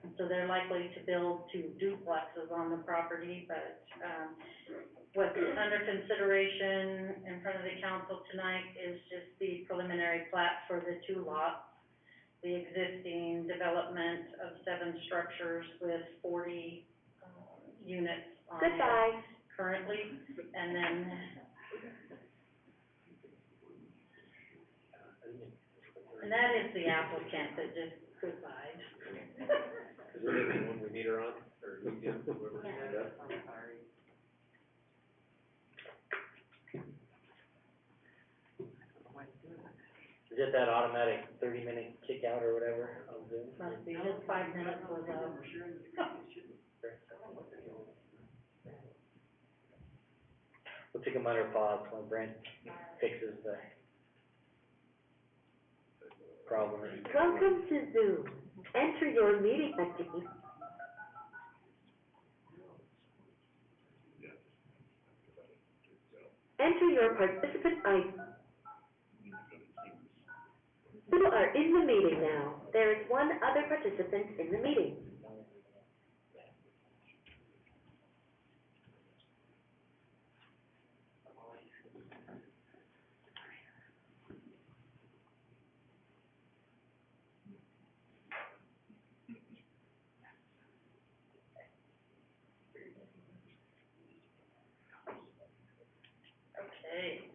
And so they're likely to build 2 duplexes on the property, but what's under consideration in front of the council tonight is just the preliminary plat for the 2 lots, the existing development of 7 structures with 40 units on it. Goodbye. Currently, and then that is the applicant that just goodbye. Is there anyone we need her on, or you can, whoever signed up? Is it that automatic 30-minute kick out or whatever on Zoom? Must be, just 5 minutes was up. We'll take a minor pause while Brent fixes the problem. Welcome to Zoom. Enter your meeting ID. enter your participant ID. You are in the meeting now. There is one other participant in the meeting. Okay.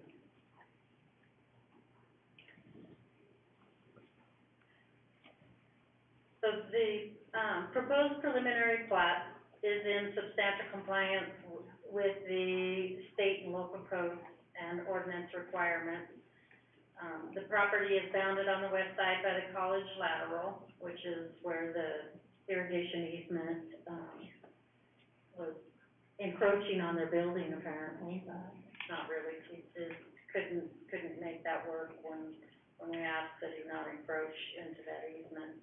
So the, proposed preliminary plat is in substantial compliance with the state and local codes and ordinance requirements. The property is bounded on the west side by the College Lateral, which is where the irrigation easement, was encroaching on their building apparently. Not really, it couldn't make that work when we asked that he not encroach into that easement.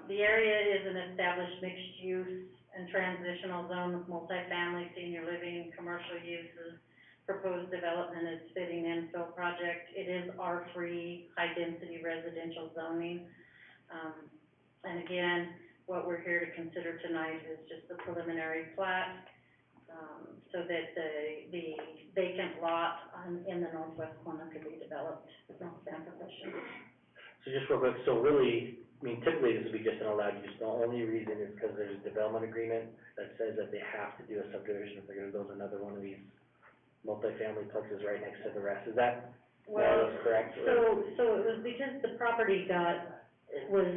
The area is an established mixed use and transitional zone with multifamily, senior living, commercial uses. Proposed development is fitting infill project. It is R3, high density residential zoning. And again, what we're here to consider tonight is just the preliminary plat, so that the vacant lot in the northwest corner can be developed. No stand for questions. So just real quick, so really, I mean, typically this would be just an allowed use. The only reason is because there's a development agreement that says that they have to do a subdivision if they're gonna build another one of these multifamily plexes right next to the rest. Is that more or less correct? So it was because the property was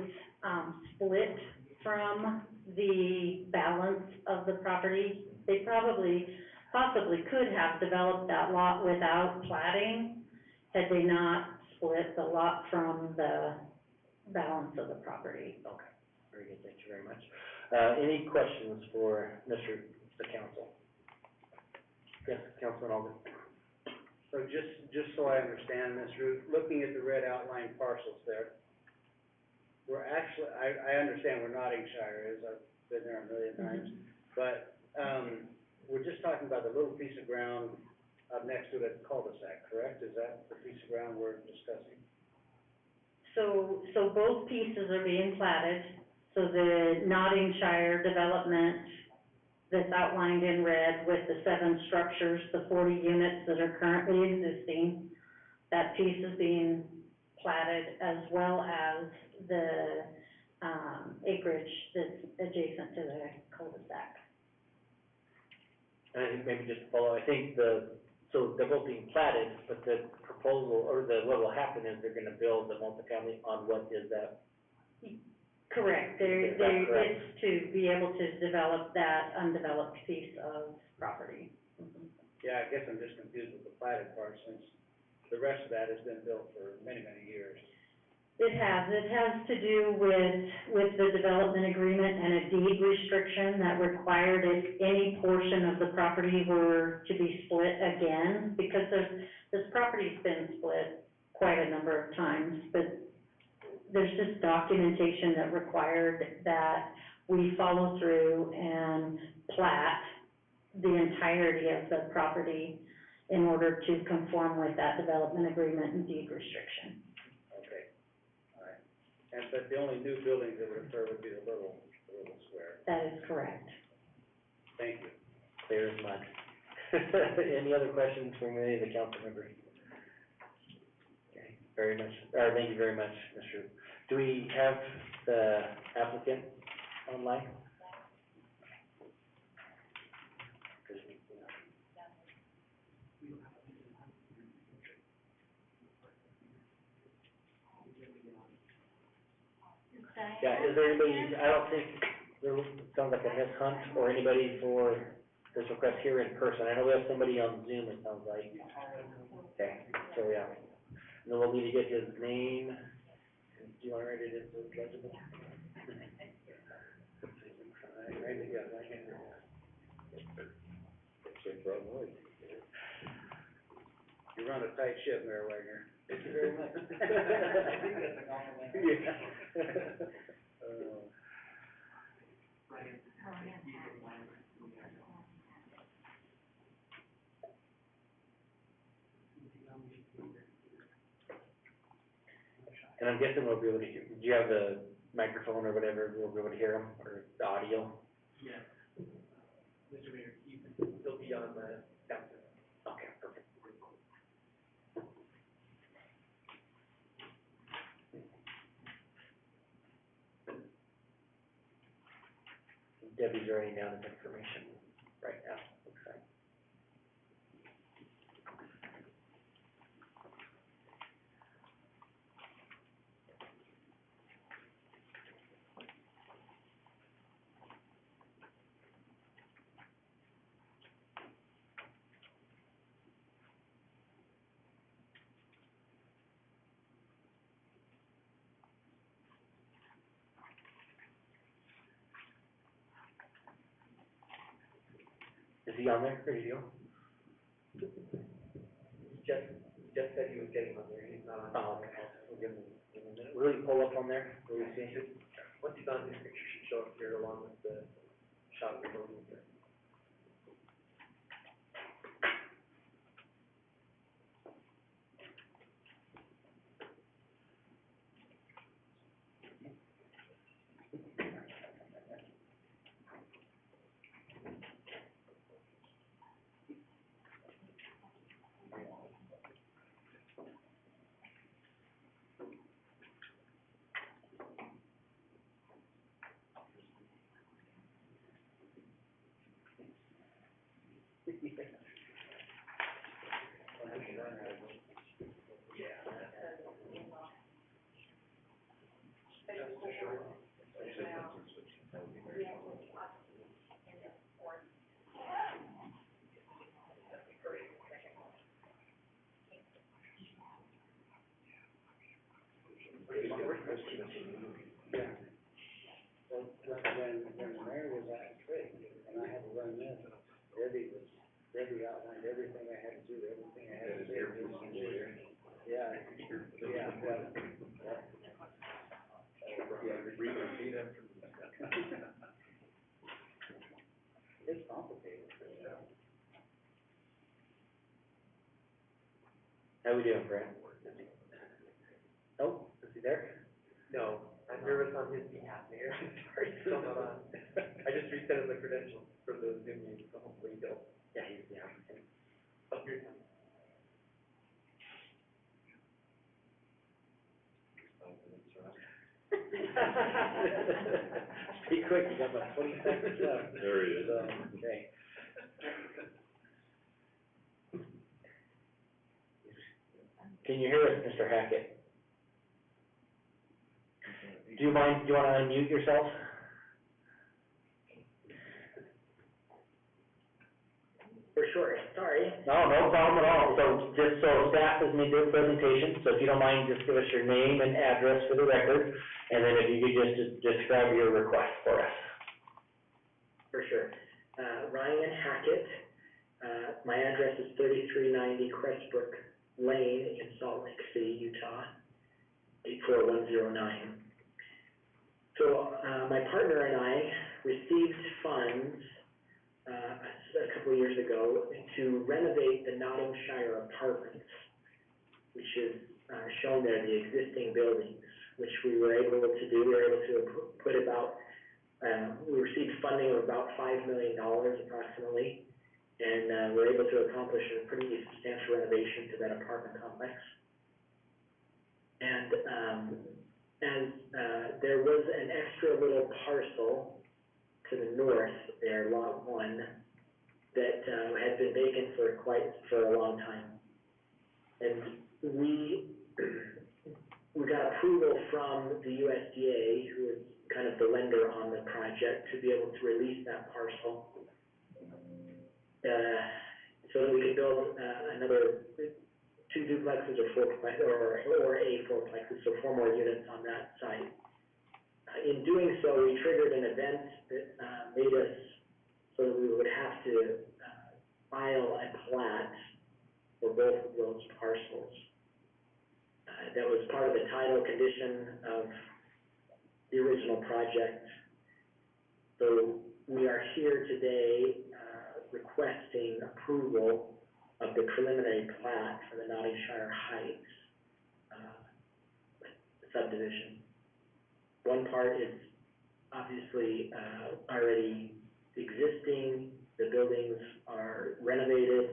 split from the balance of the property. They possibly could have developed that lot without platting, had they not split the lot from the balance of the property. Okay, very good, thank you very much. Any questions for the council? Yes, Councilman Alden. So just so I understand this, Ruth, looking at the red outline parcels there, we're actually, I understand where Nottingshire is, I've been there a million times, but, we're just talking about the little piece of ground up next to the cul-de-sac, correct? Is that the piece of ground we're discussing? So both pieces are being platted. So the Nottingshire development that's outlined in red with the 7 structures, the 40 units that are currently existing, that piece is being platted, as well as the, acreage that's adjacent to the cul-de-sac. And I think maybe just to follow, I think so they're both being platted, but the proposal, or what will happen is they're gonna build the multifamily on what is that? Correct. Is that correct? It's to be able to develop that undeveloped piece of property. Yeah, I guess I'm just confused with the platted part, since the rest of that has been built for many, many years. It has to do with the development agreement and a deed restriction that required if any portion of the property were to be split again, because this property's been split quite a number of times, but there's just documentation that required that we follow through and plat the entirety of the property in order to conform with that development agreement and deed restriction. But the only new buildings that would occur would be the little square. That is correct. Thank you. Clear as mud. Any other questions from any of the council members? Okay, thank you very much, Mr. Do we have the applicant online? Yeah, is there anybody, I don't think, it sounds like a Miss Hunt or anybody for this request here in person. I know we have somebody on Zoom, it sounds like. Okay, so yeah. And then we'll need to get his name. Do you want to write it into the legible? You run a tight ship, Mayor Wagner. Thank you very much. I think that's a compliment. Yeah. And I'm guessing we'll be able to hear, do you have the microphone or whatever, we'll be able to hear them, or the audio? Yeah. Mr. Mayor, he'll be on the downstairs. Okay, perfect. Debbie's writing down his information right now, looks like. Is he on there, ready to go? Jeff said he was getting on there, he's not on. Oh, okay, we'll give him a minute. Will he pull up on there? Will we see? Once he's on, his picture should show up here along with the shot of the building here. Yeah. Well, when the mayor was out of trade, and I had to run this, Debbie outlined everything I had to do, everything I had to do. Yeah, yeah, well, it's complicated. How we doing, Brad? Oh, is he there? No, I'm nervous on his behalf, Mayor. Sorry, still not on. I just reset the credentials for the Zoom meeting, so hopefully he'll. Yeah, he's the applicant. Oh, here's him. Be quick, you got about 20 seconds left. There he is. Okay. Can you hear us, Mr. Hackett? Do you wanna unmute yourself? For sure, sorry. No problem at all. So just so staff has made their presentation, so if you don't mind, just give us your name and address for the record, and then if you could just describe your request for us. For sure. Ryan Hackett, my address is 3390 Crestbrook Lane in Salt Lake City, Utah, 84109. So, my partner and I received funds, a couple of years ago to renovate the Nottingshire Apartments, which is, shown there, the existing buildings, which we were able to do. We were able to put about, we received funding of about $5 million approximately, and, we're able to accomplish a pretty substantial renovation to that apartment complex. And, there was an extra little parcel to the north there, lot 1, that, had been vacant for a long time. And we got approval from the USDA, who is kind of the lender on the project, to be able to release that parcel, so that we could build, another 2 duplexes or 4 a 4plexes, so 4 more units on that site. In doing so, we triggered an event that, made us so that we would have to, file a plat for both of those parcels. That was part of the title condition of the original project. So we are here today, requesting approval of the preliminary plat for the Nottingshire Heights subdivision. One part is obviously, already existing, the buildings are renovated,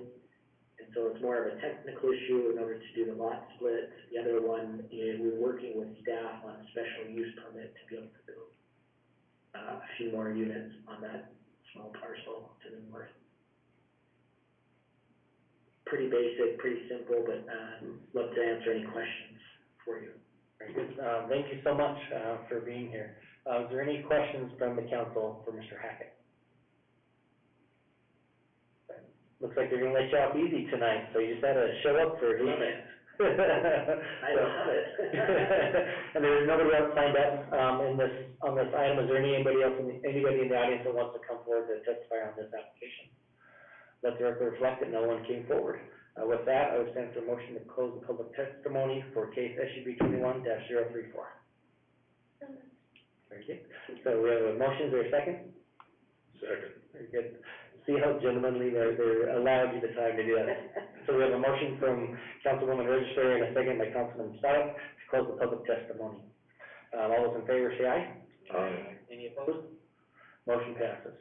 and so it's more of a technical issue in order to do the lot split. The other one is we're working with staff on a special use permit to be able to build, a few more units on that small parcel to the north. Pretty basic, pretty simple, but, love to answer any questions for you. Very good. Thank you so much, for being here. Is there any questions from the council for Mr. Hackett? Looks like they're gonna let you off easy tonight, so you just had to show up for a few minutes. I love it. And there's nobody else signed up, on this item. Is there anybody in the audience that wants to come forward to testify on this application? Let the record reflect that no one came forward. With that, I would stand for a motion to close the public testimony for case SUB 21-034. Very good. So we have a motion, is there a second? Second. Very good. See how gentlemanly they're allowing you the time to do that. So we have a motion from Councilwoman Register and a second by Councilman Stoddard to close the public testimony. All those in favor say aye. Aye. Any opposed? Motion passes.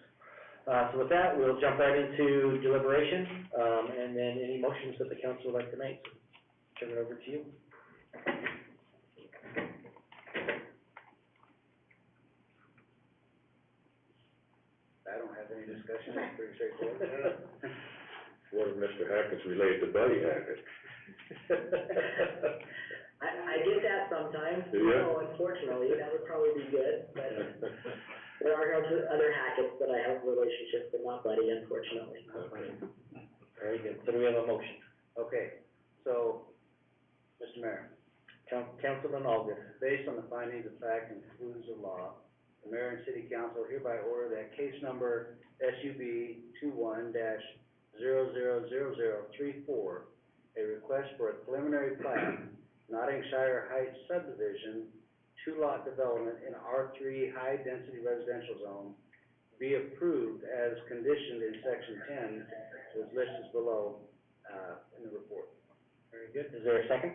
So with that, we'll jump right into deliberation, and then any motions that the council would like to make. Turn it over to you. I don't have any discussion, it's pretty straightforward. One of Mr. Hackett's related to Buddy Hackett. I get that sometimes, Do ya? so unfortunately, that would probably be good, but there are other Hackett's that I have relationships, but not Buddy, unfortunately. Very good. So do we have a motion? Okay, so, Mr. Mayor, Councilman Alden. based on the findings of fact and conclusions of law, the mayor and city council hereby order that case number SUB 21-000034, a request for a preliminary plat, Nottingshire Heights subdivision, two-lot development in R3 high-density residential zone, be approved as conditioned in section 10, as listed below, in the report. Very good. Is there a second?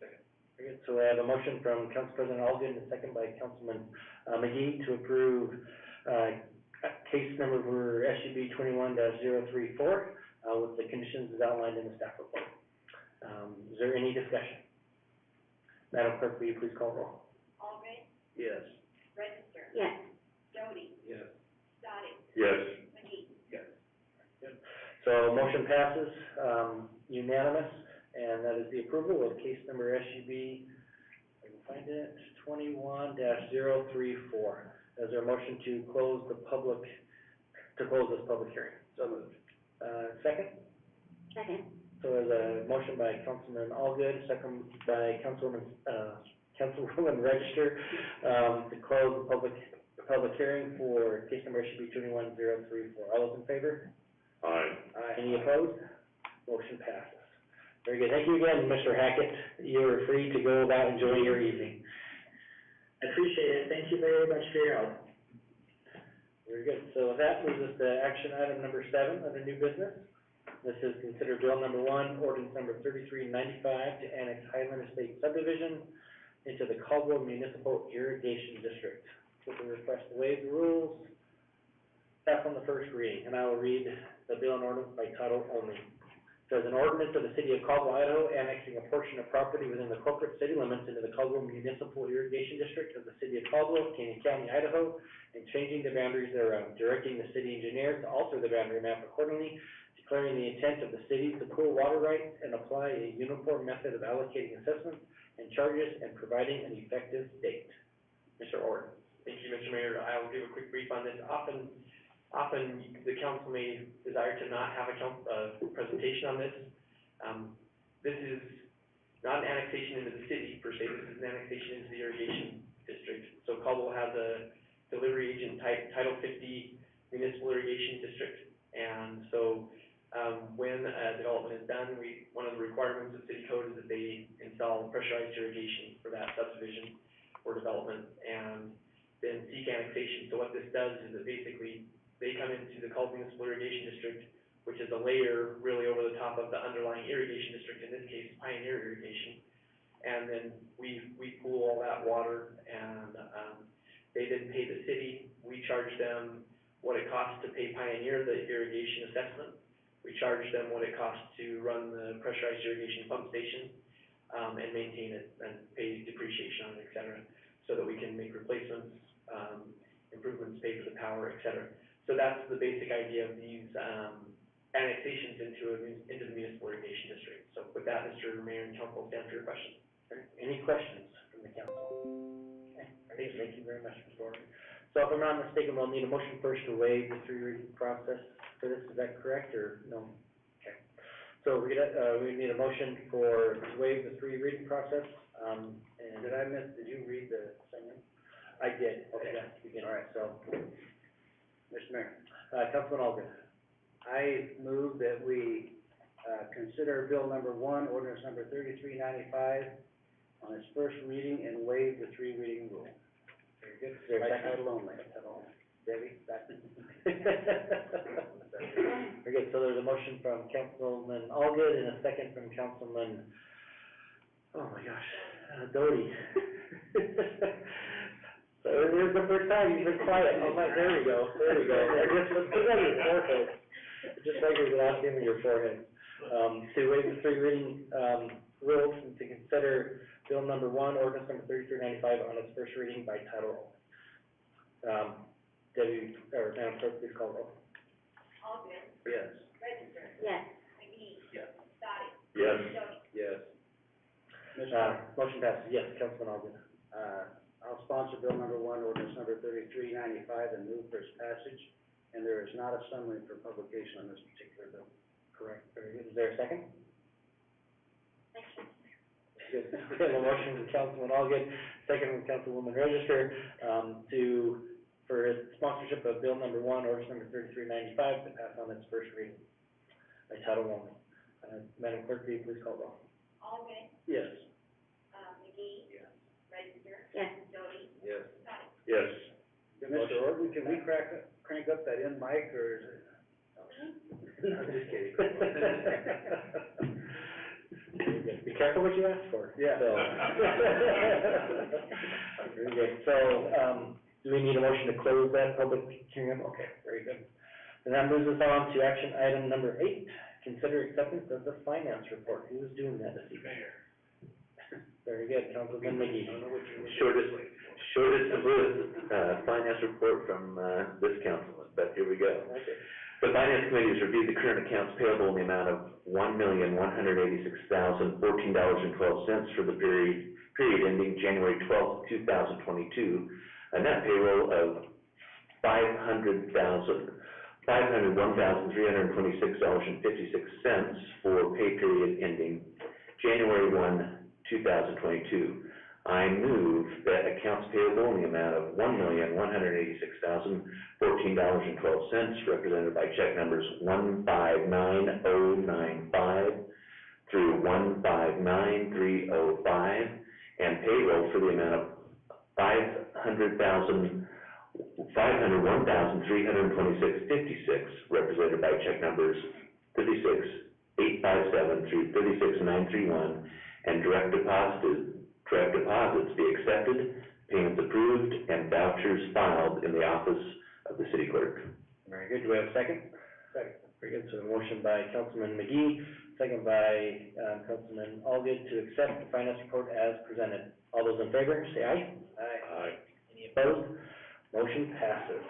Second. Very good. So we have a motion from Council President Alden, and a second by Councilman McGee to approve, case number for SUB 21-034, with the conditions as outlined in the staff report. Is there any discussion? Madam Clerk, will you please call roll? Albright, Yes. Register, Yes. Jody, Yes. Dottie, Yes. McGee. Yes. So motion passes, unanimous, and that is the approval of case number SUB, I can find it, 21-034. Is there a motion to close this public hearing? So moved. Second? Second. So there's a motion by Councilman Allgood, second by Councilwoman Register, to close the public hearing for case number SUB 21-034. All those in favor? Aye. Any opposed? Motion passes. Very good. Thank you again, Mr. Hackett. You are free to go about enjoying your evening. I appreciate it, thank you very much for your help. Very good. So that moves us to action item number 7 under new business. This is considered bill number 1, ordinance number 3395 to annex Highland Estate subdivision into the Caldwell Municipal Irrigation District. With the request to waive the rules, staff on the first reading, and I will read the bill and ordinance by title only. It says, an ordinance of the city of Caldwell, Idaho, annexing a portion of property within the corporate city limits into the Caldwell Municipal Irrigation District of the city of Caldwell, Canyon County, Idaho, and changing the boundaries thereof, directing the city engineer to alter the boundary map accordingly, declaring the intent of the city to pool water rights and apply a uniform method of allocating assessments and charges and providing an effective date. Mr. Orr. Thank you, Mr. Mayor. I will give a quick brief on this. Often the council may desire to not have a presentation on this. This is not an annexation into the city per se, this is an annexation into the irrigation district. So Caldwell has a delivery agent type, Title 50 municipal irrigation district. And so, when a development is done, one of the requirements of city code is that they install pressurized irrigation for that subdivision or development and then seek annexation. So what this does is that basically they come into the Caldwell Municipal Irrigation District, which is a layer really over the top of the underlying irrigation district, in this case Pioneer Irrigation. And then we we pool all that water, and, they then pay the city. We charge them what it costs to pay Pioneer the irrigation assessment. We charge them what it costs to run the pressurized irrigation pump station, and maintain it, and pay depreciation on it, et cetera, so that we can make replacements, improvements, pay for the power, et cetera. So that's the basic idea of these, annexations into the municipal irrigation district. So with that, Mr. Mayor and Council, stand for your questions. Any questions from the council? Okay, thank you very much, Mr. Orr. So if I'm not mistaken, we'll need a motion first to waive the 3 reading process for this, is that correct, or no? Okay. So we need a motion to waive the 3 reading process, and. Did you read the summary? I did, okay, begin. All right, so, Mr. Mayor, Councilman Alden. I move that we, consider bill number 1, ordinance number 3395 on its first reading and waive the 3 reading rule. Very good. Is there a By second? title only. Debbie, second. Very good, so there's a motion from Councilman Allgood and a second from Councilman, oh my gosh, Doty. So here's the first time you've been quiet, oh my, there we go. Let's put that on your forehead, just like your last name on your forehead. To waive the 3 reading, rules and to consider bill number 1, ordinance number 3395 on its first reading by title only. Debbie, or Madam Clerk, please call roll. Alden. Yes. Register. Yes. McGee. Yes. Dottie. Yes. Jody. Yes. Motion passes, yes, Councilman Alden. I'll sponsor bill number 1, ordinance number 3395, and move for its passage, and there is not a summary for publication on this particular bill. Correct, very good. Is there a second? Good. We have a motion from Councilman Allgood, second from Councilwoman Register, for sponsorship of bill number 1, ordinance number 3395, to pass on its first reading by title only. Madam Clerk, will you please call roll? Alden. Yes. McGee. Yes. Register. Yes. Jody. Yes. Dottie. Yes. Mr. Orton, can we crank up that end mic, or is it? I'm just kidding. Be careful what you ask for. Yeah. So. Very good. So, do we need a motion to close that public hearing? Okay, very good. And that moves us on to action item number 8, consider acceptance of the finance report. Who is doing that this evening? Very good, Councilman McGee. Shortest, finance report from, this councilman, but here we go. The Finance Committee has reviewed the current accounts payable in the amount of $1,186,014.12 for the period ending January 12th, 2022, a net payroll of $501,326.56 for pay period ending January 1, 2022. I move that accounts payable in the amount of $1,186,014.12, represented by check numbers 159095 through 159305, and payroll for the amount of $501,326.56, represented by check numbers 36857 through 36931, and direct deposits be accepted, payments approved, and vouchers filed in the office of the city clerk. Very good. Do we have a second? Second. Very good. So a motion by Councilman McGee, second by Councilman Allgood to accept the finance report as presented. All those in favor, say aye. Aye. Any opposed? Motion passes.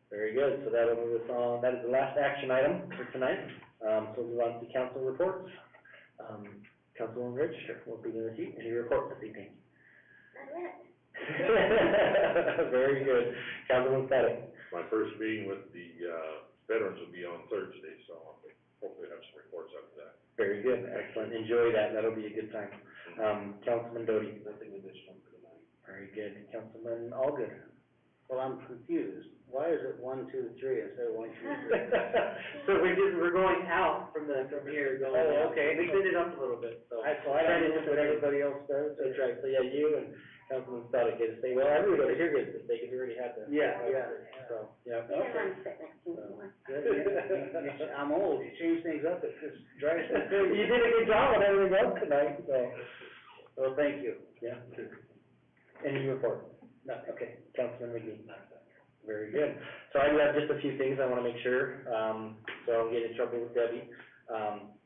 Very good. So that'll move us on. That is the last action item for tonight. So we'll move on to council reports. Councilwoman Register, we'll begin with you. Any report this evening? Very good. Councilman Static. My first meeting with the, veterans will be on Thursday, so I'll hopefully have some reports after that. Very good. Excellent. Enjoy that. That'll be a good time. Councilman Doty. Nothing additional for tonight. Very good. Councilman Allgood. Well, I'm confused. Why is it 1, 2, 3 instead of 1, 2, 3? So we're going out from here, going. Oh, okay. Mixing it up a little bit, so. I don't know what everybody else does. That's right. So yeah, you and Councilman Static get to say, well, everybody over here gets to say, because we already had that. Yeah. So, yeah. You can run sit next to me more. I'm old, you change things up, it just drives me crazy. You did a good job on everything else tonight, so. Well, thank you. Yeah. Any report? No, okay, Councilman McGee. Very good. So I do have just a few things I wanna make sure, so I don't get in trouble with Debbie.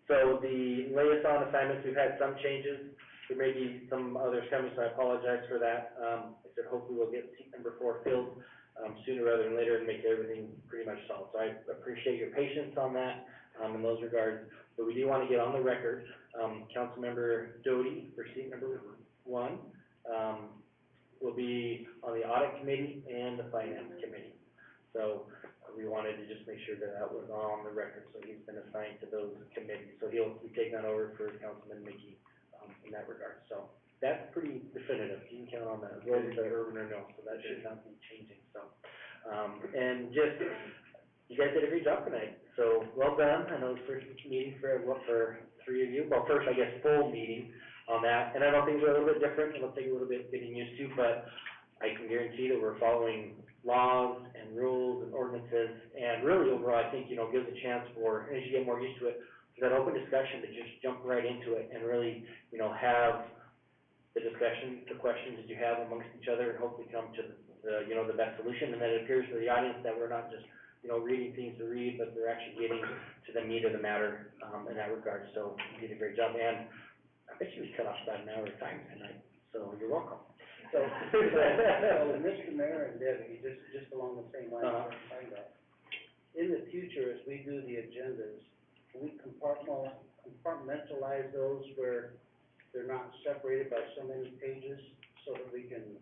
So the liaison assignments, we've had some changes. There may be some others coming, so I apologize for that. I said hopefully we'll get seat number 4 filled, sooner rather than later and make everything pretty much solved. So I appreciate your patience on that, in those regards. But we do wanna get on the record, Councilmember Doty for seat number 1, will be on the audit committee and the finance committee. So we wanted to just make sure that that was on the record, so he's been assigned to those committees. So he'll be taking that over for Councilman McGee, in that regard. So that's pretty definitive, you can count on that, as well as the urban renewal, so that should not be changing, so. And just, you guys did a great job tonight, so well done. I know it's first meeting for 3 of you, well, first, I guess, full meeting on that, and I know things are a little bit different, it'll take a little bit getting used to, but I can guarantee that we're following laws and rules and ordinances, and really overall, I think, gives a chance for, as you get more used to it, for that open discussion to just jump right into it and really, have the discussion, the questions that you have amongst each other, and hopefully come to the best solution, and then it appears to the audience that we're not just, reading things to read, but they're actually getting to the meat of the matter, in that regard, so you did a great job, and I bet you was cut off about an hour of time tonight, so you're welcome. So, Mr. Mayor and Debbie, just along the same lines we're talking about, in the future, as we do the agendas, we compartmentalize those where they're not separated by so many pages, so that we can,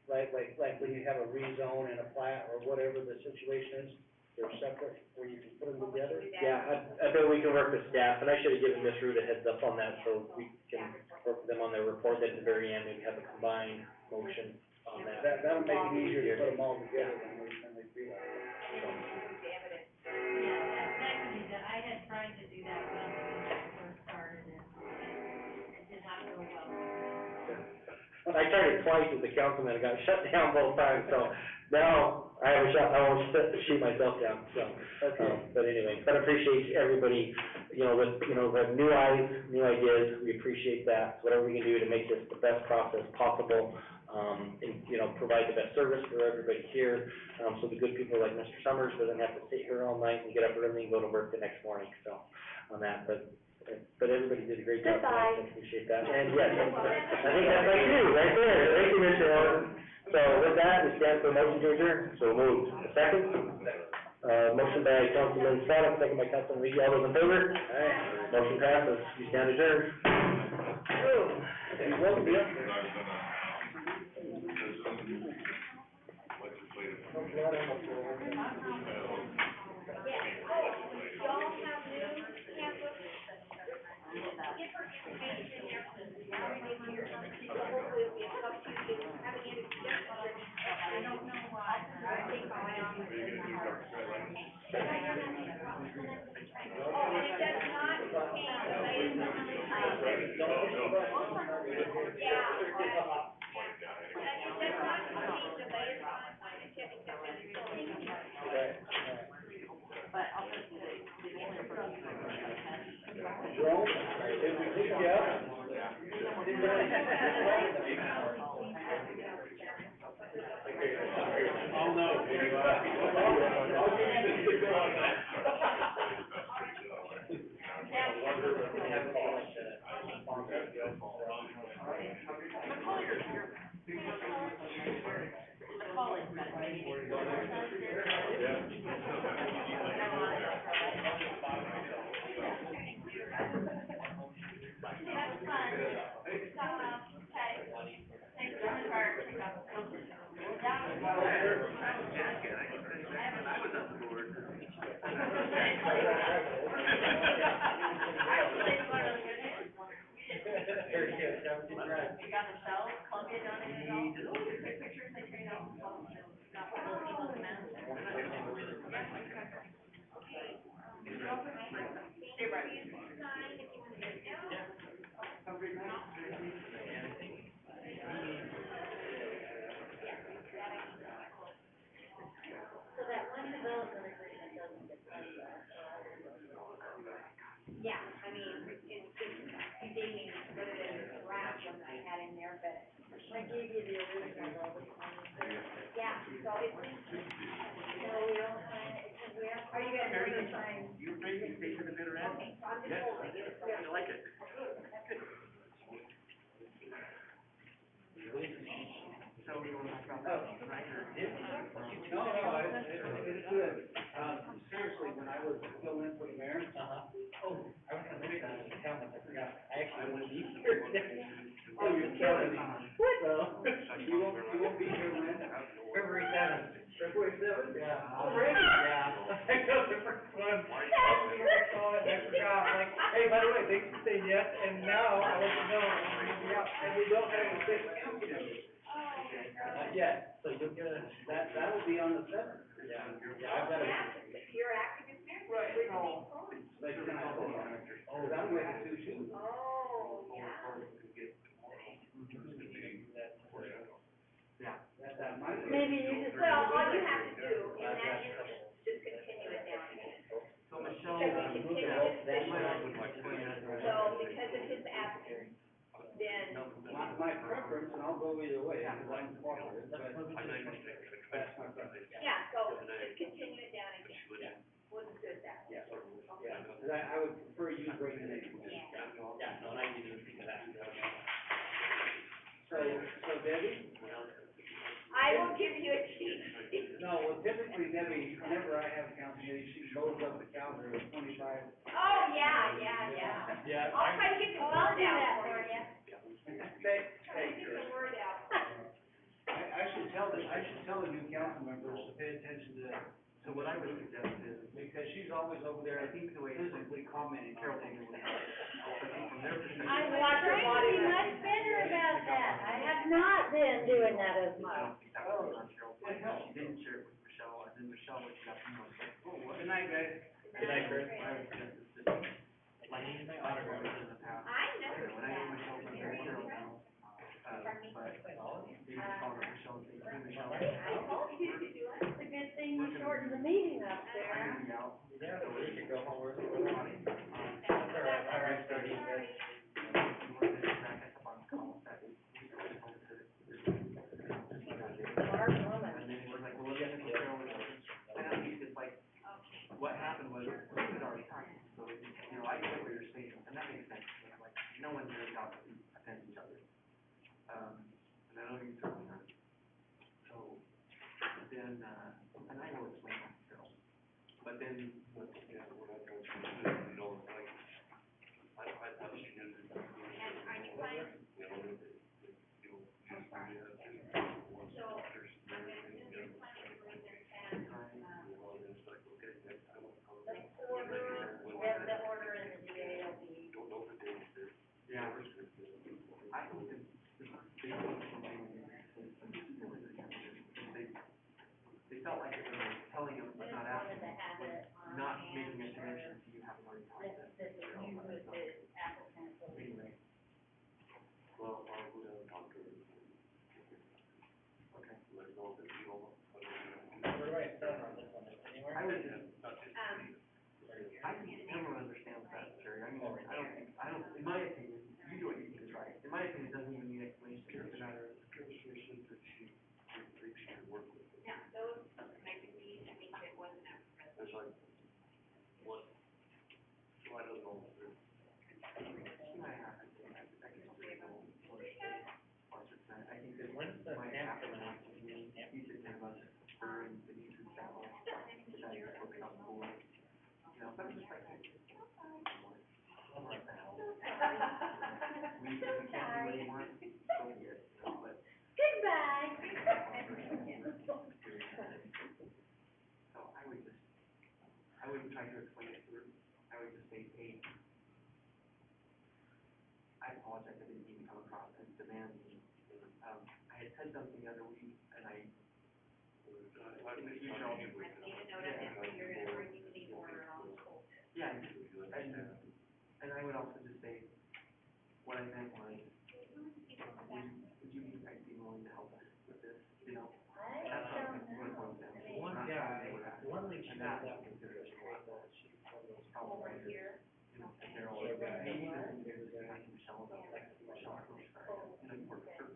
like when you have a rezone and a plat or whatever the situation is, they're separate, where you can put them together? Yeah, I bet we can work with staff, and I should have given Ms. Root a heads up on that, so we can work with them on their report, at the very end, maybe have a combined motion on that. That'll make it easier to put them all together when they do that. I had tried to do that when we first started, and it did not go well. I tried it twice with the councilman, it got shut down both times, so now I won't shoot myself down, so. But anyway, but I appreciate everybody, with new eyes, new ideas, we appreciate that. So whatever we can do to make this the best process possible, and, provide the best service for everybody here, so the good people like Mr. Summers doesn't have to sit here all night and get up early and go to work the next morning, so, on that, but everybody did a great job. Goodbye. I appreciate that, and yes, I think that's like you, right there, thank you, Mr. Allen. So with that, we stand for a motion to adjourn. So moved. A second? Motion by Councilman Sonic, second by Councilman McGee, all those in favor? Aye. Motion passes, you stand adjourned. And what, Jerome, if we pick you up, I'll know. So that one development agreement doesn't depend on, yeah, I mean, it's just, you gave me what it is, last one night. but I gave you the original though this morning. Yeah, so it's, no, we don't sign it, it's, are you guys going to sign? You're ready to stay to the bitter end? Okay, so I'm just Yes. holding it. I like it. So we want to talk about that, right, or? No, it's good. Seriously, when I was filling in for the mayor, I was gonna make that as a comment, I forgot, I actually wouldn't be here. oh, you're killing me. So, You won't be here when? February seventh. February seventh? Yeah. Already? Yeah. I know the first one. I saw it, I forgot, I'm like, hey, by the way, thanks for saying yes, and now I want you to know, I'm gonna be out. And we don't have a six council member. Not yet, so you'll get a, That'll be on the seventh. yeah, I've got a. You're active as mayor. Right. With the same phone. Like, oh, I'm going to too. Oh, yeah. That might be. Maybe you just. Well, all you have to do in that instance, just continue it down again. So Michelle, Should we continue that's this? what I would like to point out. So because of his absence, then. My preference, and I'll go either way, because I'm cooperative, but that's my preference. Yeah, so just continue it down again. We'll just do it that way. Yeah, yeah, 'cause I would prefer you bring it in. Yeah, no, and I didn't even think of that. So Debbie? I will give you a cheat. No, well, typically Debbie, whenever I have council meetings, she loads up the calendar with 25. Oh, yeah. Yeah. I'll try to get the word out for you. Try to Hey, get the word out. I should tell the new council members to pay attention to what I would suggest is, because she's always over there, I think the way physically commenting, Carol takes it. From their perspective. I'm trying to be much better about that. I have not been doing that as much. It helps. She didn't share it with Michelle, and then Michelle looked it up and was like, oh, what? Good night, guys. Good night, Chris. Like, other members in the past. I know When I knew Michelle was very Cheryl, impressed. but, you just called her Michelle and said, hey, Michelle. I told you, it's a good thing you shortened the meeting up I'm there. gonna be out. Yeah, so we can go home, we're. Sorry. All right, Steve. You want to back us up on call, that we told her to. Smart woman. And then we're like, well, let's get Cheryl with us. And I think it's like, what happened was, we had already talked, so, I get what you're saying, and that makes sense. Like, no one really got to attend each other. And I know you certainly not. So, then, and I know it's way back, Carol. But then, And are you fine? So, I'm gonna assume you're planning to bring this back, the order, the order and the DALB. yeah, I think it's, they felt like they were telling him, but not asking, not making a connection to you having already talked to them. That you would, the applicant will be. Anyway. Well, I would have talked to her. Okay. Where do I start on this one, anywhere? I would just, I think everyone understands that, Jerry, I mean, I don't, in my opinion, you do what you think is right, in my opinion, it doesn't even need explanation, it's a matter of negotiations that she should work with. Yeah, those, I think it wasn't that. It's like, what, so I don't know. I think that When's the might stamp happen, coming out? you should kind of spur and the needs and stuff, that you're focused on school, but it's just like. We can't do what you want, so be it, but. Goodbye. So I wouldn't try to explain it to her, I would just say, hey, I apologize, I didn't mean to come across as demanding. I had said something the other week, and I. I made a note of it, so you're gonna bring me the order on the school. Yeah, and I would also just say, what I meant was, would you guys be willing to help us with this, That's what it boils down to. One, Not yeah, something we're asking. one thing she And does that that is considered a lot. Over here. And they're all, maybe this is, I think Michelle, Michelle, you work for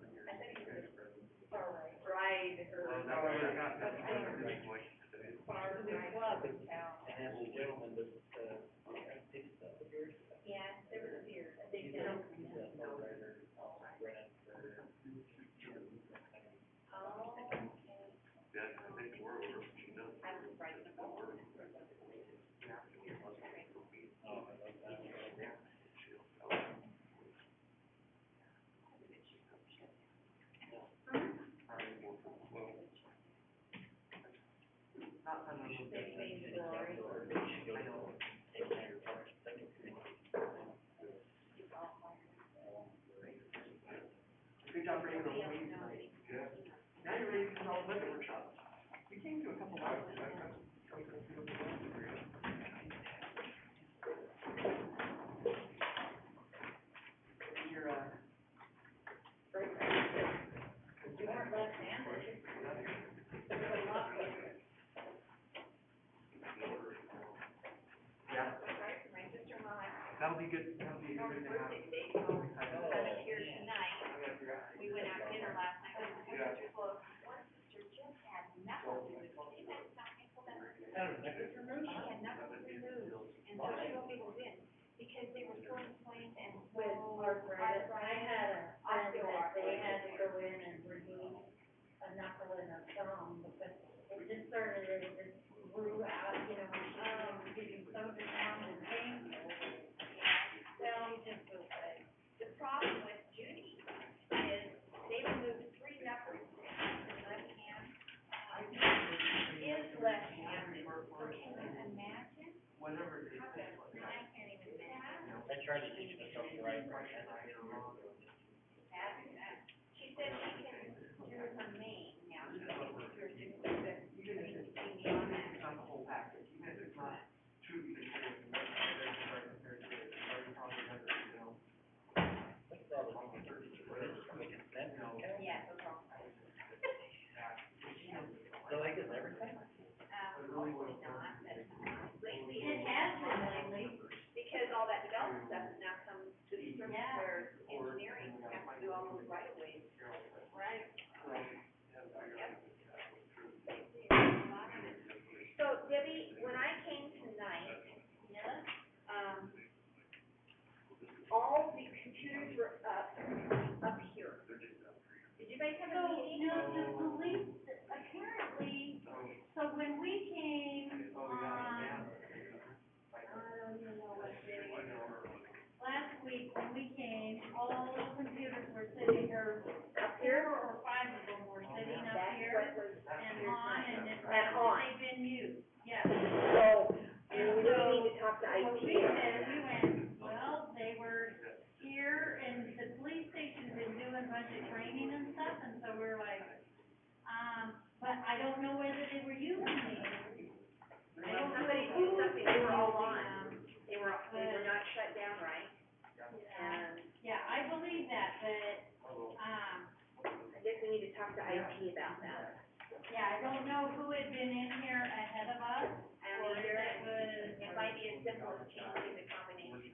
City Beans Glory. Good job bringing the whole meeting tonight. Now you're ready to come out with budget workshops. We came to a couple of hours. You're, You weren't left-handed. yeah, My sister-in-law that'll be good, that'll be a good thing to have. coming here tonight. We went out to dinner last night, with two sisters, well, one sister just had knuckles removed. She had knuckles removed, she had knuckles removed, and so she won't be able to win, because they were so inflamed and so. With arthritis, I had a friend that they had to go in and remove a knuckle in her thumb, because it just started, it just grew out, you know, when she was getting so deformed and painful. Well, just so bad. The problem with Judy is they removed 3 knuckles from her left hand. Is left-handed, so can you imagine? Whatever it is. How that, I can't even imagine. I tried to teach myself the right way. She said she can do her main now, she can do her signature, but you can see me on that. It's not the whole package, even if it's not truly the same, but you probably never, you know. Yeah, no problem. So like this every time? Hopefully not, but lately, it has been lately, because all that development stuff has now come to the surface where engineering has to do all those right of ways. Right. So Debbie, when I came tonight, all the computers were up here. Did you guys have a meeting? No, the police, apparently, so when we came on, I don't even know what day, last week, when we came, all the computers were sitting, or Up here? 4 or 5 of them were sitting up That's here what was and here on, tonight. and on. they've been used, yes. So, we And really need to talk to so IT. we said, we went, well, they were here, and the police station's been doing a bunch of training and stuff, and so we were like, but I don't know whether they were using these. I don't know Somebody who did something, they were all using on. them. They were not shut down right. And Yeah, I believe that, but, I guess we need to talk to IT about that. yeah, I don't know who had been in here ahead of us, And or if either, it was, it might be as simple as changing the combination,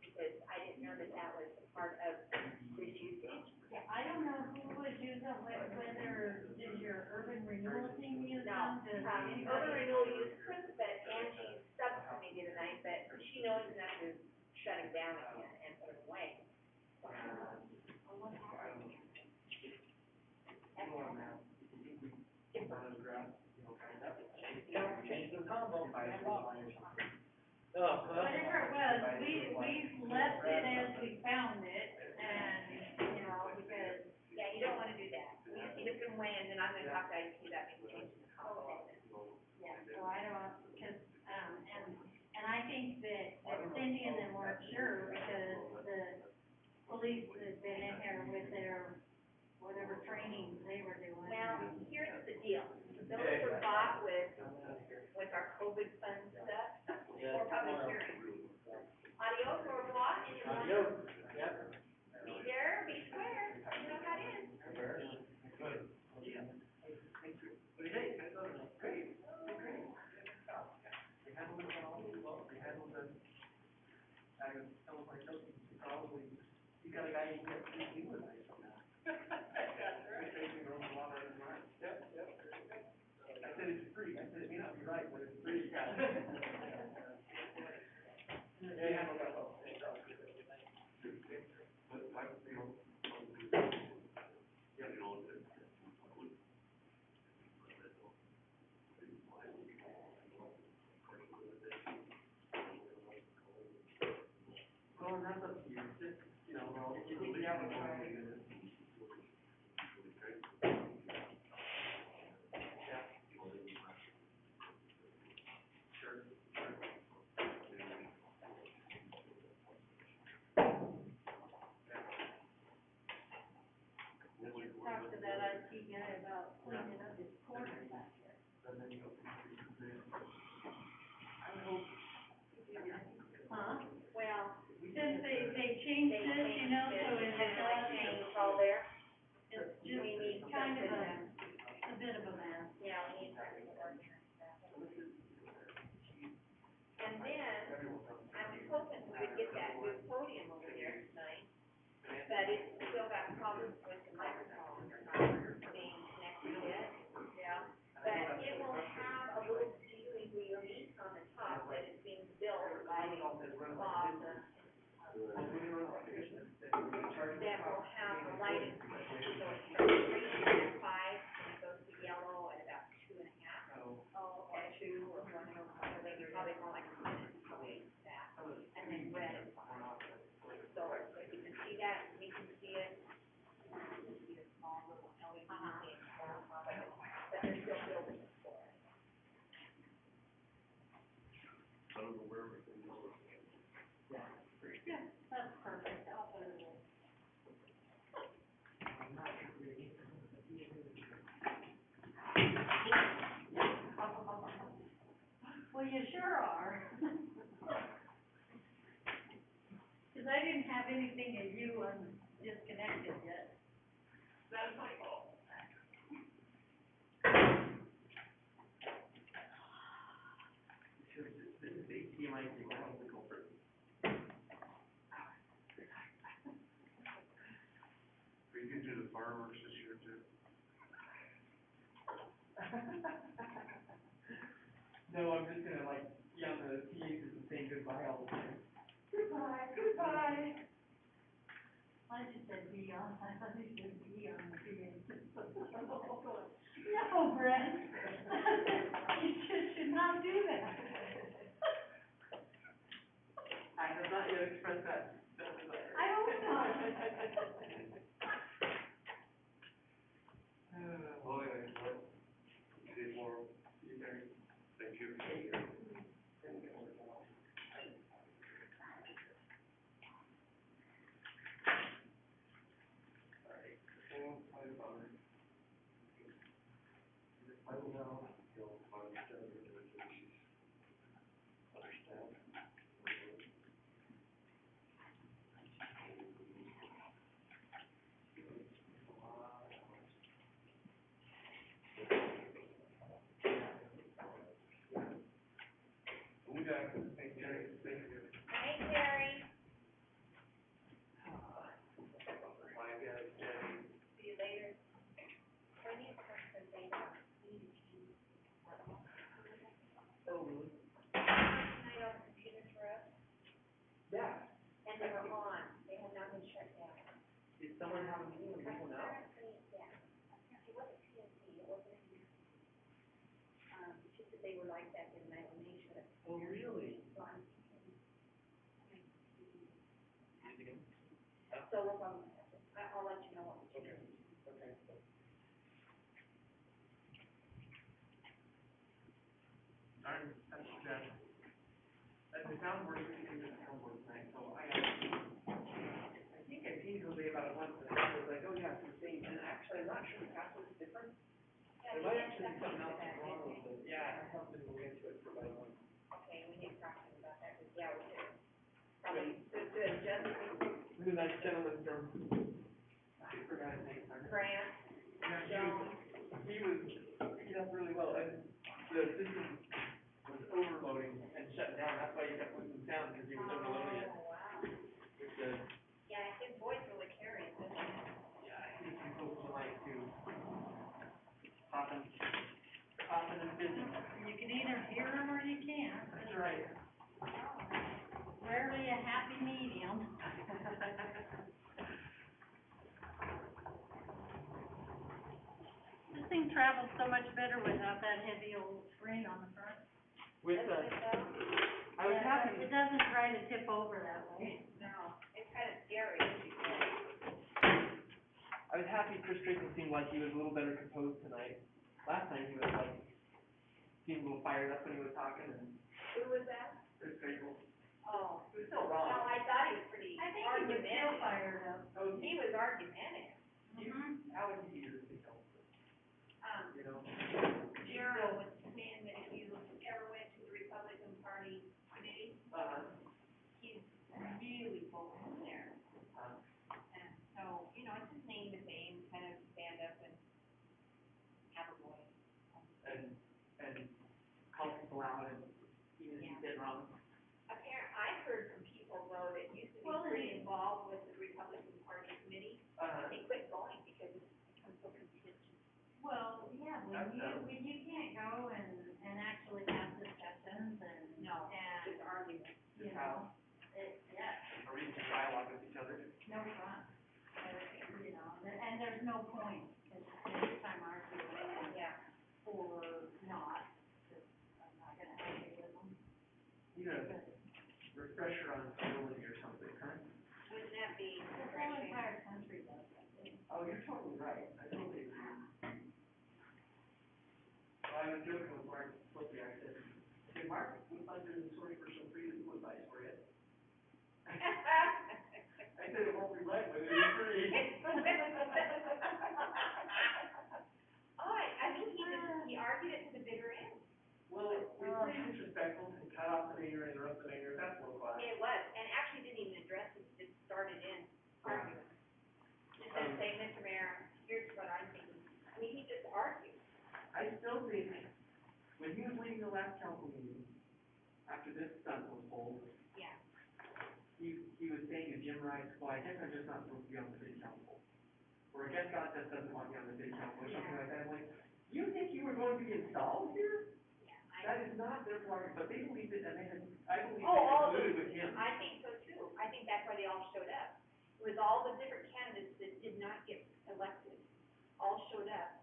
because I didn't know that that was part of this usage. yeah, I don't know who was using, whether, did your urban renewal team use No, them, does Urban anybody? Renewal used them, but Angie subbed for me the other night, but she knows enough to shut them down again and put them away. Change the combo. Whatever it was, we left it as we found it, and, you know, because, Yeah, you don't wanna do that. We just need to put them away, and then I'm gonna talk to IT about maybe changing the combo. yeah, so I don't, because, and I think that Cindy and them weren't sure, because the police had been in here with their, whatever training they were doing. Now, here's the deal. Those were bought with our COVID fund stuff for public hearing. Adios or block, anyone? Yep. Be there, be square, you know how it is. Great. They handled it all, they handled it, I was telling my coach, probably, you got a guy who can speak English now. I said it's free, I said it may not be right, but it's free. talk to that IT guy about cleaning up his corner back there. Huh? Well, since they changed it, you know, so it's all there. it's just kind of a bit of a mess. Yeah, we need to organize that. And then, I was hoping we would get that new podium over there tonight, but it's still got problems with the microphone being connected yet. Yeah. But it will have a little ceiling release on the top that is being built by Bob, that will have a lighting. So it starts at 5, and it goes to yellow at about 2.5. Oh, okay. Or 2, or 1, or maybe probably more like 1, probably that, and then red at 5. So if you can see that, we can see it. You can see a small little LED thing, but they're still building it for us. I don't know where everything goes. Yeah, that's perfect, I'll put it in. Well, you sure are. Cause I didn't have anything of you disconnected yet. That is my fault. This is HDMI to the culprit. Are you gonna do the fireworks this year too? No, I'm just gonna be on the PA system saying goodbye all the time. Goodbye, goodbye. I just said be on, I thought you said be on the PA system. No, Brent. You just should not do that. I have not yet expressed that desire. I hope not. Oh, yeah, see you tomorrow. Thank you. I will now, you'll find the understand. We'll be back. Thank you. Thank you. Hi, Terry. Bye, guys. See you later. I need something later. Oh, really? Tonight all the computers were up, Yeah. and they were on, they had not been shut down. Did someone have a meeting with people now? Yeah. It wasn't PNC, it wasn't, it's just that they were like that in my nation. Oh, really? So I'm thinking, so we're going, I'll let you know what we do. Okay. Darn, that's too bad. The sound works, we can just sound work tonight, so I think I seen Jose about it once, and I was like, oh yeah, it's the same, and actually, I'm not sure the password is different. There might actually be something else wrong with it, yeah, I haven't been looking into it for about a month. Okay, we need to talk to them about that, because yeah, we should, probably, to adjust There's a nice gentleman from, I forgot his name. Grant, He does really well, and the system was overloading and shut down, that's why he kept losing sound, because he was overloading it. Oh, wow. With the, Yeah, his voice really carries, doesn't it? yeah, he folks would like to often and busy. You can either hear them or you can't. That's right. Rarely a happy medium. This thing travels so much better without that heavy old screen on the front. With I was Yeah, happy. it doesn't try to tip over that way. No, it's kind of scary. I was happy Chris Tracy seemed like he was a little better composed tonight. Last time he was seemed a little fired up when he was talking, and Who was that? Chris Tracy. Oh. He was still wrong. No, I thought he was pretty I think he was still argumentative. fired up. He was argumentative. Mm-hmm. How would he know? Gerald was saying that if you ever went to the Republican Party committee, he's really focused there. And so, you know, it's his name to fame, kind of stand up and have a voice. And call people out and even if you did wrong. I heard from people though that used to be pretty involved with the Republican Party committee, they quit going because it's become so contentious. Well, yeah, when you can't go and actually have discussions and. No, just arguments. You know, A reason to dialogue with each other. no fun. You know, and there's no point in time arguing. Yeah. Or not, because I'm not gonna argue with them. You know, refresher on civility or something, huh? Wouldn't that be? The whole entire country does that. Oh, you're totally right. I totally agree. Well, I was joking with Mark Flippy. I said, hey, Mark, we funded the source for some free legal advice for you. I said it won't be right, but it is free. I think he argued it to the bitter end. Well, it's pretty disrespectful to cut off the mayor and interrupt the mayor. That's no fun. It was, and actually didn't even address it, just started in arguing. Just didn't say, Mr. Mayor, here's what I'm thinking. I mean, he just argued. I still think, when he was leading the last council meeting, after this stunt was pulled, Yeah. he was saying to Jim Rice, well, I guess I'm just not supposed to be on the city council. Or I guess God just doesn't want me on the city council, or something like that. I'm like, you think you were going to be installed here? That is not their prerogative, but they believed it, and I believe they All of concluded them. with him. I think so too. I think that's why they all showed up. It was all the different candidates that did not get elected, all showed up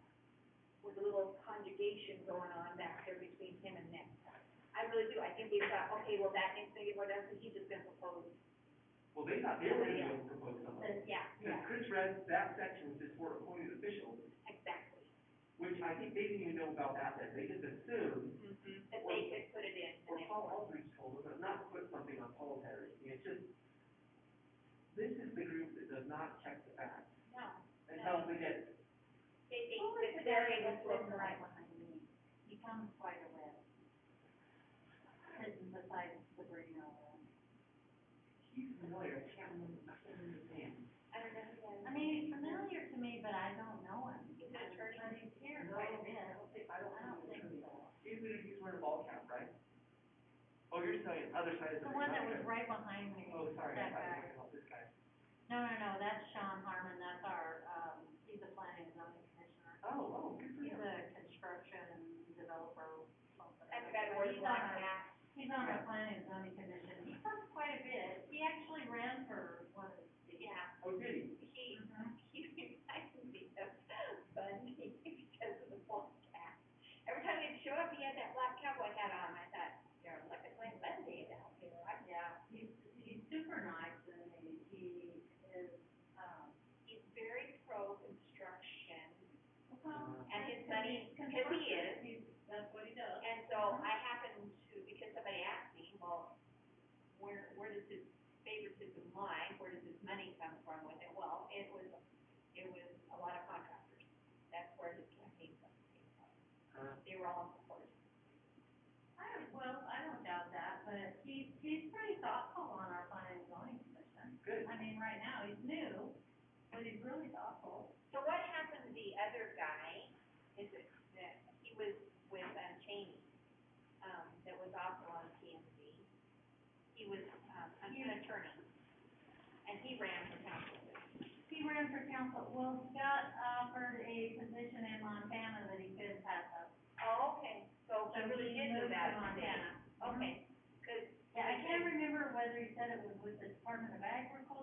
with a little conjugation going on back there between him and Nick. I really do. I think they thought, okay, well, that Nick's gonna get whatever, so he's just gonna propose. Well, they thought they were going to propose something. Yeah, Because Chris read that section was just for appointed officials, exactly. which I think they didn't even know about that then. They just assumed, That they could put it in. or Paul Aldridge told them, not to put something on Paul's head or anything. It's just, this is the group that does not check the facts No. until they get. They think that they're able to look right behind me. He comes quite a way. Sitting beside the green over. He's familiar, I can't remember his name. I don't know who that is. I mean, he's familiar to me, but I don't know him. He's an attorney. But he's here quite a bit. I don't think so. He's wearing a ball cap, right? Oh, you're saying other side of the. The one that was right behind me. Oh, sorry, I That thought you guy. were talking about this guy. No, that's Sean Harmon, that's our, he's a planning and zoning commissioner. Oh, good for He's him. a construction developer, something. That's the guy that wears the black hat. He's on our Yeah. planning and zoning commission, he comes quite a bit, he actually ran for one of the. Yeah. Oh, did he? He reminds me of Bundy because of the black hat. Every time he'd show up, he had that black cowboy hat on, I thought, you're looking like Bundy down here. Yeah, he's super nice, and he is, he's very pro-construction. And his money, because he is. That's what he does. And so I happened to, because somebody asked me, well, where does his favoritism lie? Where does his money come from with it? Well, it was a lot of contractors. That's where his campaign funds came from. They were all supporters. I don't doubt that, but he's pretty thoughtful on our planning and zoning commission. Good. I mean, right now, he's new, but he's really thoughtful. So what happened to the other guy, is it, that he was with, Cheney, that was also on PNC. He was, an attorney, and he ran for council. He ran for council, well, he got offered a position in Montana that he couldn't pass up. Oh, okay, so he really did move out of Montana. Okay, good. Yeah, I can't remember whether he said it was with the Department of Agriculture